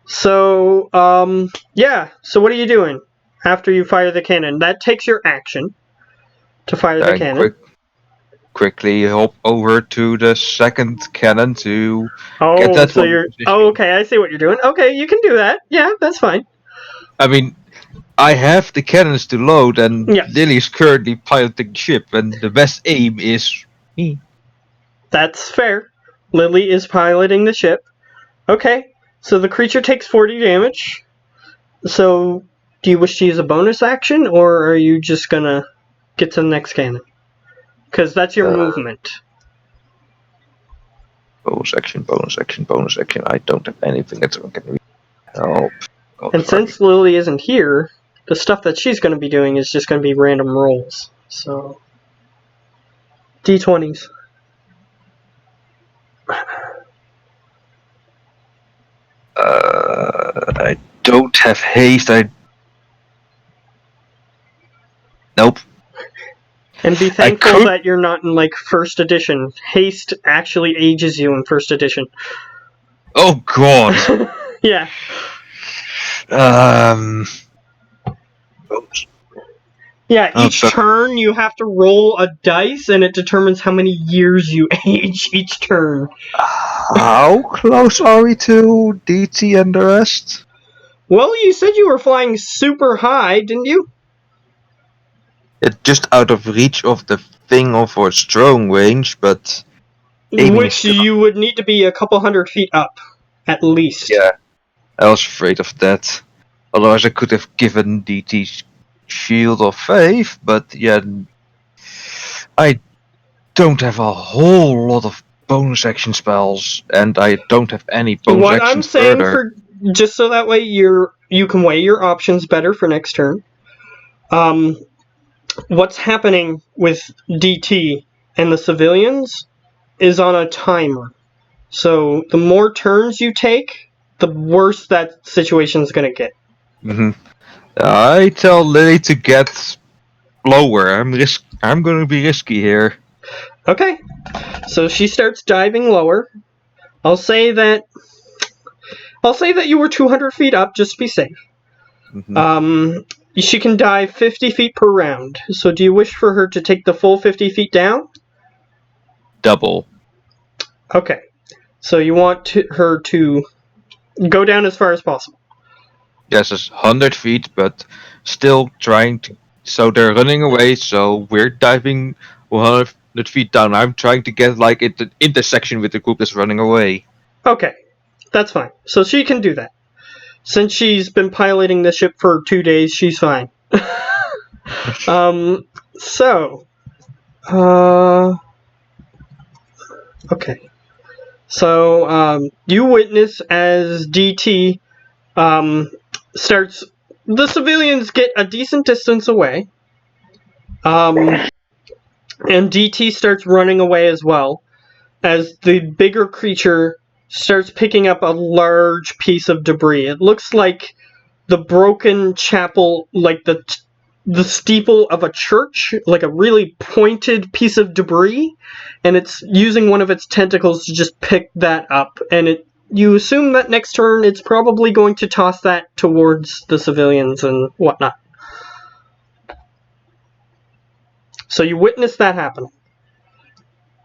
So, yeah. So what are you doing after you fire the cannon? That takes your action to fire the cannon. Quickly hop over to the second cannon to get that so you're position. Oh, okay, I see what you're doing. Okay, you can do that. Yeah, that's fine. I mean, I have the cannons to load, and yes. Lily's currently piloting the ship, and the best aim is me. That's fair. Lily is piloting the ship. Okay, so the creature takes 40 damage. So, do you wish to use a bonus action, or are you just gonna get to the next cannon? Because that's your movement. Bonus action. I don't have anything that can help. And since Lily isn't here, the stuff that she's going to be doing is just going to be random rolls. So, D20s. I don't have haste. Nope. And be thankful that you're not in, like, first edition. Haste actually ages you in first edition. Oh, God. Yeah. Yeah, each turn you have to roll a dice, and it determines how many years you age each turn. How close are we to DT and the rest? Well, you said you were flying super high, didn't you? It's just out of reach of the thing of our strong range, but... Which you would need to be a couple 100 feet up, at least. Yeah, I was afraid of that. Otherwise I could have given DT Shield of Faith, but yeah... I don't have a whole lot of bonus action spells, and I don't have any bonus what actions I'm saying further. Just so that way you can weigh your options better for next turn. What's happening with DT and the civilians is on a timer. So the more turns you take, the worse that situation's going to get. Mm-hmm. I tell Lily to get lower. I'm going to be risky here. Okay. So she starts diving lower. I'll say that you were 200 feet up just to be safe. Mm-hmm. She can dive 50 feet per round. So do you wish for her to take the full 50 feet down? Double. Okay. So you want her to go down as far as possible. Yes, it's 100 feet, but still trying to... So they're running away, so we're diving 100 feet down. I'm trying to get like at the intersection with the group that's running away. Okay. That's fine. So she can do that. Since she's been piloting the ship for 2 days, she's fine. Okay. So, you witness as DT starts... The civilians get a decent distance away. And DT starts running away as well, as the bigger creature starts picking up a large piece of debris. It looks like the broken chapel, like the the steeple of a church, like a really pointed piece of debris, and it's using one of its tentacles to just pick that up. And you assume that next turn it's probably going to toss that towards the civilians and whatnot. So you witness that happen.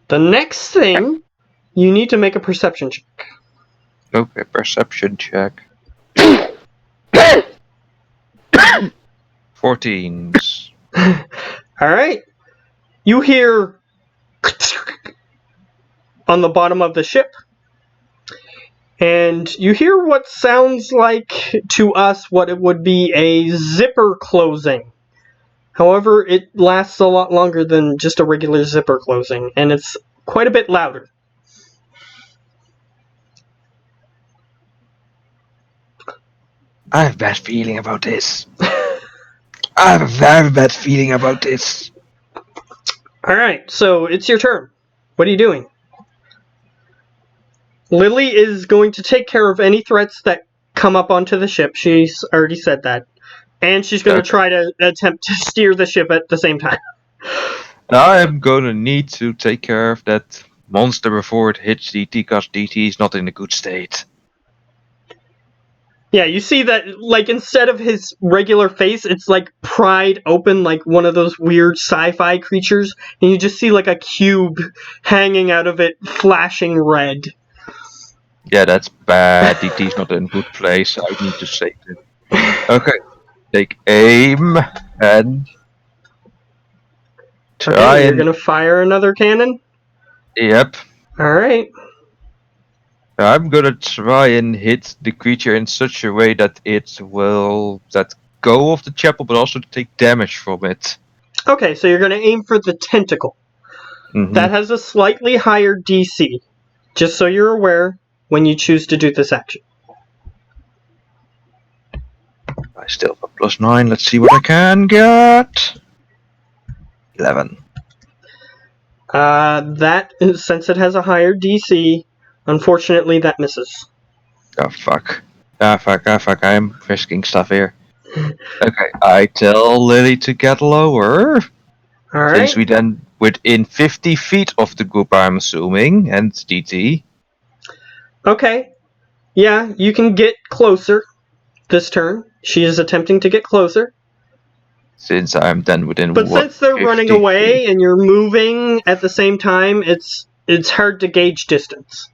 The next thing, you need to make a perception check. Okay, perception check. 14s. Alright. You hear on the bottom of the ship. And you hear what sounds like, to us, what it would be a zipper closing. However, it lasts a lot longer than just a regular zipper closing, and it's quite a bit louder. I have a bad feeling about this. I have a very bad feeling about this. Alright, so it's your turn. What are you doing? Lily is going to take care of any threats that come up onto the ship. She's already said that. And she's going to try to attempt to steer the ship at the same time. I am gonna need to take care of that monster before it hits DT, because DT is not in a good state. Yeah, you see that, like, instead of his regular face, it's, like, pried open like one of those weird sci-fi creatures. And you just see, like, a cube hanging out of it, flashing red. Yeah, that's bad. DT's not in a good place. So I need to save it. Okay. Take aim and try Okay, you're and... gonna fire another cannon? Yep. Alright. I'm gonna try and hit the creature in such a way that it will let go of the chapel, but also take damage from it. Okay, so you're gonna aim for the tentacle. Mm-hmm. That has a slightly higher DC. Just so you're aware when you choose to do this action. I still have +9. Let's see what I can get. 11. Since it has a higher DC, unfortunately that misses. Oh fuck. Fuck. I'm risking stuff here. Okay, I tell Lily to get lower. Alright. Since we then within 50 feet of the group, I'm assuming, and DT. Okay. Yeah, you can get closer this turn. She is attempting to get closer. Since I'm then within But since they're running away and you're moving at the same time, it's hard to gauge distance.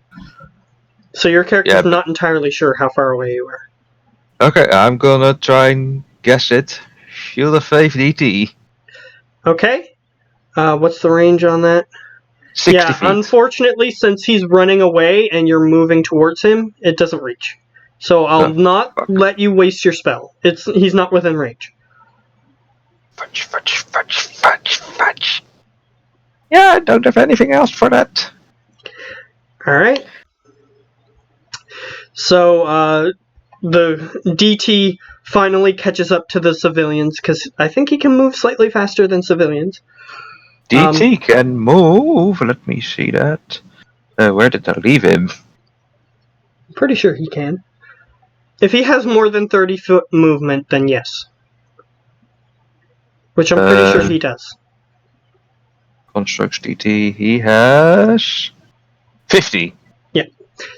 So your character's not entirely sure how far away you are. Okay, I'm gonna try and guess it. Shield of Faith DT. Okay. What's the range on that? 60 feet. Unfortunately, since he's running away and you're moving towards him, it doesn't reach. So I'll not let you waste your spell. He's not within range. Fudge. Yeah, I don't have anything else for that. Alright. So, the DT finally catches up to the civilians, because I think he can move slightly faster than civilians. DT can move. Let me see that. Where did I leave him? I'm pretty sure he can. If he has more than 30 foot movement, then yes. Which I'm pretty sure he does. Constructs DT. He has 50. Yeah.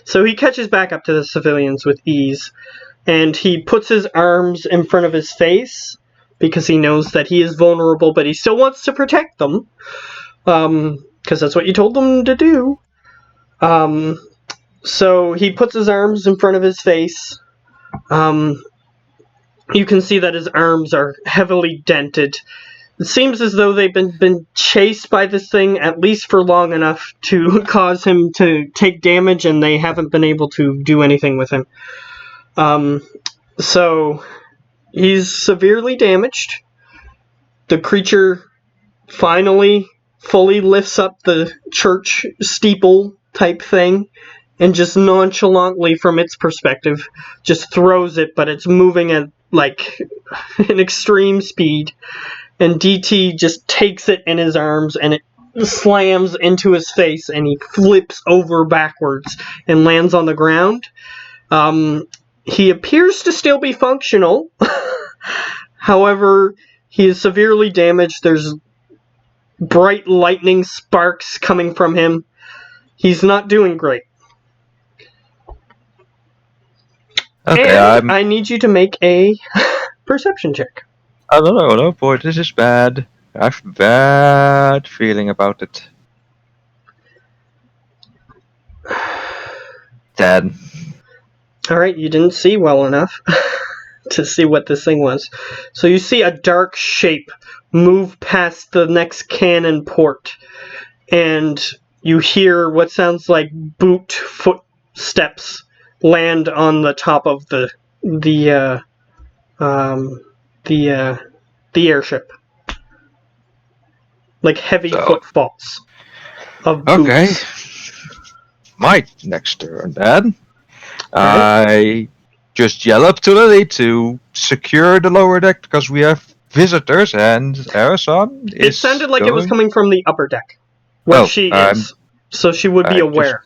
So he catches back up to the civilians with ease. And he puts his arms in front of his face, because he knows that he is vulnerable, but he still wants to protect them. Because that's what you told them to do. So he puts his arms in front of his face. You can see that his arms are heavily dented. It seems as though they've been chased by this thing at least for long enough to cause him to take damage, and they haven't been able to do anything with him. So he's severely damaged. The creature finally fully lifts up the church steeple type thing and just nonchalantly, from its perspective, just throws it, but it's moving at like an extreme speed. And DT just takes it in his arms and it slams into his face, and he flips over backwards and lands on the ground. He appears to still be functional. However, He is severely damaged. There's bright lightning sparks coming from him. He's not doing great. Okay, And I need you to make a perception check. I don't know, no, boy, this is bad. I have a bad feeling about it. 10. Alright, you didn't see well enough to see what this thing was. So you see a dark shape move past the next cannon port, and you hear what sounds like boot footsteps land on the top of the airship, like heavy footfalls of boots. Okay. My next turn, then. I just yell up to Lily to secure the lower deck because we have visitors, and Arison is. It sounded like it was coming from the upper deck, where she is, so she would be aware.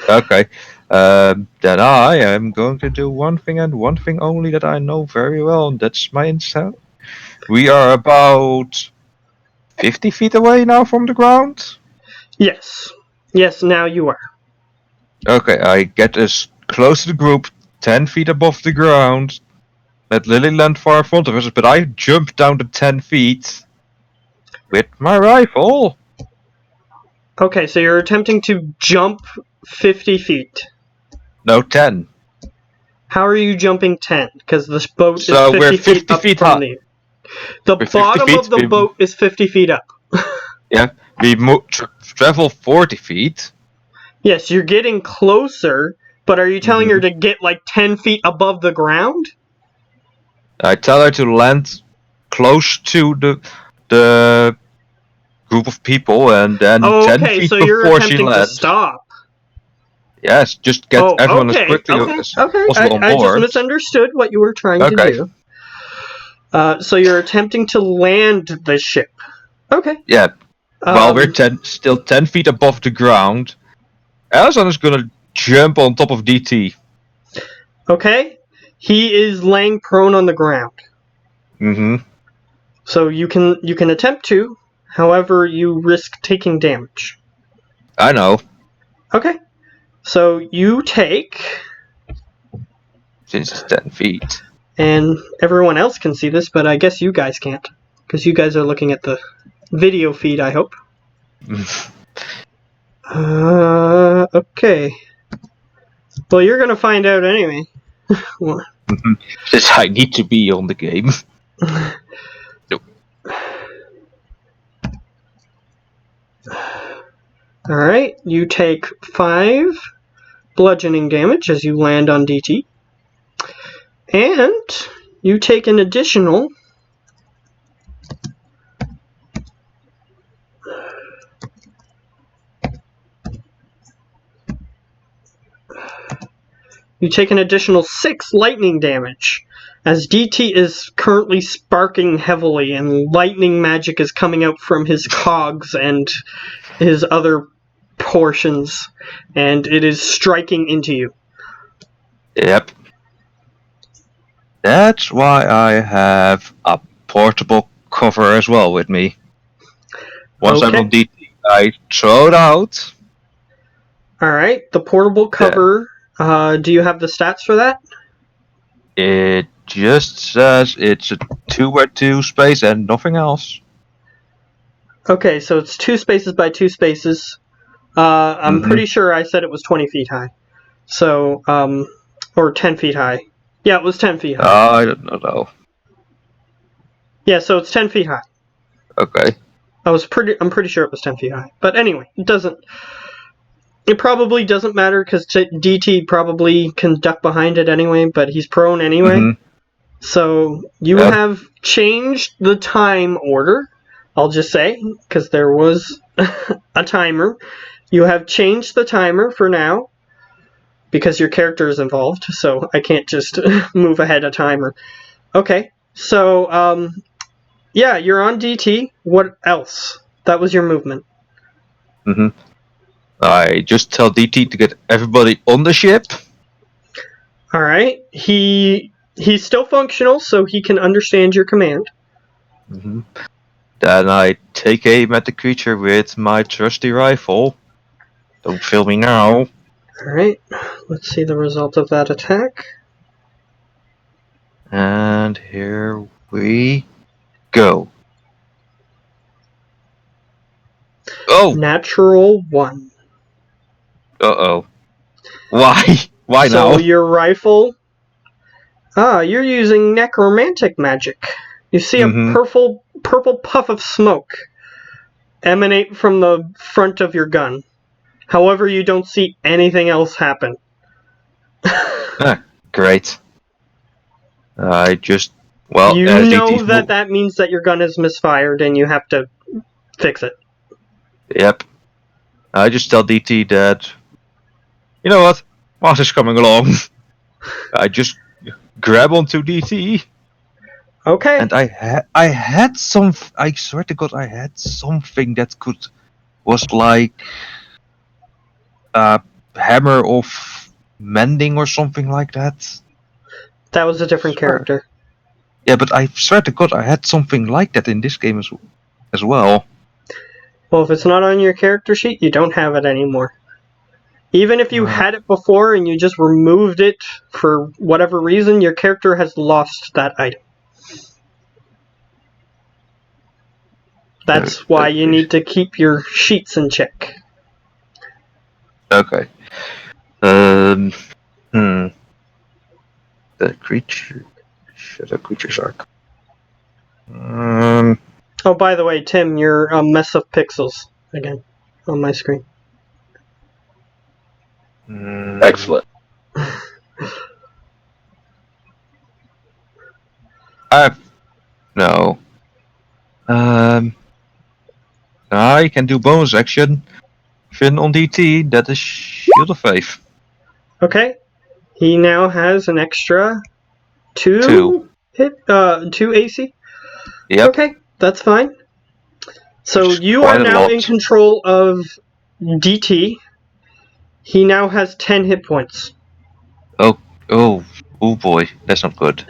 Okay. Then I am going to do one thing and one thing only that I know very well, and that's my insight. We are about 50 feet away now from the ground. Yes. Yes, now you are. Okay, I get as close to the group, 10 feet above the ground. Let Lily land far in front of us, but I jump down to 10 feet with my rifle. Okay, so you're attempting to jump 50 feet. No, 10. How are you jumping 10? Because this boat is So 50 we're feet 50 up feet from high. the... The We're 50 bottom feet, of the we- boat is 50 feet up. Yeah, we travel 40 feet. Yes, you're getting closer, but are you telling her to get like 10 feet above the ground? I tell her to land close to the group of people, and then 10 Okay, feet so you're before she attempting to lands. stop. Yes, just get everyone as quickly as possible on I just board. misunderstood what you were trying to do. So you're attempting to land the ship. Okay. Yeah. While we're still 10 feet above the ground, Alison is gonna jump on top of DT. Okay. He is laying prone on the ground. Mm-hmm. So you can attempt to, however you risk taking damage. I know. Okay. So you take, Since it's 10 feet. and everyone else can see this, but I guess you guys can't, because you guys are looking at the video feed, I hope. Okay. Well, you're gonna find out anyway. Since I need to be on the game. Nope. Alright, you take 5 bludgeoning damage as you land on DT. And you take an additional You take an additional 6 lightning damage, as DT is currently sparking heavily and lightning magic is coming out from his cogs and his other portions, and it is striking into you. Yep. That's why I have a portable cover as well with me. Once I'm on DT, I throw it out. Alright, the portable cover... do you have the stats for that? It just says it's a 2x2 space and nothing else. Okay, so it's 2 spaces by 2 spaces. I'm pretty sure I said it was 20 feet high. So, or 10 feet high. Yeah, it was 10 feet high. I don't know. Yeah, so it's 10 feet high. Okay. I'm pretty sure it was 10 feet high. But anyway, it probably doesn't matter because DT probably can duck behind it anyway, but he's prone anyway. So you have changed the time order, I'll just say, because there was a timer. You have changed the timer for now because your character is involved, so I can't just move ahead a timer. Okay, so yeah, you're on DT. What else? That was your movement. I just tell DT to get everybody on the ship. Alright. He's still functional, so he can understand your command. Mhm. Then I take aim at the creature with my trusty rifle. Don't feel me now. Alright, let's see the result of that attack. And here we go. Oh! Natural 1. Uh-oh. Why? Why So now? your rifle... you're using necromantic magic. You see a Mhm. purple puff of smoke emanate from the front of your gun. However, you don't see anything else happen. Great. I just... Well, You as know DT's that means that your gun is misfired and you have to fix it. Yep. I just tell DT that... You know what? Moth is coming along. I just grab onto DT. Okay. And I had some... I swear to God, I had something that was like... a hammer of mending or something like that. That was a different Swear. character. Yeah, but I swear to God, I had something like that in this game as well. Well, if it's not on your character sheet, you don't have it anymore. Even if you had it before and you just removed it for whatever reason, your character has lost that item. That's why you need to keep your sheets in check. Okay. The creature... Shut up, creatures arc. Oh, by the way, Tim, you're a mess of pixels again on my screen. Excellent. No. I can do bonus action. On DT, that is Shield of Faith. Okay. He now has an extra 2 AC. Yep. Okay, that's fine. So Which is you quite are a now lot. in control of DT. He now has 10 hit points. Oh boy, that's not good.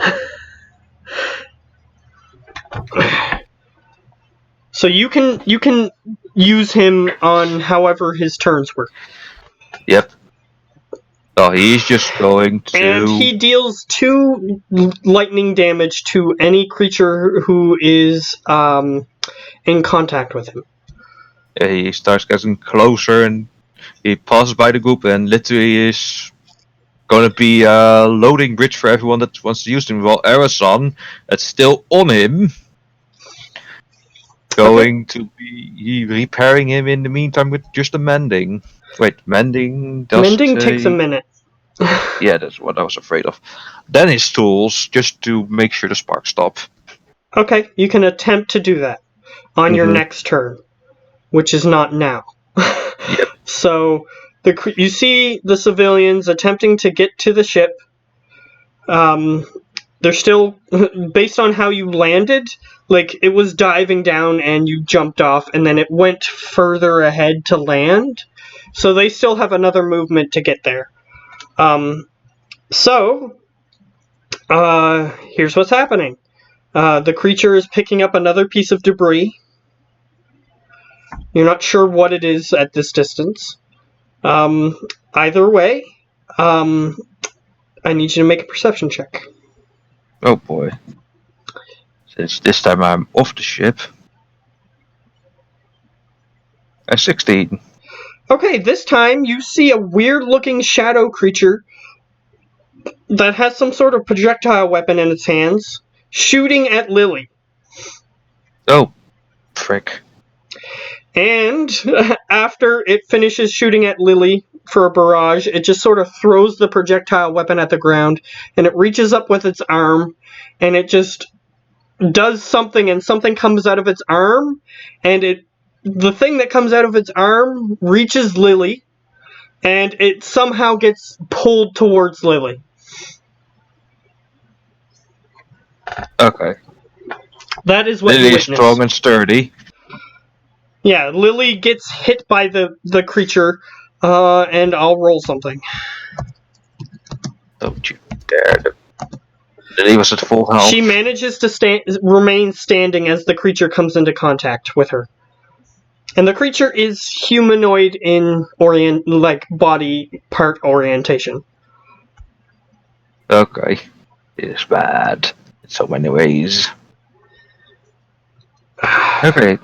So you can use him on however his turns work. Yep. So he's just going to... And he deals 2 lightning damage to any creature who is in contact with him. He starts getting closer and he passes by the group and literally is gonna be a loading bridge for everyone that wants to use him. While Arasan, that's still on him, going to be repairing him in the meantime with just a mending. Wait, mending does Mending takes a minute. Yeah, that's what I was afraid of. Then his tools, just to make sure the sparks stop. Okay, you can attempt to do that on your next turn, which is not now. Yep. So you see the civilians attempting to get to the ship. They're still, based on how you landed, like it was diving down and you jumped off and then it went further ahead to land. So they still have another movement to get there. Here's what's happening. The creature is picking up another piece of debris. You're not sure what it is at this distance. Either way, I need you to make a perception check. Oh boy. Since this time I'm off the ship. At 16. Okay, this time you see a weird-looking shadow creature that has some sort of projectile weapon in its hands, shooting at Lily. Oh, frick. And after it finishes shooting at Lily for a barrage, it just sort of throws the projectile weapon at the ground, and it reaches up with its arm, and it just does something, and something comes out of its arm, and the thing that comes out of its arm reaches Lily, and it somehow gets pulled towards Lily. Okay. That is what Lily you is witness. strong and sturdy. Yeah, Lily gets hit by the creature, and I'll roll something. Don't you dare. Lily was at full health. She manages to remain standing as the creature comes into contact with her. And the creature is humanoid in body part orientation. Okay. It is bad in so many ways. Okay.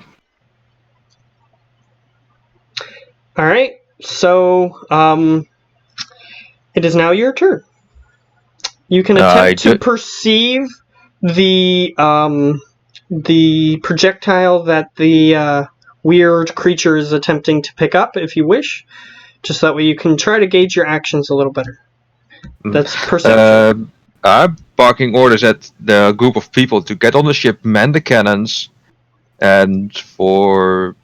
Alright, so it is now your turn. You can attempt to perceive the projectile that the weird creature is attempting to pick up, if you wish. Just that way you can try to gauge your actions a little better. That's perception. I'm barking orders at the group of people to get on the ship, man the cannons, and for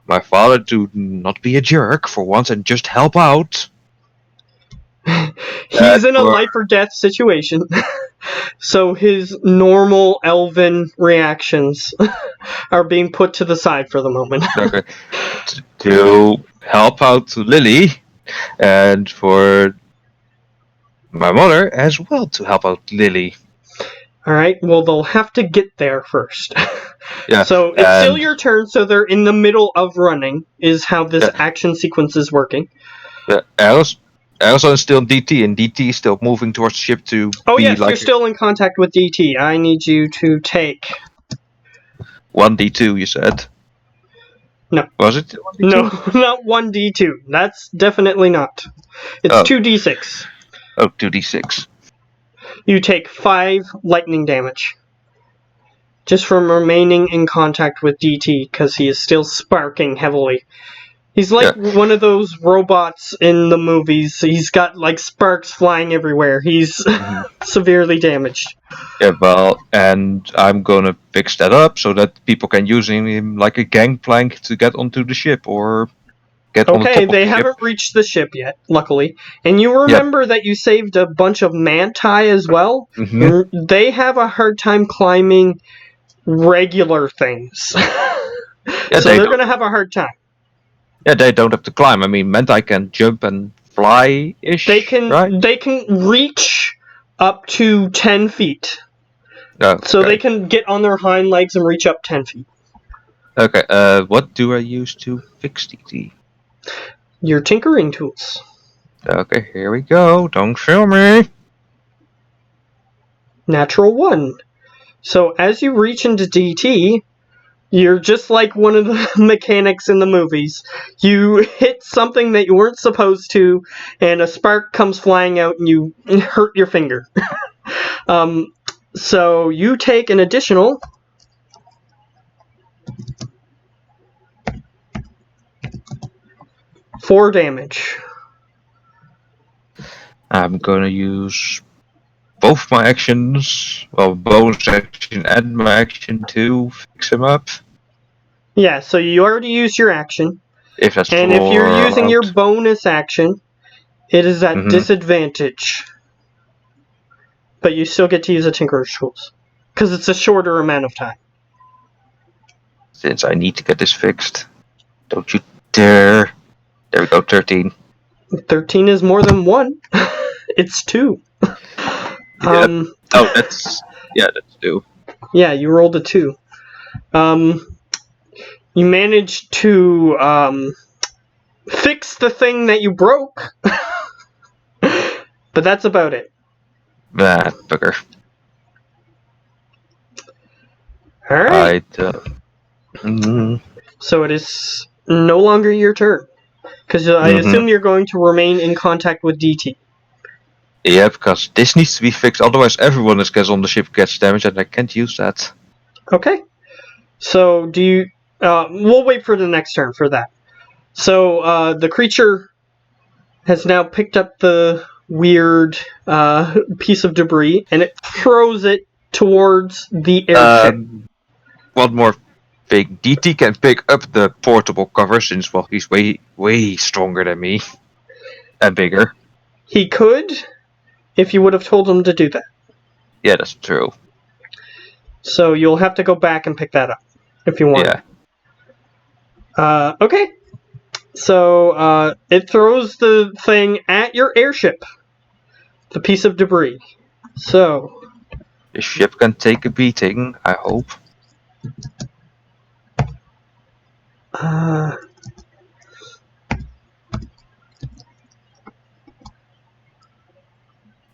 my father to not be a jerk for once and just help out. He's in a life or death situation, so his normal elven reactions are being put to the side for the moment. Okay. To help out Lily, and for my mother as well to help out Lily. Alright, well, they'll have to get there first. Yeah. So it's still your turn, so they're in the middle of running, is how this action sequence is working. Yeah, Elsa is still in DT, and DT is still moving towards the ship to yes, you're still in contact with DT. I need you to take... 1D2, you said? No. Was it 1D2? No, not 1D2. That's definitely not. It's 2D6. Oh, 2D6. You take 5 lightning damage. Just from remaining in contact with DT, because he is still sparking heavily. He's like one of those robots in the movies. He's got like sparks flying everywhere. He's severely damaged. Yeah, well, and I'm gonna fix that up so that people can use him like a gangplank to get onto the ship or get on the top of the ship. Okay, they haven't reached the ship yet, luckily. And you remember that you saved a bunch of manti as well? Mm-hmm. They have a hard time climbing regular things. So they're going to have a hard time. Yeah, they don't have to climb. I mean, manti can jump and fly-ish, They can reach up to 10 feet. Oh, okay. So they can get on their hind legs and reach up 10 feet. Okay, what do I use to fix DT? Your tinkering tools. Okay, here we go. Don't fail me. Natural 1. So as you reach into DT, you're just like one of the mechanics in the movies. You hit something that you weren't supposed to, and a spark comes flying out and you hurt your finger. So you take an additional 4 damage. I'm gonna use both my actions, well, bonus action and my action to fix him up. Yeah, so you already used your action. If that's and if you're using your bonus action, it is at disadvantage. But you still get to use a Tinkerer's Tools. Because it's a shorter amount of time. Since I need to get this fixed. Don't you dare. There we go, 13. 13 is more than 1. It's 2. That's 2. Yeah, you rolled a 2. You managed to fix the thing that you broke. But that's about it. Ah, bugger. Alright. Right. So it is no longer your turn. Because I assume you're going to remain in contact with DT. Yeah, because this needs to be fixed, otherwise everyone that gets on the ship gets damaged and I can't use that. Okay. So do you... we'll wait for the next turn for that. So the creature has now picked up the weird piece of debris and it throws it towards the airship. One more thing. DT can pick up the portable cover since, well, he's way stronger than me. And bigger. He could, if you would have told him to do that. Yeah, that's true. So you'll have to go back and pick that up, if you want. Yeah. Okay. So it throws the thing at your airship. The piece of debris. So The ship can take a beating, I hope.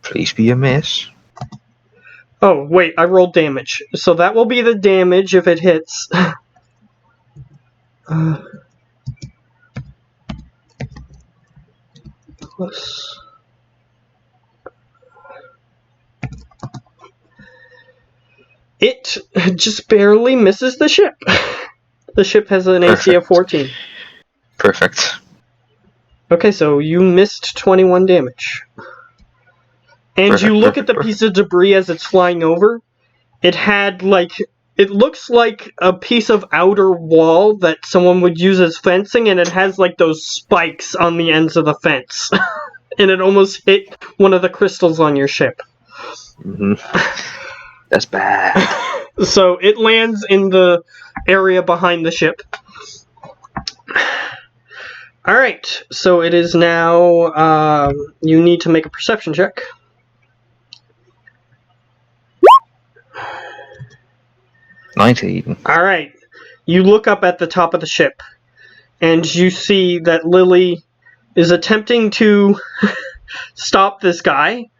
Please be a miss. Oh, wait, I rolled damage. So that will be the damage if it hits. Plus. It just barely misses the ship. The ship has an AC of 14. Perfect. Okay, so you missed 21 damage. And you look at the piece of debris as it's flying over. It had, it looks like a piece of outer wall that someone would use as fencing, and it has, those spikes on the ends of the fence. And it almost hit one of the crystals on your ship. Mm-hmm. That's bad. So it lands in the area behind the ship. Alright, so it is now, you need to make a perception check. Alright, you look up at the top of the ship, and you see that Lily is attempting to stop this guy,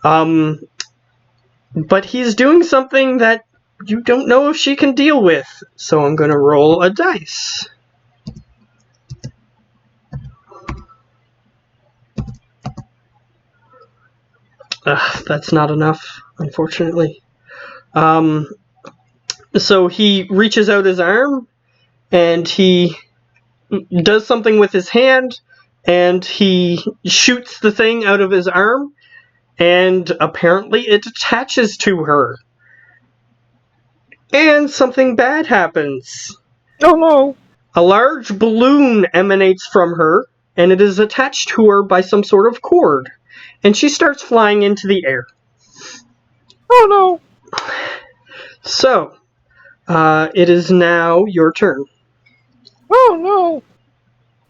but he's doing something that you don't know if she can deal with, so I'm going to roll a dice. That's not enough, unfortunately. So he reaches out his arm, and he does something with his hand, and he shoots the thing out of his arm, and apparently it attaches to her. And something bad happens. Oh no! A large balloon emanates from her, and it is attached to her by some sort of cord. And she starts flying into the air. Oh no! So, it is now your turn. Oh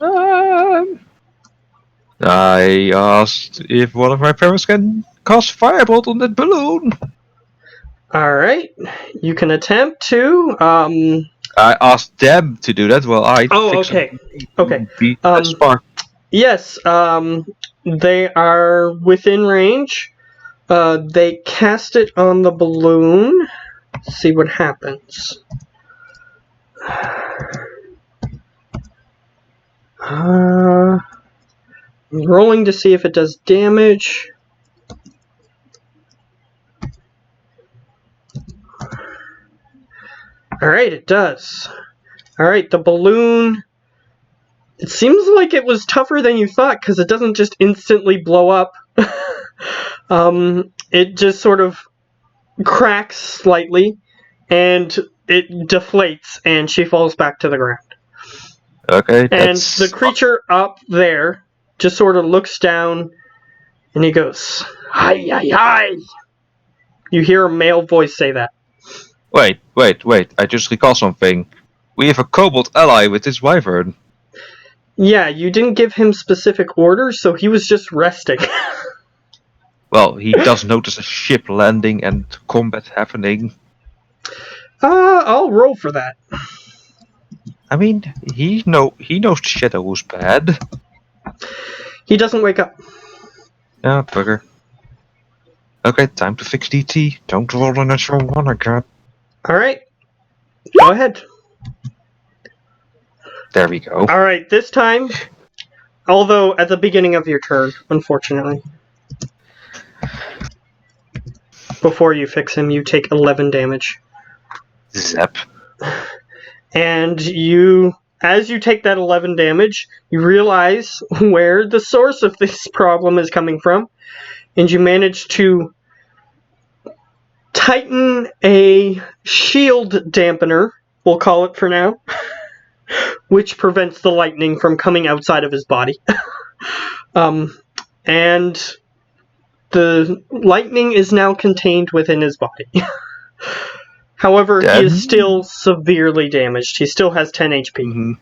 no! I asked if one of my parents can cast firebolt on that balloon. Alright, you can attempt to, I asked them to do that. Well, I okay. Beat that spark. Yes, they are within range. They cast it on the balloon. See what happens. I'm rolling to see if it does damage. Alright, it does. Alright, the balloon... It seems like it was tougher than you thought, because it doesn't just instantly blow up. It just sort of cracks slightly, and it deflates, and she falls back to the ground. Okay, And the creature up there just sort of looks down, and he goes, "Hi, hi, hi!" You hear a male voice say that. Wait. I just recall something. We have a kobold ally with this wyvern. Yeah, you didn't give him specific orders, so he was just resting. Well, he does notice a ship landing and combat happening. I'll roll for that. I mean, he knows the shadow was bad. He doesn't wake up. Yeah, bugger. Okay, time to fix DT. Don't roll a natural one again. Alright. Go ahead. There we go. Alright, this time, although at the beginning of your turn, unfortunately. Before you fix him, you take 11 damage. Zap. And as you take that 11 damage, you realize where the source of this problem is coming from, and you manage to tighten a shield dampener, we'll call it for now, which prevents the lightning from coming outside of his body. And the lightning is now contained within his body. However, he is still severely damaged. He still has 10 HP. Mm-hmm.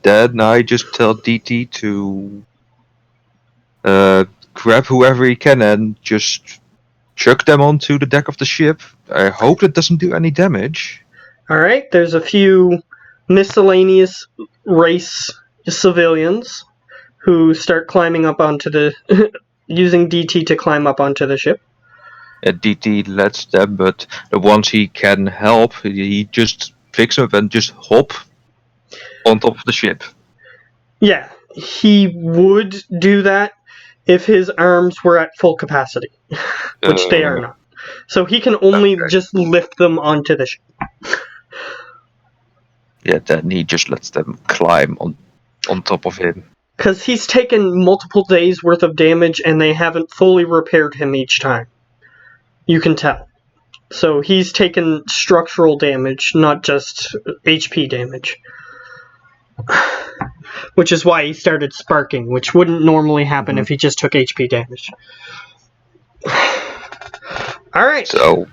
Then I just tell DT to grab whoever he can and just chuck them onto the deck of the ship. I hope it doesn't do any damage. Alright, there's a few miscellaneous race civilians who start climbing up onto the... using DT to climb up onto the ship. DT lets them, but the ones he can help, he just picks up and just hop on top of the ship. Yeah, he would do that if his arms were at full capacity, which they are not. So he can only just lift them onto the ship. Yeah, then he just lets them climb on top of him. Because he's taken multiple days worth of damage and they haven't fully repaired him each time. You can tell. So he's taken structural damage, not just HP damage. Which is why he started sparking, which wouldn't normally happen if he just took HP damage. Alright. So,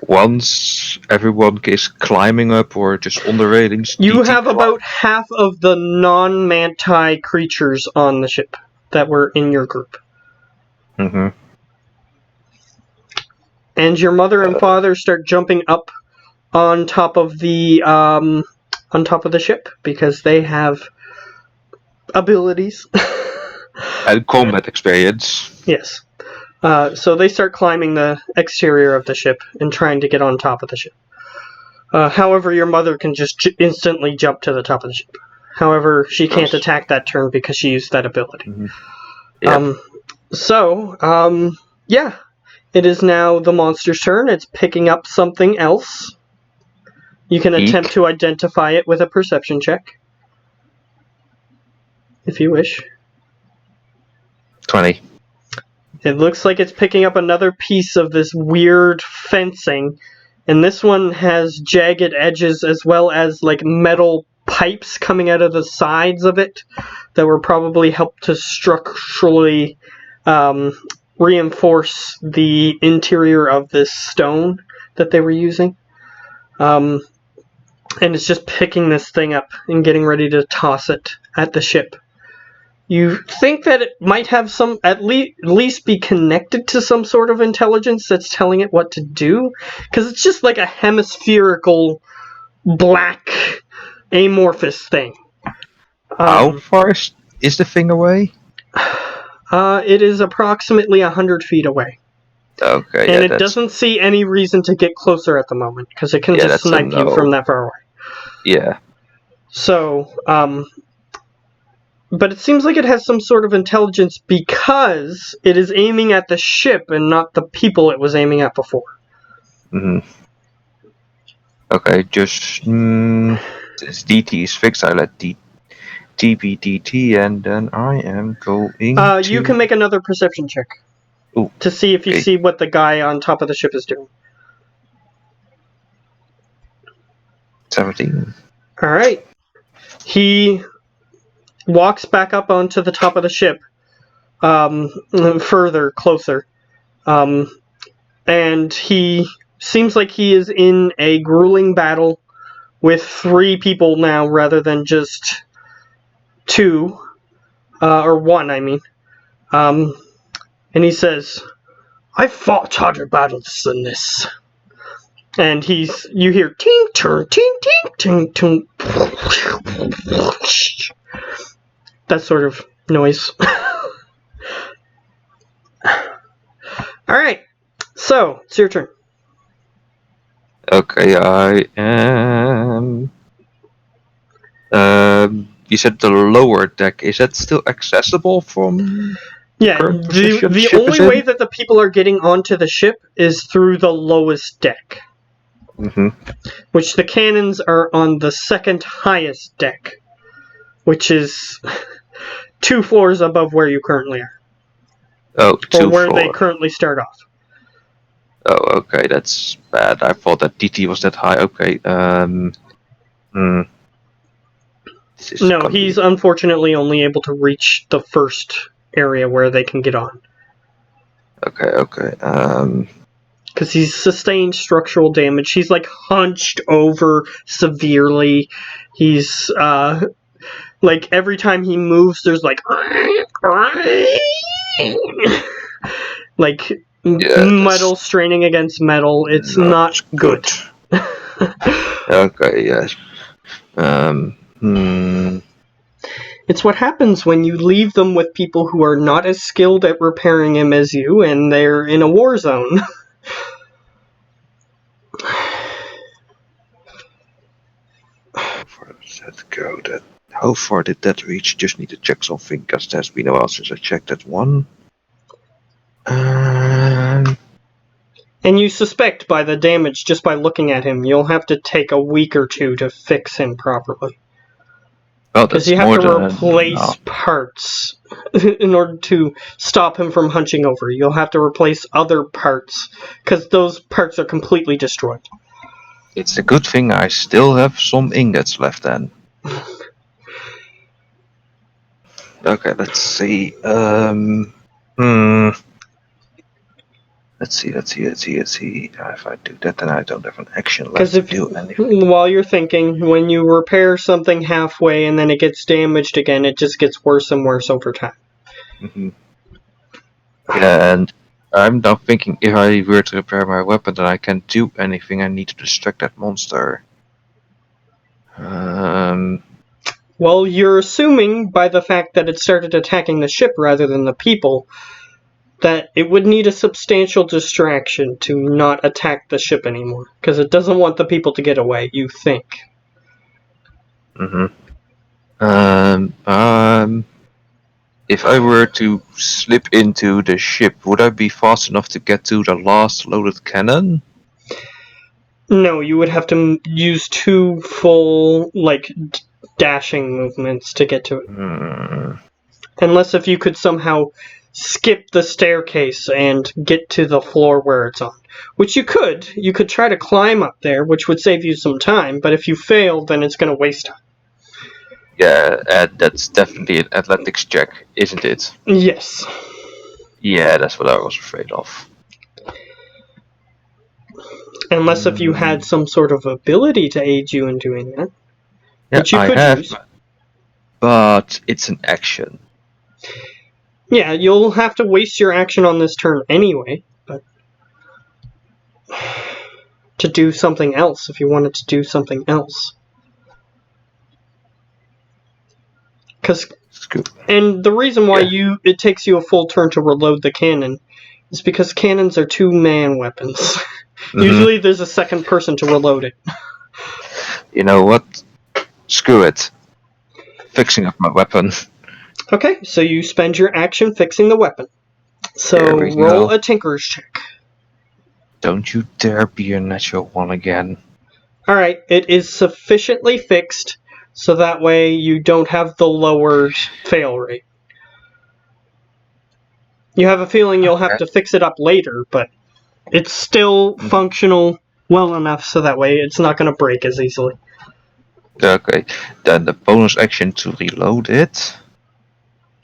once everyone is climbing up or just on the railings... You have about half of the non-manti creatures on the ship that were in your group. Mm-hmm. And your mother and father start jumping up on top of the ship because they have abilities. And combat experience. Yes. So they start climbing the exterior of the ship and trying to get on top of the ship. However, your mother can just instantly jump to the top of the ship. However, she can't attack that turn because she used that ability. Mm-hmm. Yeah. Yeah. It is now the monster's turn. It's picking up something else. You can attempt to identify it with a perception check. If you wish. 20. It looks like it's picking up another piece of this weird fencing. And this one has jagged edges as well as like metal pipes coming out of the sides of it that were probably helped to structurally reinforce the interior of this stone that they were using. And it's just picking this thing up and getting ready to toss it at the ship. You think that it might have some, at least be connected to some sort of intelligence that's telling it what to do? Because it's just like a hemispherical, black, amorphous thing. How far is the thing away? It is approximately 100 feet away. Okay, and it doesn't see any reason to get closer at the moment, because it can just snipe you from that far away. Yeah. So, but it seems like it has some sort of intelligence because it is aiming at the ship and not the people it was aiming at before. Mm-hmm. Okay, just... this DT is fixed, I let TPDT and then I am going You can make another perception check. Ooh, to see if you see what the guy on top of the ship is doing. 17. Alright. He walks back up onto the top of the ship, further, closer. And he seems like he is in a grueling battle with 3 people now rather than just 2. Or 1, I mean. And he says, "I fought harder battles than this." And you hear ting, turn, ting, ting, ting, ting. That sort of noise. Alright, so, it's your turn. Okay, I am... you said the lower deck. Is that still accessible from... Yeah, the only way that the people are getting onto the ship is through the lowest deck. Mm-hmm. Which the cannons are on the second highest deck. Which is 2 floors above where you currently are. Oh, 2 or where floor. they currently start off. Oh, okay, that's bad. I thought that DT was that high. Okay, No, he's unfortunately only able to reach the first area where they can get on. Okay. Because he's sustained structural damage. He's like hunched over severely. He's like every time he moves, there's like Metal straining against metal. It's not good. Okay, yes. It's what happens when you leave them with people who are not as skilled at repairing him as you, and they're in a war zone. How far did that reach? Just need to check something, because there's been a while since I checked that one. And you suspect by the damage just by looking at him, you'll have to take a week or two to fix him properly. Because you have to replace parts in order to stop him from hunching over. You'll have to replace other parts, because those parts are completely destroyed. It's a good thing I still have some ingots left then. Okay, let's see. Let's see. If I do that, then I don't have an action left to do anything. While you're thinking, when you repair something halfway and then it gets damaged again, it just gets worse and worse over time. Mm-hmm. Yeah, and I'm now thinking if I were to repair my weapon, then I can't do anything. I need to distract that monster. Well, you're assuming by the fact that it started attacking the ship rather than the people, that it would need a substantial distraction to not attack the ship anymore, because it doesn't want the people to get away, you think. If I were to slip into the ship, would I be fast enough to get to the last loaded cannon? No, you would have to use 2 full, dashing movements to get to it. Unless if you could somehow skip the staircase and get to the floor where it's on. Which you could. You could try to climb up there, which would save you some time, but if you fail, then it's going to waste time. Yeah, that's definitely an athletics check, isn't it? Yes. Yeah, that's what I was afraid of. Unless if you had some sort of ability to aid you in doing that. Yeah, which you I could have, use. But it's an action. Yeah, you'll have to waste your action on this turn anyway, but to do something else if you wanted to do something else. And the reason why it takes you a full turn to reload the cannon is because cannons are 2-man weapons. Mm-hmm. Usually there's a second person to reload it. You know what? Screw it. Fixing up my weapon. Okay, so you spend your action fixing the weapon. So roll a Tinker's check. Don't you dare be a natural 1 again. Alright, it is sufficiently fixed, so that way you don't have the lowered fail rate. You have a feeling you'll have to fix it up later, but it's still functional well enough so that way it's not going to break as easily. Okay, then the bonus action to reload it.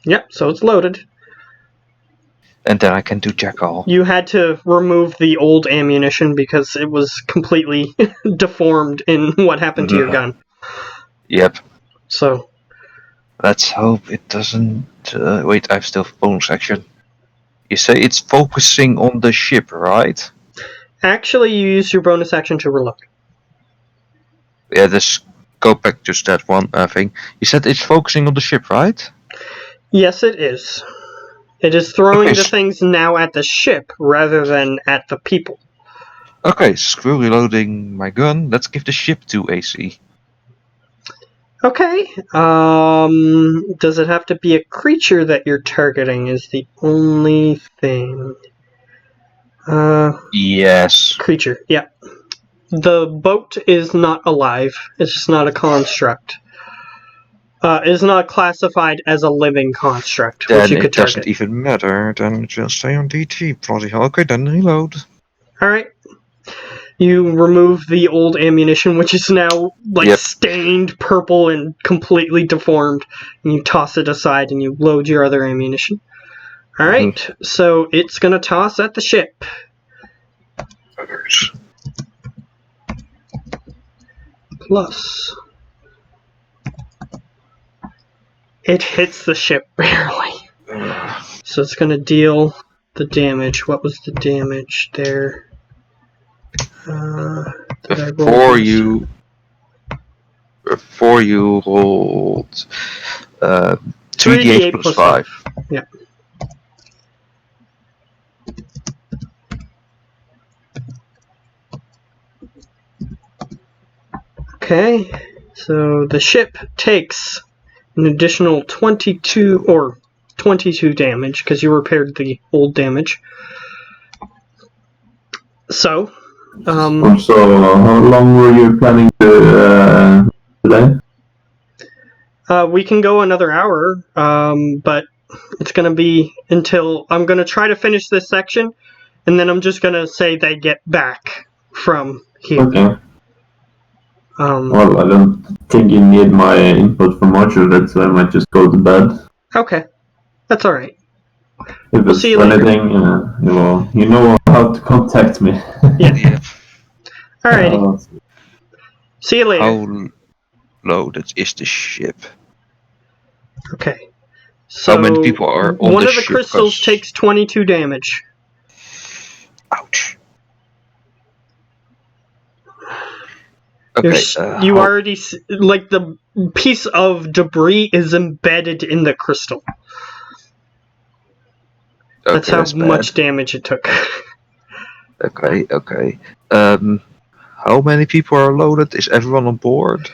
Yep, so it's loaded. And then I can do Jackal. You had to remove the old ammunition because it was completely deformed in what happened to your gun. Yep. So. Let's hope it doesn't... wait, I have still bonus action. You say it's focusing on the ship, right? Actually, you use your bonus action to reload. Yeah, just go back to that one thing. You said it's focusing on the ship, right? Yes, it is. It is throwing the things now at the ship rather than at the people. Okay, screw reloading my gun. Let's give the ship 2 AC. Okay. Does it have to be a creature that you're targeting is the only thing. Yes. Creature, yeah. The boat is not alive. It's just not a construct. It is not classified as a living construct, then which you could target. Then it doesn't even matter. Then just stay on DT. Bloody hell. Okay, then reload. Alright. You remove the old ammunition, which is now stained purple and completely deformed, and you toss it aside and you load your other ammunition. Alright, so it's gonna toss at the ship. Plus. It hits the ship barely. So it's gonna deal the damage. What was the damage there? Did I roll Before you rolled 3d8 plus 5. Yeah. Okay, so the ship takes an additional 22 damage because you repaired the old damage. So, Also, how long were you planning to today? we can go another hour, but it's going to be until I'm going to try to finish this section, and then I'm just going to say they get back from here. Okay. Well, I don't think you need my input for much of it, so I might just go to bed. Okay, that's all right. If it's see you later. anything, you know how to contact me. Yeah. Alrighty. See you later. How loaded is the ship? Okay. So how many people are on one the of the ship? crystals takes 22 damage. Ouch. Okay. You already like the piece of debris is embedded in the crystal. That's how much damage it took. Okay. How many people are loaded? Is everyone on board?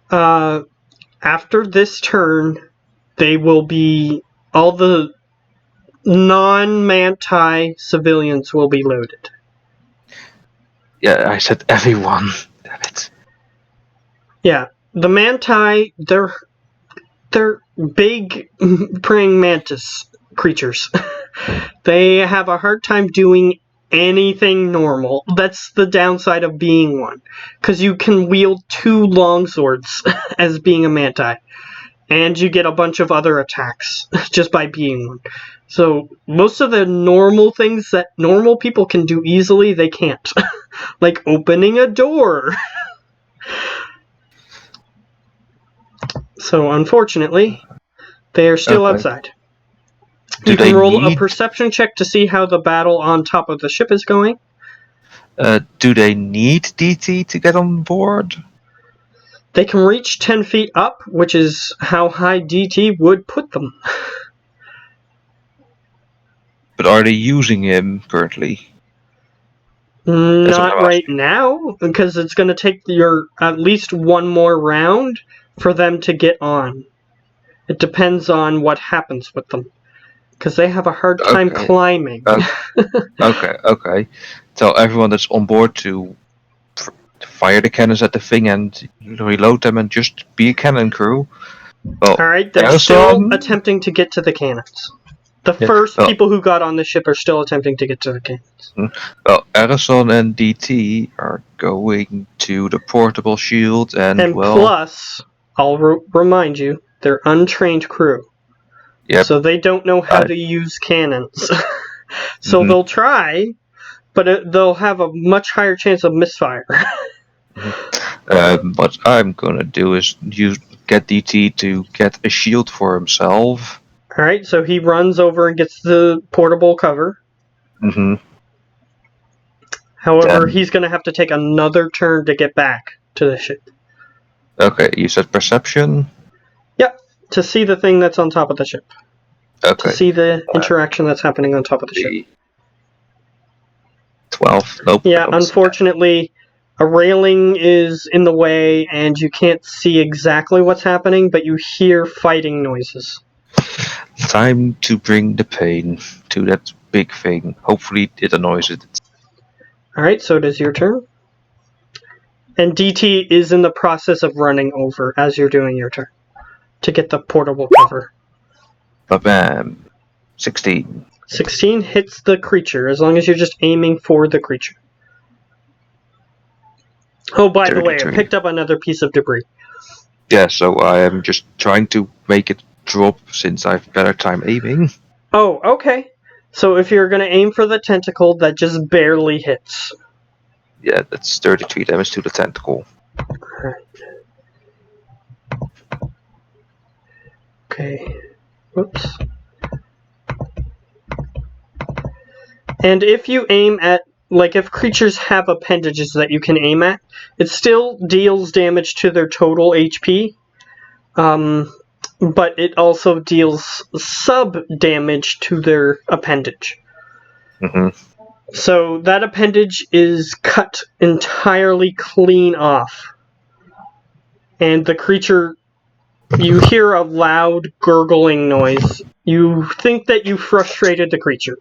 After this turn, they will be all the non-Manti civilians will be loaded. Yeah, I said everyone. Damn it. Yeah, the Manti, they're big praying mantis creatures. They have a hard time doing anything normal. That's the downside of being one. Because you can wield 2 longswords as being a manti. And you get a bunch of other attacks just by being one. So most of the normal things that normal people can do easily, they can't. Like opening a door. So unfortunately, they are still outside. You can roll a perception check to see how the battle on top of the ship is going. Do they need DT to get on board? They can reach 10 feet up, which is how high DT would put them. But are they using him currently? Not right now, because it's going to take at least one more round for them to get on. It depends on what happens with them. Because they have a hard time climbing. Okay. Tell everyone that's on board to fire the cannons at the thing and reload them and just be a cannon crew. Well, alright, they're still attempting to get to the cannons. The first people who got on the ship are still attempting to get to the cannons. Well, Arison and DT are going to the portable shield and plus, I'll remind you, they're untrained crew. Yep. So they don't know how to use cannons. So they'll try, but they'll have a much higher chance of misfire. What I'm gonna do is get DT to get a shield for himself. Alright, so he runs over and gets the portable cover. However, he's going to have to take another turn to get back to the ship. Okay, you said perception? Yep, to see the thing that's on top of the ship. Okay. To see the interaction that's happening on top of the ship. 12. Nope. Yeah, unfortunately, a railing is in the way and you can't see exactly what's happening, but you hear fighting noises. Time to bring the pain to that big thing. Hopefully it annoys it. Alright, so it is your turn. And DT is in the process of running over as you're doing your turn. To get the portable cover. Ba-bam. 16. 16 hits the creature, as long as you're just aiming for the creature. Oh, by the way, I picked up another piece of debris. Yeah, so I am just trying to make it drop since I've better time aiming. Oh, okay. So if you're going to aim for the tentacle, that just barely hits. Yeah, that's 33 damage to the tentacle. Alright. Okay. Whoops. And if you aim at, like, if creatures have appendages that you can aim at, it still deals damage to their total HP. But it also deals sub-damage to their appendage. Mm-hmm. So that appendage is cut entirely clean off. And the creature, you hear a loud gurgling noise. You think that you frustrated the creature.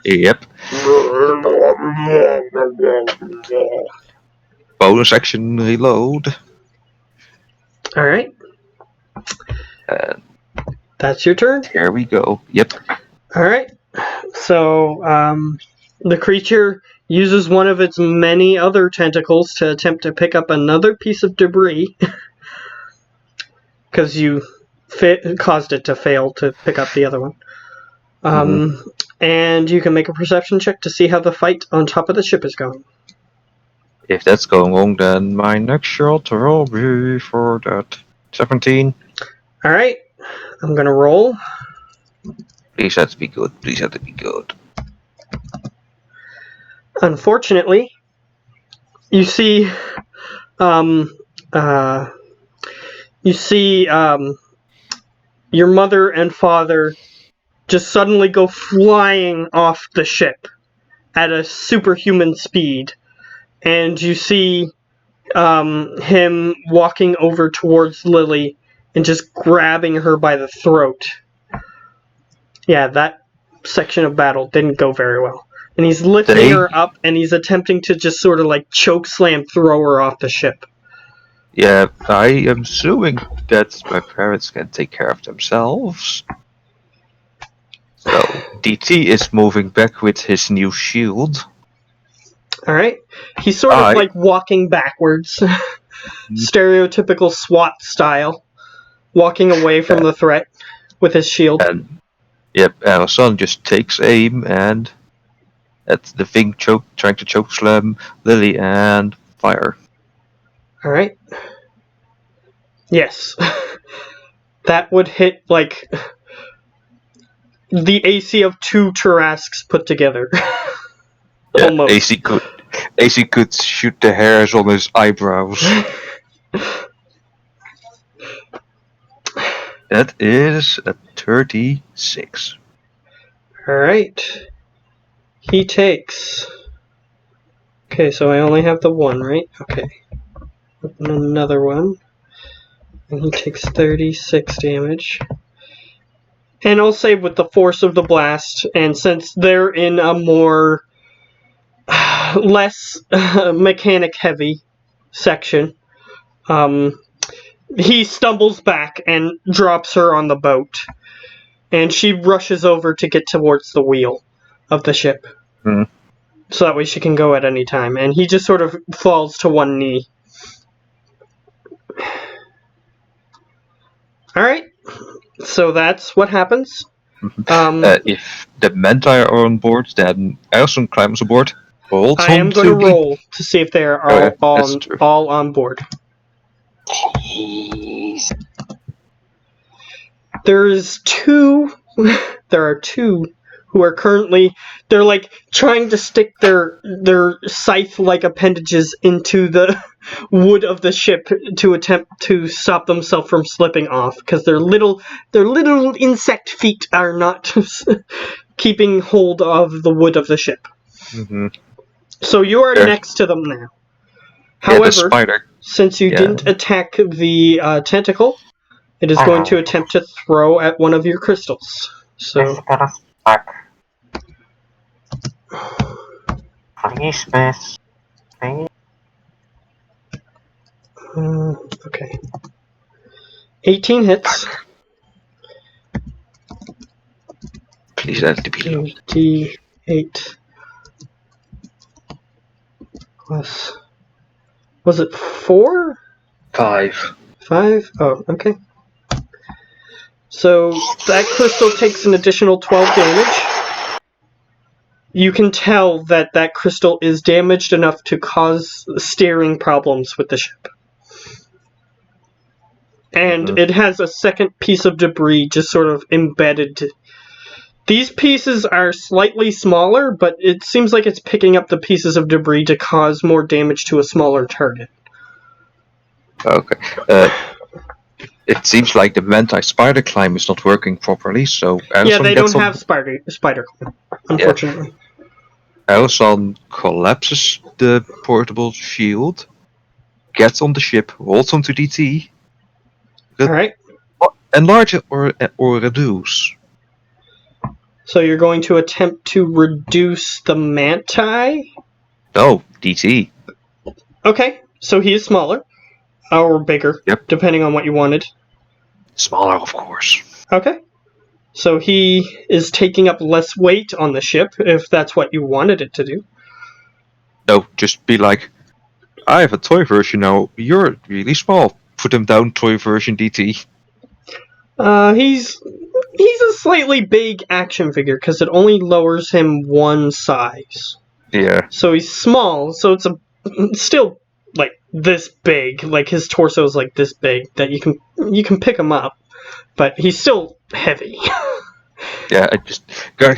Yep. Bonus action reload. Alright. And That's your turn. here we go. Yep. Alright. So, the creature uses one of its many other tentacles to attempt to pick up another piece of debris. Because you caused it to fail to pick up the other one. And you can make a perception check to see how the fight on top of the ship is going. If that's going wrong, then my next shot will be for that 17. Alright. I'm gonna roll. Please have to be good. Please have to be good. Unfortunately, you see, your mother and father just suddenly go flying off the ship at a superhuman speed, and you see him walking over towards Lily and just grabbing her by the throat. Yeah, that section of battle didn't go very well. And he's lifting her up, and he's attempting to just sort of like choke slam throw her off the ship. Yeah, I am assuming that my parents can take care of themselves. So, DT is moving back with his new shield. Alright. He's sort of like walking backwards. Stereotypical SWAT style. Walking away from the threat with his shield. And our son just takes aim and at the thing trying to choke slam Lily and fire. Alright. Yes. That would hit, like, the AC of 2 Tarrasques put together. Yeah, Almost. AC could shoot the hairs on his eyebrows. That is a 36. Alright. He takes... Okay, so I only have the one, right? Okay. Open another one. And he takes 36 damage. And I'll say with the force of the blast, and since they're in a more... less mechanic-heavy section, he stumbles back and drops her on the boat. And she rushes over to get towards the wheel of the ship. So that way she can go at any time. And he just sort of falls to one knee. Alright. So that's what happens. If the Mentai are on board, then Elson climbs aboard. I am going to roll to see if they are all on board. There are two who are currently, they're like trying to stick their scythe-like appendages into the wood of the ship to attempt to stop themselves from slipping off, because their little insect feet are not keeping hold of the wood of the ship. So you are next to them now. However, since you didn't attack the tentacle, it is going to attempt to throw at one of your crystals. So. Please, miss. Okay. 18 hits. Please let it be. 8 plus. Was it 4? 5. 5? Oh, okay. So that crystal takes an additional 12 damage. You can tell that that crystal is damaged enough to cause steering problems with the ship. And it has a second piece of debris just sort of embedded These pieces are slightly smaller, but it seems like it's picking up the pieces of debris to cause more damage to a smaller target. Okay. It seems like the Manti spider climb is not working properly, so Yeah, they don't gets on, have spider climb, unfortunately. Elson collapses the portable shield, gets on the ship, rolls onto DT, Alright, enlarge it or reduce. so you're going to attempt to reduce the Manti? No, DT. Okay, so he is smaller. Or bigger, Yep. depending on what you wanted. Smaller, of course. Okay. So he is taking up less weight on the ship, if that's what you wanted it to do. No, just be like, I have a toy version now, you're really small. Put him down, toy version DT. He's a slightly big action figure, because it only lowers him one size. Yeah. So he's small, so it's still like this big, like his torso is like this big, that you can pick him up, but he's still heavy. Yeah, I just go.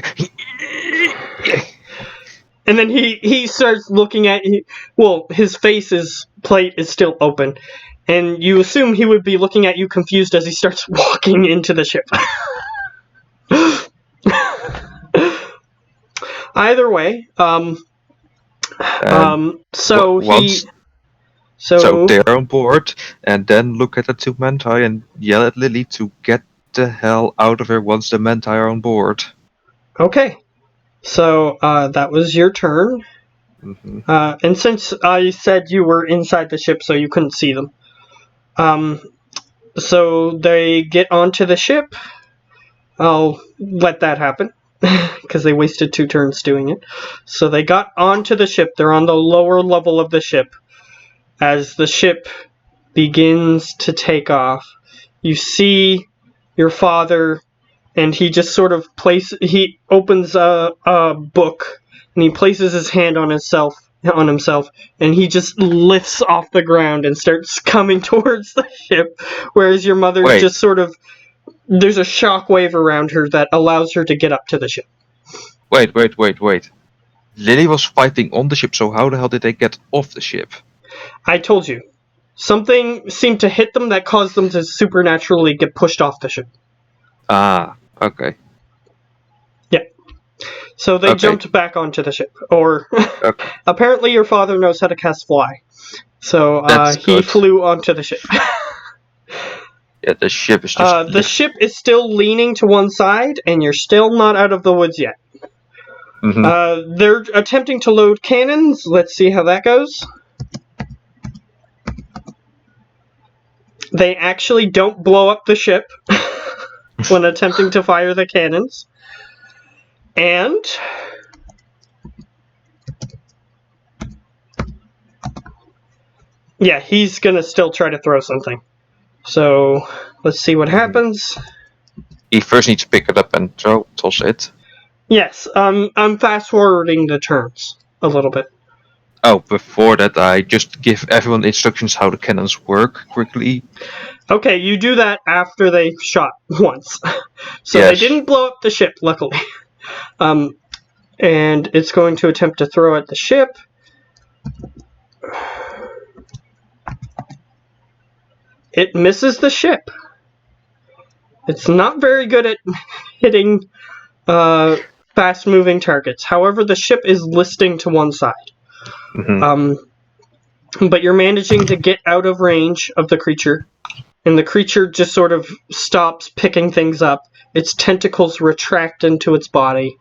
And then he starts looking at his plate is still open, and you assume he would be looking at you confused as he starts walking into the ship. Either way, so they're on board, and then look at the two Manti and yell at Lily to get the hell out of here once the Manti are on board. Okay. So, that was your turn. Mm-hmm. And since I said you were inside the ship, so you couldn't see them. So they get onto the ship. I'll let that happen, because they wasted 2 turns doing it. So they got onto the ship. They're on the lower level of the ship. As the ship begins to take off, you see your father, and he just sort of he opens a book, and he places his hand on himself, and he just lifts off the ground and starts coming towards the ship, whereas your mother just sort of, there's a shockwave around her that allows her to get up to the ship. Wait. Lily was fighting on the ship, so how the hell did they get off the ship? I told you. Something seemed to hit them that caused them to supernaturally get pushed off the ship. Ah, okay. Yeah. So they jumped back onto the ship. Or, apparently your father knows how to cast fly. So he flew onto the ship. Yeah, the ship is just... the ship is still leaning to one side, and you're still not out of the woods yet. Mm-hmm. They're attempting to load cannons. Let's see how that goes. They actually don't blow up the ship when attempting to fire the cannons. And yeah, he's gonna still try to throw something. So let's see what happens. He first needs to pick it up and toss it. Yes, I'm fast forwarding the turns a little bit. Oh, before that, I just give everyone instructions how the cannons work quickly. Okay, you do that after they shot once. So yes. They didn't blow up the ship, luckily. And it's going to attempt to throw at the ship. It misses the ship. It's not very good at hitting fast-moving targets. However, the ship is listing to one side. Mm-hmm. But you're managing to get out of range of the creature, and the creature just sort of stops picking things up. Its tentacles retract into its body,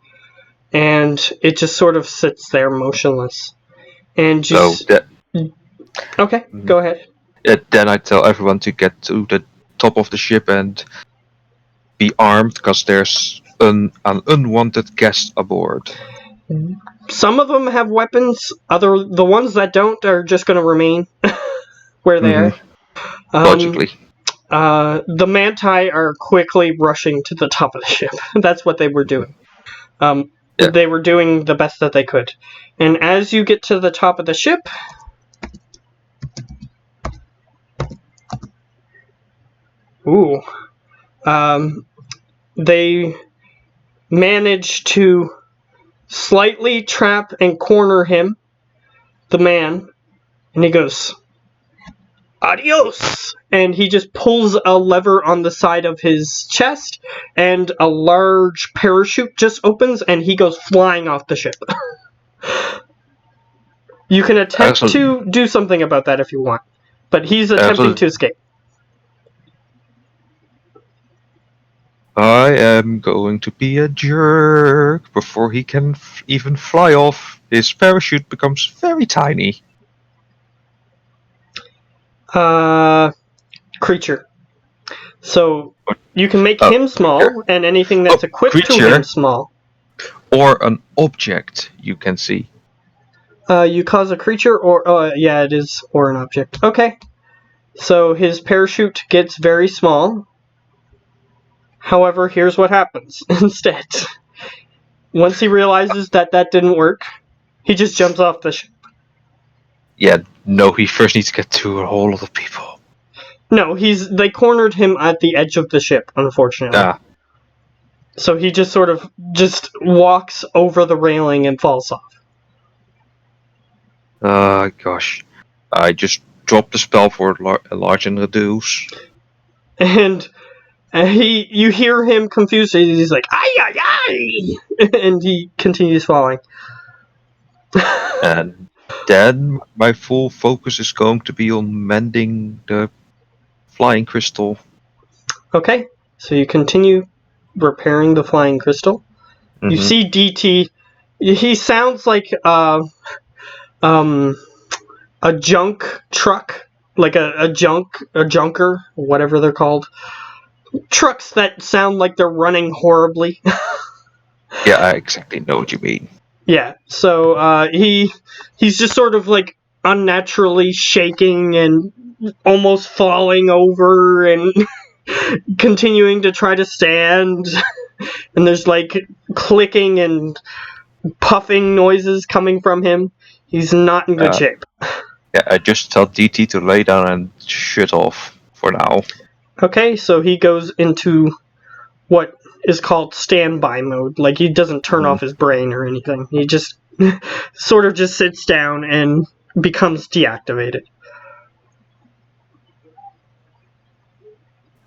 and it just sort of sits there motionless. And just... Okay, go ahead. Then I tell everyone to get to the top of the ship and be armed, because there's an unwanted guest aboard. Some of them have weapons. The ones that don't are just going to remain where they are. Logically. The Manti are quickly rushing to the top of the ship. That's what they were doing. They were doing the best that they could. And as you get to the top of the ship... Ooh. They manage to slightly trap and corner him, the man, and he goes, "Adios!" And he just pulls a lever on the side of his chest, and a large parachute just opens, and he goes flying off the ship. You can attempt to do something about that if you want, but he's attempting to escape. I am going to be a jerk. Before he can even fly off, his parachute becomes very tiny. Creature. So you can make him small, and anything that's equipped to him small. Or an object you can see. You cause a creature, or yeah, it is, or an object. Okay. So his parachute gets very small. However, here's what happens instead. Once he realizes that didn't work, he just jumps off the ship. Yeah, no, he first needs to get to a whole lot of people. No, they cornered him at the edge of the ship, unfortunately. So he just sort of walks over the railing and falls off. Gosh. I just dropped the spell for a large and reduce. And you hear him confused. He's like, "Ay, ay, ay!" And he continues falling. And then my full focus is going to be on mending the flying crystal. Okay, so you continue repairing the flying crystal. Mm-hmm. You see DT. He sounds like a junk truck, like a junker, whatever they're called. Trucks that sound like they're running horribly. Yeah, I exactly know what you mean. Yeah, so he's just sort of like unnaturally shaking and almost falling over and continuing to try to stand. And there's like clicking and puffing noises coming from him. He's not in good shape. Yeah, I just tell DT to lay down and shut off for now. Okay, so he goes into what is called standby mode. Like, he doesn't turn off his brain or anything. He just sort of just sits down and becomes deactivated.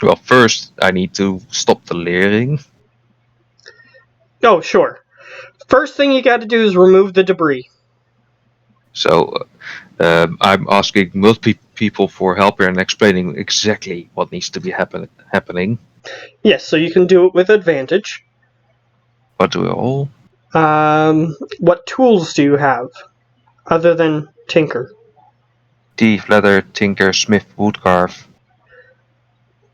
Well, first I need to stop the leering. Oh, sure. First thing you got to do is remove the debris. So I'm asking multiple people for help here and explaining exactly what needs to be happening. Yes, so you can do it with advantage. What do we all? What tools do you have other than tinker? Thief, leather, tinker, smith, woodcarve.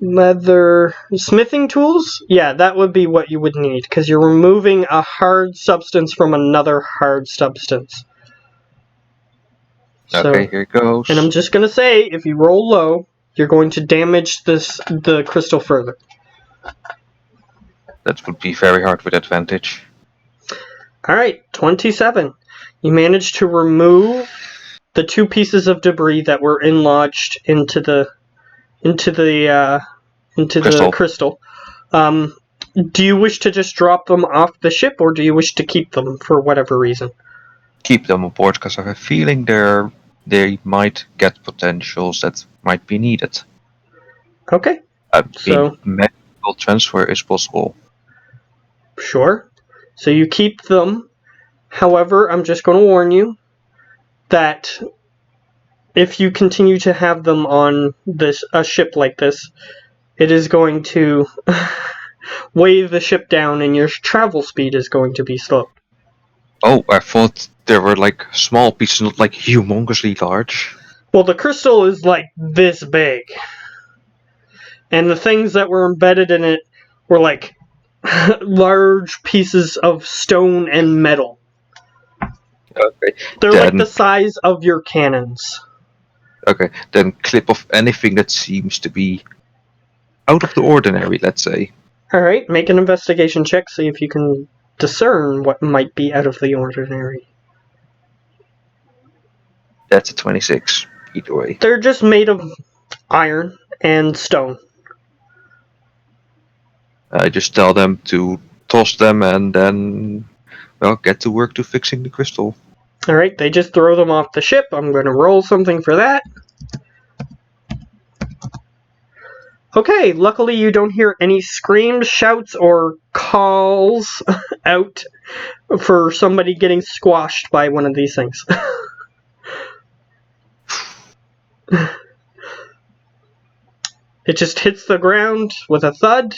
Leather, smithing tools? Yeah, that would be what you would need, because you're removing a hard substance from another hard substance. Okay, here it goes. And I'm just going to say, if you roll low, you're going to damage the crystal further. That would be very hard with advantage. Alright, 27. You managed to remove the 2 pieces of debris that were lodged into the crystal. Do you wish to just drop them off the ship, or do you wish to keep them for whatever reason? Keep them aboard, because I have a feeling they might get potentials that might be needed. Okay. So medical transfer is possible. Sure. So you keep them. However, I'm just going to warn you that if you continue to have them on a ship like this, it is going to weigh the ship down, and your travel speed is going to be slow. Oh, I thought there were like small pieces, not like humongously large. Well, the crystal is like this big. And the things that were embedded in it were like large pieces of stone and metal. Okay. They're like the size of your cannons. Okay, then clip off anything that seems to be out of the ordinary, let's say. Alright, make an investigation check, see if you can discern what might be out of the ordinary. That's a 26, either way. They're just made of iron and stone. I just tell them to toss them, and then, well, get to work to fixing the crystal. Alright, they just throw them off the ship. I'm going to roll something for that. Okay, luckily you don't hear any screams, shouts, or calls out for somebody getting squashed by one of these things. It just hits the ground with a thud,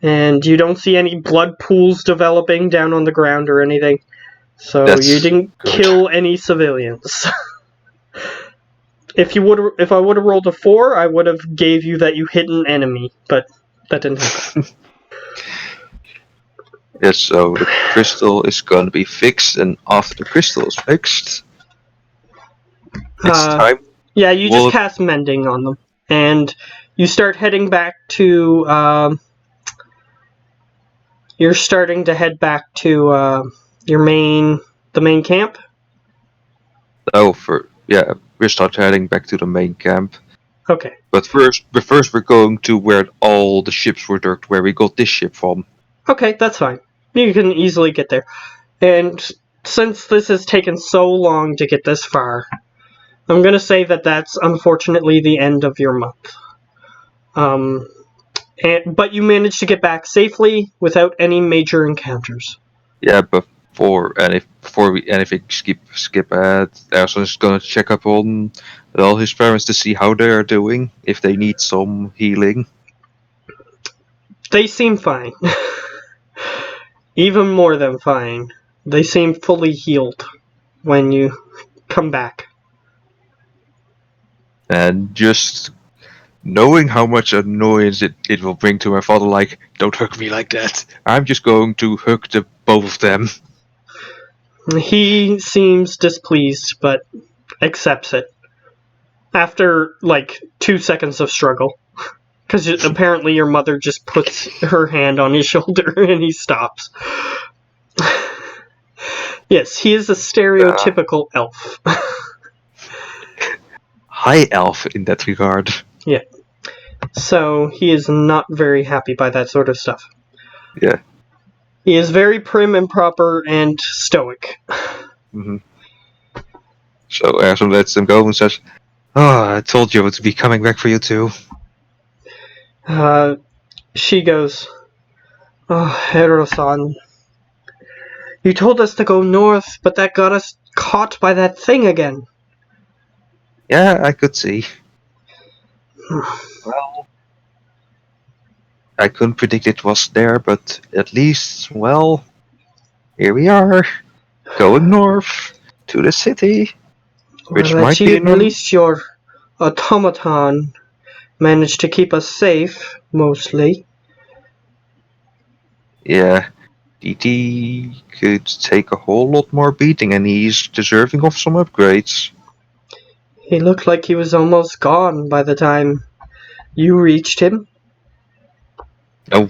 and you don't see any blood pools developing down on the ground or anything. So That's you didn't good. kill any civilians. If I would have rolled a 4, I would have gave you that you hit an enemy, but that didn't happen. Yes, so the crystal is going to be fixed, and after the crystal is fixed, it's time. Yeah, you just cast mending on them, and you start heading back to. You're starting to head back to the main camp. Oh, we're start heading back to the main camp. Okay. But first we're going to where all the ships were docked, where we got this ship from. Okay, that's fine. You can easily get there. And since this has taken so long to get this far, I'm going to say that that's unfortunately the end of your month. But you managed to get back safely without any major encounters. Yeah, before we skip ahead, Erson is going to check up on all his parents to see how they are doing, if they need some healing. They seem fine. Even more than fine. They seem fully healed when you come back. And just knowing how much annoyance it will bring to my father, like, don't hug me like that. I'm just going to hug the both of them. He seems displeased, but accepts it. After, 2 seconds of struggle. Because apparently your mother just puts her hand on his shoulder and he stops. Yes, he is a stereotypical elf. High elf in that regard. Yeah. So he is not very happy by that sort of stuff. Yeah. He is very prim and proper and stoic. Mm-hmm. So Erson lets them go and says, "Oh, I told you I would be coming back for you too." She goes, "Oh, Hero-san, you told us to go north, but that got us caught by that thing again." Yeah, I could see. Well, I couldn't predict it was there, but at least, well, here we are, going north to the city, which Well, might be at least your automaton managed to keep us safe, mostly. Yeah, DT could take a whole lot more beating, and he's deserving of some upgrades. He looked like he was almost gone by the time you reached him. Oh,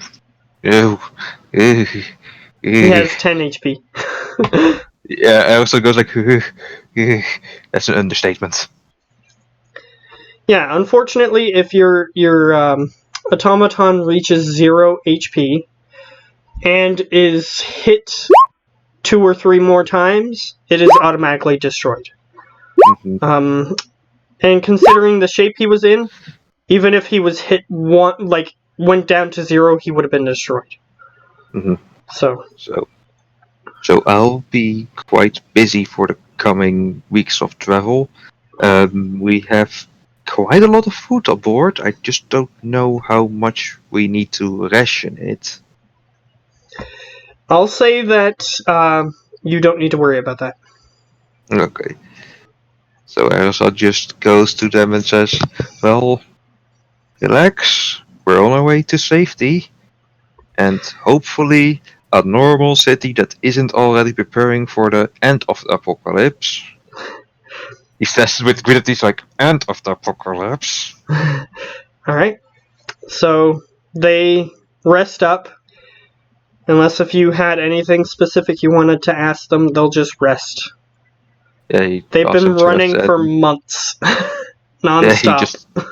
He has 10 HP. Yeah, I also goes like, that's an understatement. Yeah, unfortunately, if your automaton reaches 0 HP and is hit 2 or 3 more times, it is automatically destroyed. Mm-hmm. And considering the shape he was in, even if he was hit went down to 0, he would have been destroyed. Mm-hmm. So I'll be quite busy for the coming weeks of travel. We have quite a lot of food aboard. I just don't know how much we need to ration it. I'll say that you don't need to worry about that. Okay. So Ersa just goes to them and says, "Well, relax. We're on our way to safety. And hopefully a normal city that isn't already preparing for the end of the apocalypse." He says with grit, he's like, "End of the apocalypse." Alright. So they rest up. Unless if you had anything specific you wanted to ask them, they'll just rest. Yeah, They've been running for months. Non-stop. Yeah, he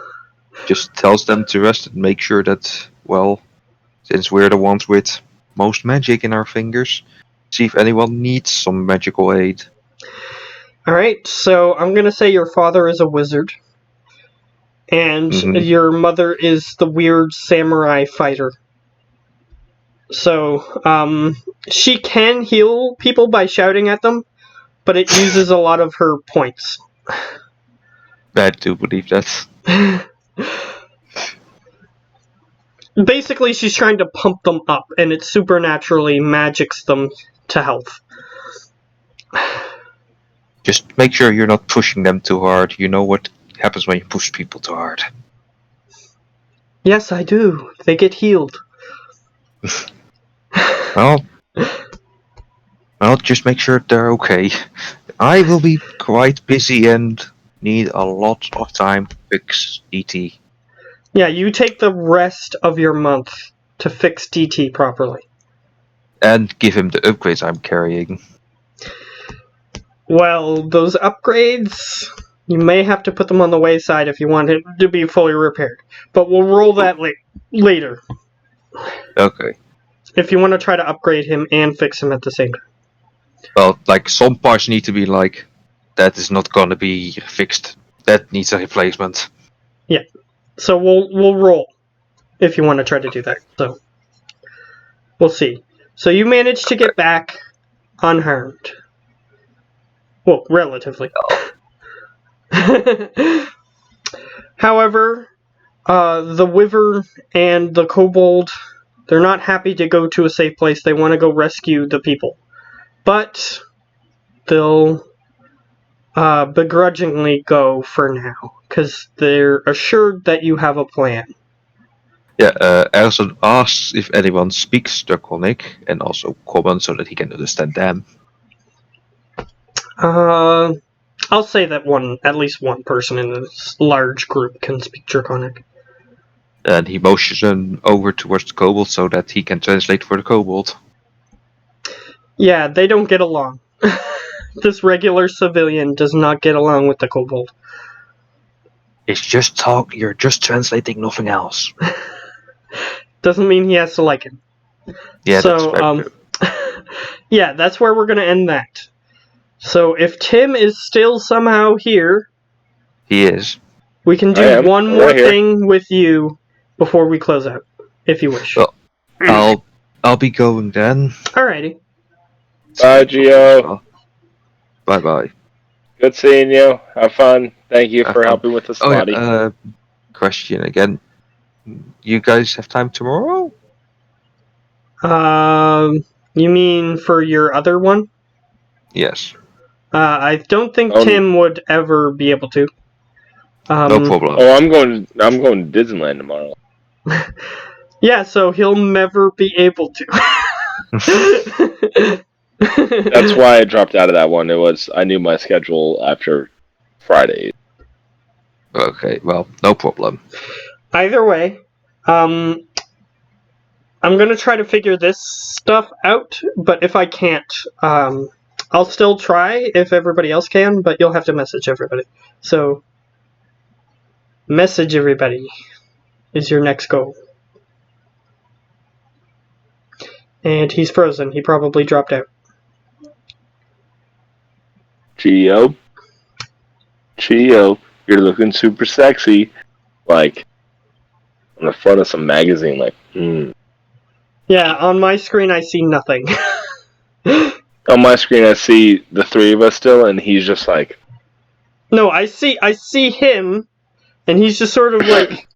just tells them to rest and make sure that, well, since we're the ones with most magic in our fingers. See if anyone needs some magical aid. Alright, so I'm gonna say your father is a wizard. And your mother is the weird samurai fighter. So, she can heal people by shouting at them, but it uses a lot of her points. I do believe that. Basically, she's trying to pump them up, and it supernaturally magics them to health. Just make sure you're not pushing them too hard. You know what happens when you push people too hard. Yes, I do. They get healed. Well, just make sure they're okay. I will be quite busy and need a lot of time to fix DT. Yeah, you take the rest of your month to fix DT properly. And give him the upgrades I'm carrying. Well, those upgrades, you may have to put them on the wayside if you want it to be fully repaired. But we'll roll that later. Okay. If you want to try to upgrade him and fix him at the same time. Well, like, some parts need to be like, that is not gonna be fixed. That needs a replacement. Yeah. So we'll roll if you want to try to do that. So we'll see. So you managed to get back unharmed. Well, relatively. However, the Wyvern and the Kobold, they're not happy to go to a safe place. They want to go rescue the people. But they'll begrudgingly go for now, because they're assured that you have a plan. Yeah, I also asked if anyone speaks Draconic, and also Common, so that he can understand them. I'll say that at least one person in this large group can speak Draconic. And he motions them over towards the Kobold so that he can translate for the Kobold. Yeah, they don't get along. This regular civilian does not get along with the Kobold. It's just talk, you're just translating, nothing else. Doesn't mean he has to like him. Yeah, so, that's fair. yeah, that's where we're going to end that. So if Tim is still somehow here... He is. We can do one more thing with you before we close out, if you wish. Well, I'll be going then. Alrighty. Bye, Gio. Bye-bye. Good seeing you. Have fun. Thank you for helping with the slotty. Yeah, question again. You guys have time tomorrow? You mean for your other one? Yes. I don't think Tim would ever be able to. No problem. Oh, I'm going to Disneyland tomorrow. Yeah, so he'll never be able to. That's why I dropped out of that one. I knew my schedule after Friday. Okay, well, no problem. Either way, I'm gonna try to figure this stuff out, but if I can't, I'll still try if everybody else can, but you'll have to message everybody. So, message everybody is your next goal. And he's frozen. He probably dropped out. Gio, you're looking super sexy. Like, on the front of some magazine, like, Yeah, on my screen I see nothing. On my screen I see the three of us still, and he's just like... No, I see him, and he's just sort of like...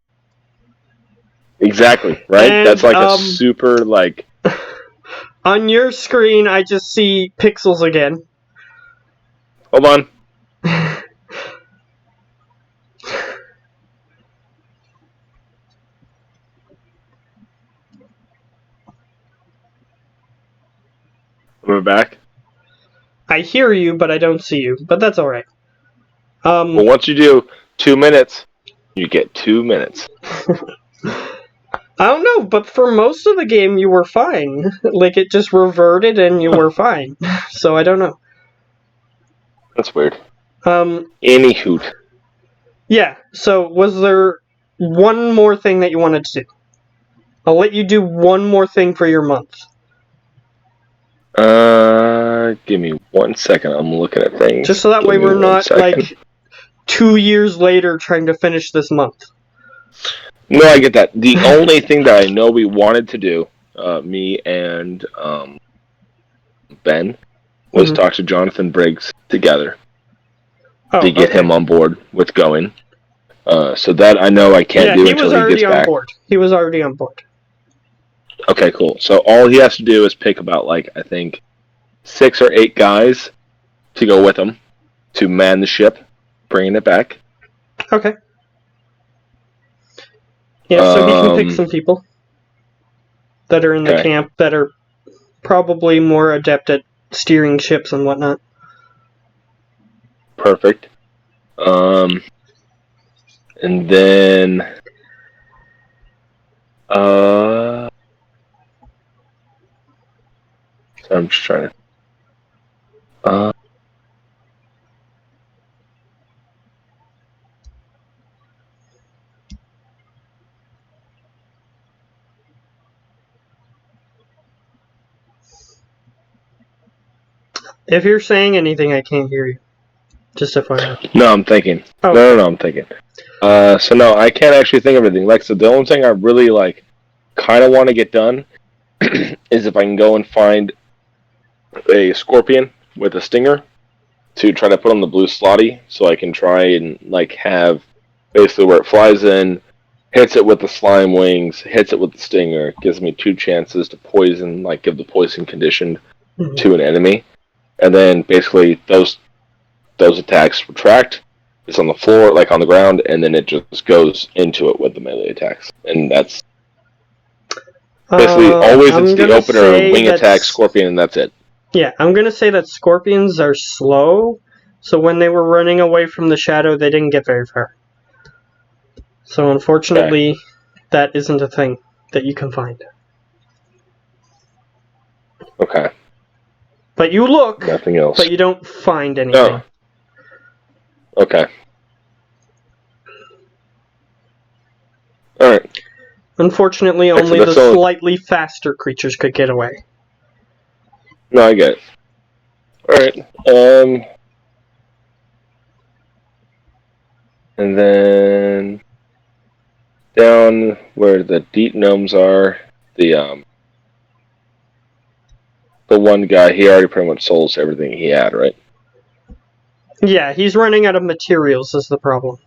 Exactly, right? And, that's like a super, like... On your screen I just see pixels again. Hold on. We're back. I hear you, but I don't see you. But that's alright. Well, once you do 2 minutes, you get 2 minutes. I don't know, but for most of the game you were fine. Like, it just reverted and you were fine. So I don't know. That's weird. Any hoot. Yeah, so was there one more thing that you wanted to do? I'll let you do one more thing for your month. Give me 1 second. I'm looking at things. Just so that Give way me we're 1 not, second. like, 2 years later trying to finish this month. No, I get that. The only thing that I know we wanted to do, me and Ben, was talk to Jonathan Briggs together to get him on board with going. So that I know I can't do until he gets back. He was already on board. Okay, cool. So all he has to do is pick about, like, I think 6 or 8 guys to go with him to man the ship, bringing it back. Okay. Yeah, so he can pick some people that are in the camp that are probably more adept at steering ships and whatnot. Perfect. And then so I'm just trying to If you're saying anything, I can't hear you. Just FYI. No, I'm thinking. Oh. No, I'm thinking. So no, I can't actually think of anything. Like, so the only thing I really, like, kind of want to get done is if I can go and find a scorpion with a stinger to try to put on the blue slotty, so I can try and, like, have basically where it flies in, hits it with the slime wings, hits it with the stinger, gives me 2 chances to poison, like, give the poison condition to an enemy, and then basically those attacks retract. It's on the floor, like on the ground, and then it just goes into it with the melee attacks, and that's basically always it's the opener, wing attack, scorpion, and that's it. Yeah, I'm gonna say that scorpions are slow, so when they were running away from the shadow, they didn't get very far. So unfortunately, that isn't a thing that you can find. Okay. But you look, nothing else. But you don't find anything. No. Okay. Alright. Unfortunately, only the slightly faster creatures could get away. No, I get it. Alright. And then down where the deep gnomes are, the one guy, he already pretty much sold everything he had, right? Yeah, he's running out of materials is the problem.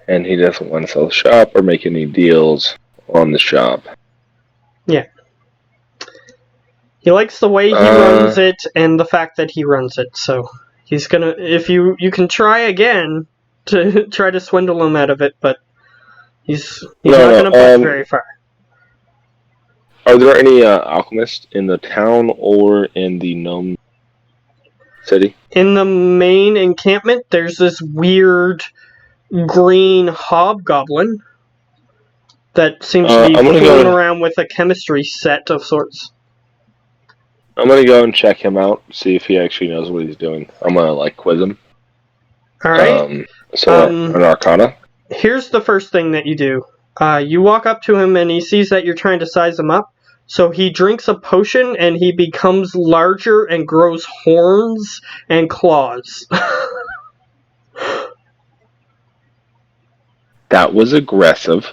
And he doesn't want to sell the shop or make any deals on the shop. Yeah. He likes the way he runs it and the fact that he runs it, so he's gonna... If you can try again to try to swindle him out of it, but he's not gonna budge very far. Are there any alchemists in the town or in the gnome city? In the main encampment, there's this weird green hobgoblin that seems to be fooling around with a chemistry set of sorts. I'm gonna go and check him out, see if he actually knows what he's doing. I'm gonna, like, quiz him. Alright. An arcana. Here's the first thing that you do. You walk up to him and he sees that you're trying to size him up. So he drinks a potion and he becomes larger and grows horns and claws. That was aggressive.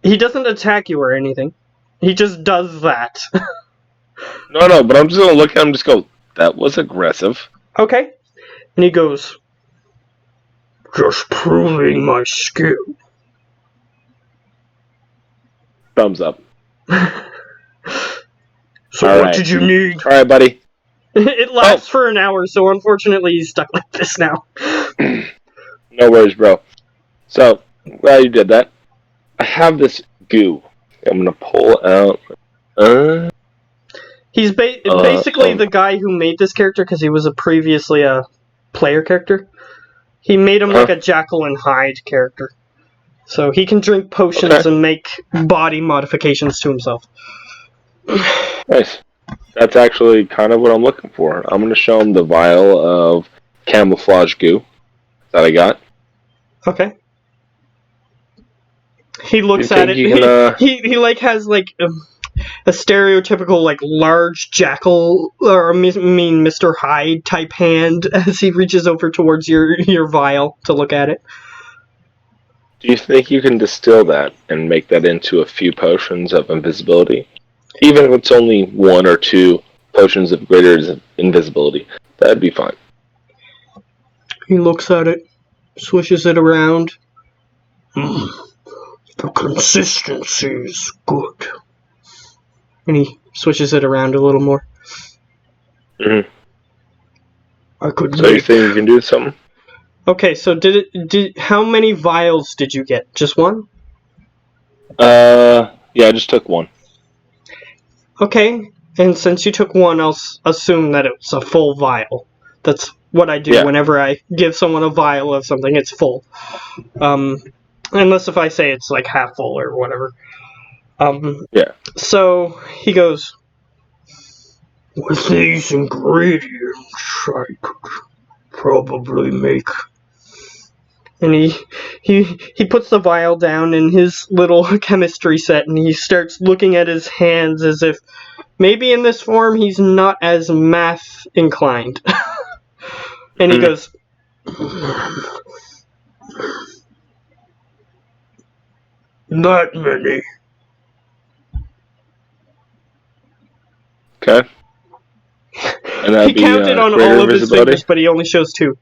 He doesn't attack you or anything. He just does that. No, but I'm just gonna look at him and just go, that was aggressive. Okay. And he goes, just proving my skill. Thumbs up. So what did you need? Alright, buddy. It lasts for an hour, so unfortunately he's stuck like this now. No worries, bro. So, glad you did that. I have this goo. I'm gonna pull out... He's basically the guy who made this character because he was previously a player character. He made him like a Jekyll and Hyde character. So he can drink potions and make body modifications to himself. Nice. That's actually kind of what I'm looking for. I'm going to show him the vial of camouflage goo that I got. Okay. He looks at it. He like has like stereotypical like large jackal, or I mean Mr. Hyde type hand as he reaches over towards your vial to look at it. Do you think you can distill that and make that into a few potions of invisibility? Even if it's only 1 or 2 potions of greater invisibility, that'd be fine. He looks at it, swishes it around. The consistency is good. And he swishes it around a little more. Mm-hmm. I could So you think you can do something? Okay, so how many vials did you get? Just one? Yeah, I just took 1. Okay, and since you took one, I'll assume that it's a full vial. That's what I do whenever I give someone a vial of something, it's full. Unless if I say it's like half full or whatever. Yeah. So he goes, with these ingredients, I could probably make. And he puts the vial down in his little chemistry set, and he starts looking at his hands as if maybe in this form he's not as math inclined. And he goes, not many. Okay. And He counted on all of his fingers, but he only shows 2.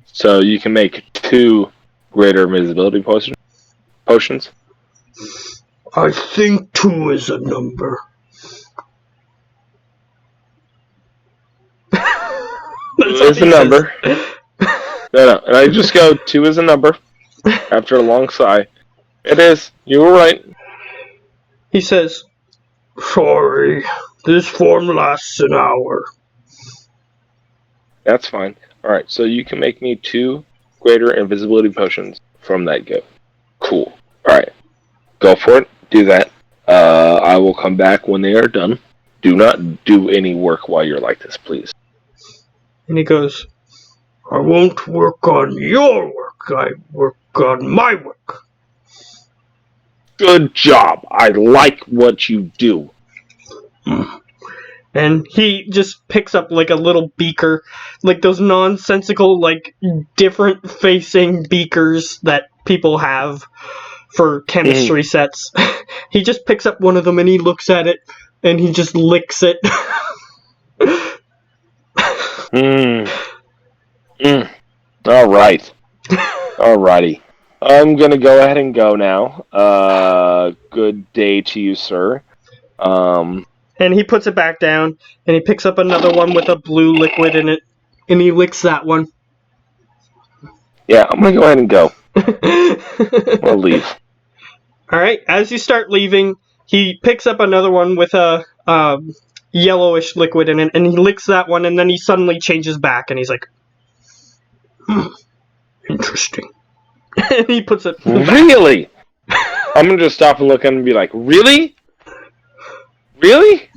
So you can make 2 greater invisibility potions? I think 2 is a number. Is a number. No, and I just go, 2 is a number. After a long sigh. It is. You were right. He says, sorry, this form lasts an hour. That's fine. Alright, so you can make me 2 greater invisibility potions from that gift. Cool. Alright. Go for it. Do that. I will come back when they are done. Do not do any work while you're like this, please. And he goes, I won't work on your work. I work on my work. Good job. I like what you do. And he just picks up like a little beaker, like those nonsensical, like different facing beakers that people have for chemistry sets. He just picks up one of them and he looks at it and he just licks it. Alright. Alrighty. I'm gonna go ahead and go now. Good day to you, sir. And he puts it back down, and he picks up another one with a blue liquid in it, and he licks that one. Yeah, I'm gonna go ahead and go. I'll leave. Alright, as you start leaving, he picks up another one with a yellowish liquid in it, and he licks that one, and then he suddenly changes back, and he's like, interesting. And he puts it back. Really? I'm gonna just stop and look at him and be like, really? Really?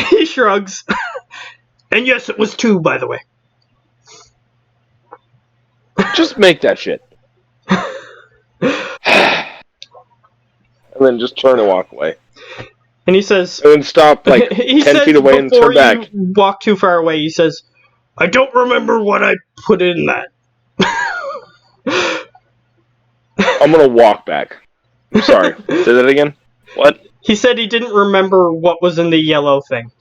He shrugs. And yes, it was 2, by the way. Just make that shit. And then just turn and walk away. And he says... And then stop like 10 feet away and turn back. Before you walk too far away, he says, I don't remember what I put in that. I'm gonna walk back. I'm sorry. Say that again? What? He said he didn't remember what was in the yellow thing.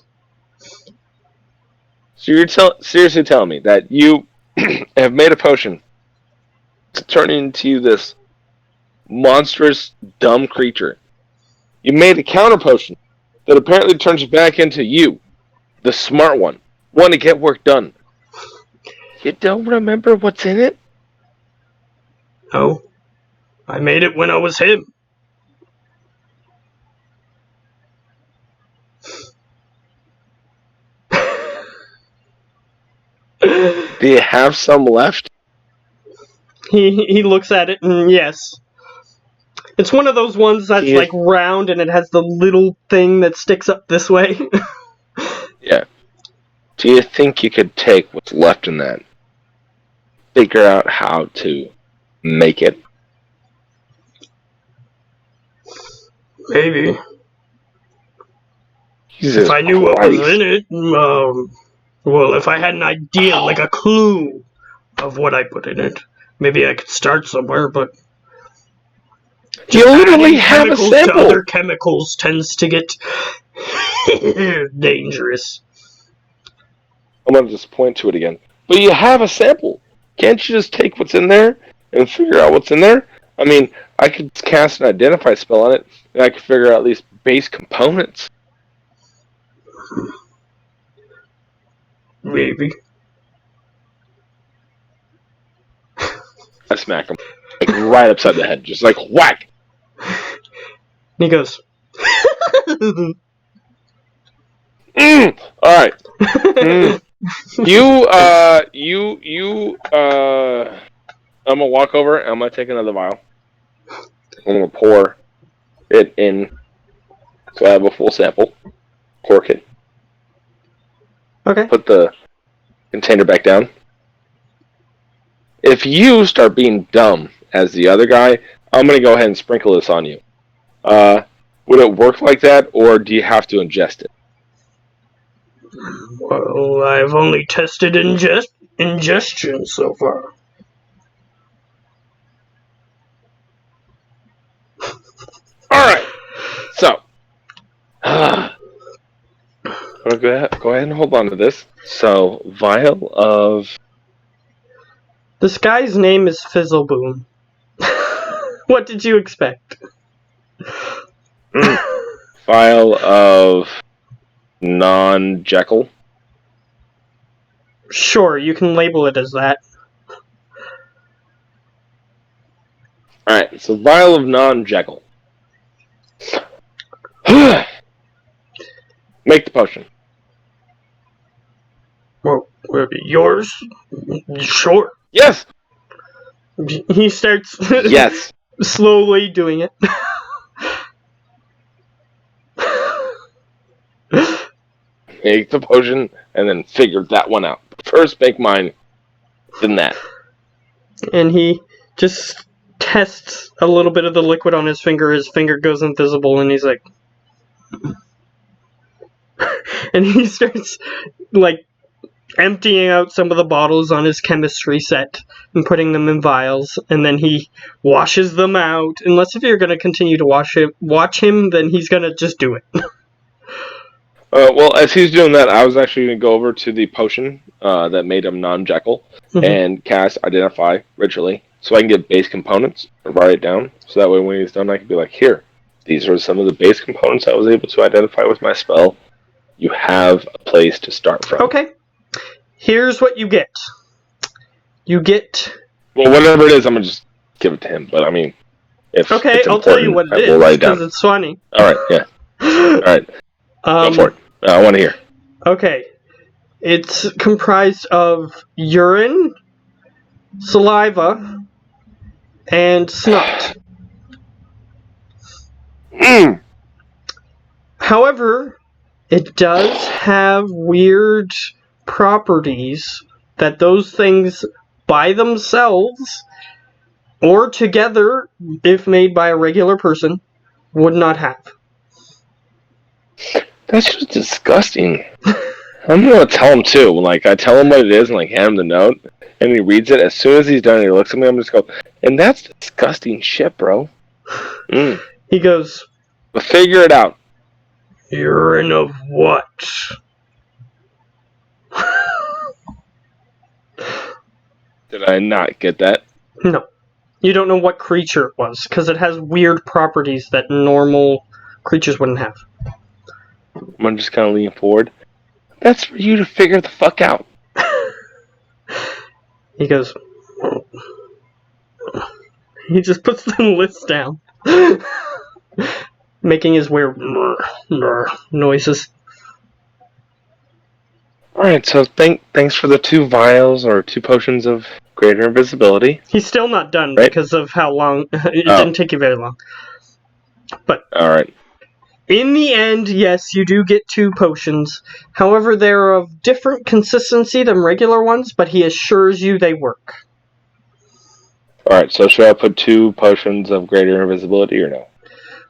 So you're seriously telling me that you have made a potion to turn into this monstrous, dumb creature. You made a counter potion that apparently turns back into you, the smart one to get work done. You don't remember what's in it? No. I made it when I was him. Do you have some left? He looks at it and yes. It's one of those ones that's like round and it has the little thing that sticks up this way. Yeah. Do you think you could take what's left in that, figure out how to make it? Maybe. Jesus If I knew what was Christ. in it, well, if I had an idea, like a clue of what I put in it, maybe I could start somewhere, but You literally adding have a chemicals to sample. other chemicals tends to get dangerous. I'm gonna just point to it again. But you have a sample. Can't you just take what's in there and figure out what's in there? I mean, I could cast an identify spell on it, and I could figure out at least base components. Maybe. I smack him like right upside the head, just like whack. He goes, All right. I'm gonna walk over. I'm gonna take another vial. I'm gonna pour it in, so I have a full sample. Cork it. Okay. Put the container back down. If you start being dumb as the other guy, I'm gonna go ahead and sprinkle this on you. Would it work like that, or do you have to ingest it? Well, I've only tested ingestion so far. Alright. So, I'm gonna go ahead and hold on to this. So, vial of... This guy's name is Fizzleboom. What did you expect? vial of non-Jekyll. Sure, you can label it as that. Alright, so vial of non-Jekyll. Make the potion. Well, yours? Sure. Yes! He starts Yes! slowly doing it. Make the potion, and then figure that one out. First make mine, then that. And he just tests a little bit of the liquid on his finger. His finger goes invisible, and he's like... and he starts, like, emptying out some of the bottles on his chemistry set and putting them in vials, and then he washes them out. Unless if you're going to continue to watch him, then he's going to just do it. Well, as he's doing that, I was actually going to go over to the potion that made him non-Jekyll and cast Identify ritually, so I can get base components and write it down. So that way when he's done, I can be like, here, these are some of the base components I was able to identify with my spell. You have a place to start from. Okay. Here's what you get. You get... Well, whatever it is, I'm going to just give it to him. But, I mean, if okay, it's I'll tell you what it is, because it's funny. Alright, yeah. Alright, go for it. I want to hear. Okay. It's comprised of urine, saliva, and snot. However, it does have weird properties that those things by themselves or together, if made by a regular person, would not have. That's just disgusting. I'm gonna tell him too. Like, I tell him what it is and like hand him the note, and he reads it. As soon as he's done, he looks at me. I'm just go, and that's disgusting shit, bro. He goes, But figure it out. urine of what? Did I not get that? No. You don't know what creature it was, because it has weird properties that normal creatures wouldn't have. I'm just kind of leaning forward. That's for you to figure the fuck out. He goes... He just puts the list down. Making his weird noises. Alright, so thanks for the 2 vials or 2 potions of greater invisibility. He's still not done right? because of how long... It didn't take you very long. But... Alright. In the end, yes, you do get 2 potions. However, they're of different consistency than regular ones, but he assures you they work. Alright, so should I put 2 potions of greater invisibility or no?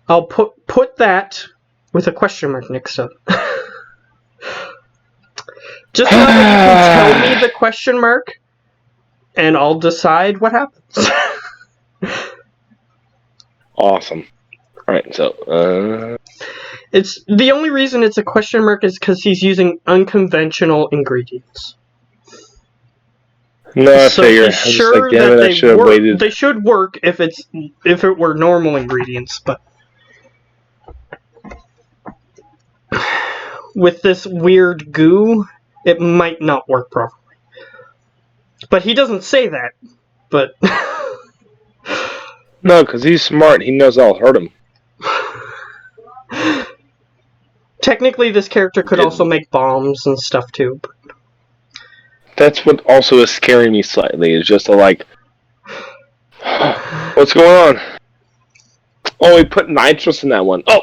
I'll put that with a question mark next to it. Just so that you can tell me the question mark, and I'll decide what happens. Awesome. Alright, so, It's the only reason it's a question mark is because he's using unconventional ingredients. no, I So figure. I he's was just sure like, damn that it, I should have waited. they should work if it were normal ingredients, but with this weird goo, it might not work properly. But he doesn't say that. But No, because he's smart. He knows I'll hurt him. technically, this character could also make bombs and stuff too. But That's what also is scaring me slightly, is just like, what's going on? Oh, he put nitrous in that one. Oh!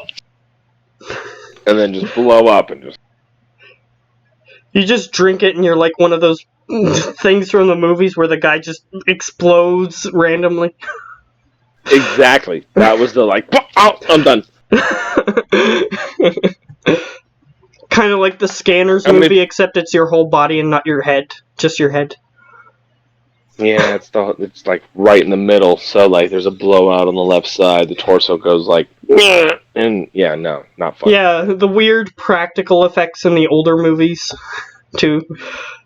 And then just blow up and just... you just drink it and you're like one of those things from the movies where the guy just explodes randomly. Exactly. That was the like, oh, I'm done. Kind of like the Scanners movie, except it's your whole body and not your head. Just your head. Yeah, it's like right in the middle. So like, there's a blowout on the left side. The torso goes like, and yeah, no, not fun. Yeah, the weird practical effects in the older movies, too.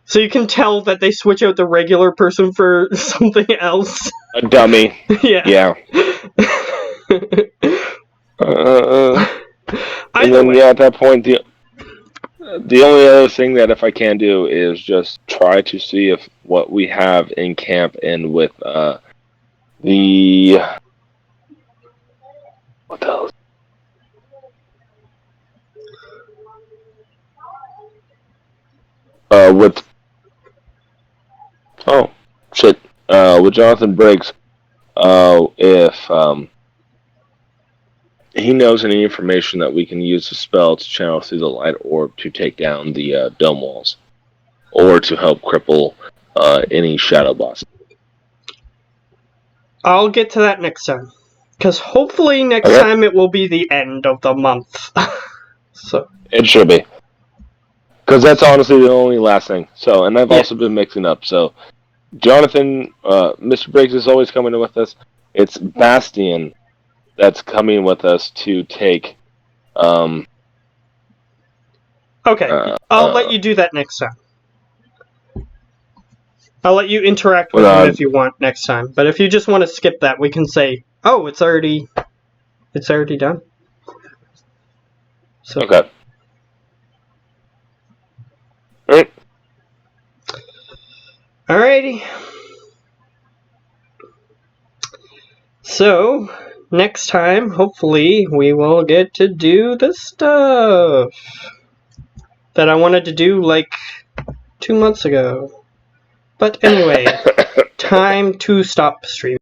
So you can tell that they switch out the regular person for something else. A dummy. Yeah. Yeah. And then way. yeah, at that point, the only other thing that if I can do is just try to see if what we have in camp and with the what the hell is with oh shit with Jonathan Briggs, if he knows any information that we can use the spell to channel through the light orb to take down the dome walls, or to help cripple any shadow boss. I'll get to that next time. Because hopefully next time it will be the end of the month. So It should be. Because that's honestly the only last thing. So, and I've also been mixing up. So, Jonathan, Mr. Briggs is always coming with us. It's Bastian that's coming with us to take. Okay, I'll let you do that next time. I'll let you interact with him if you want next time. But if you just want to skip that, we can say, "Oh, it's already done." So. Okay. Alright. Alrighty. So, next time, hopefully, we will get to do the stuff that I wanted to do like 2 months ago. But anyway, time to stop streaming.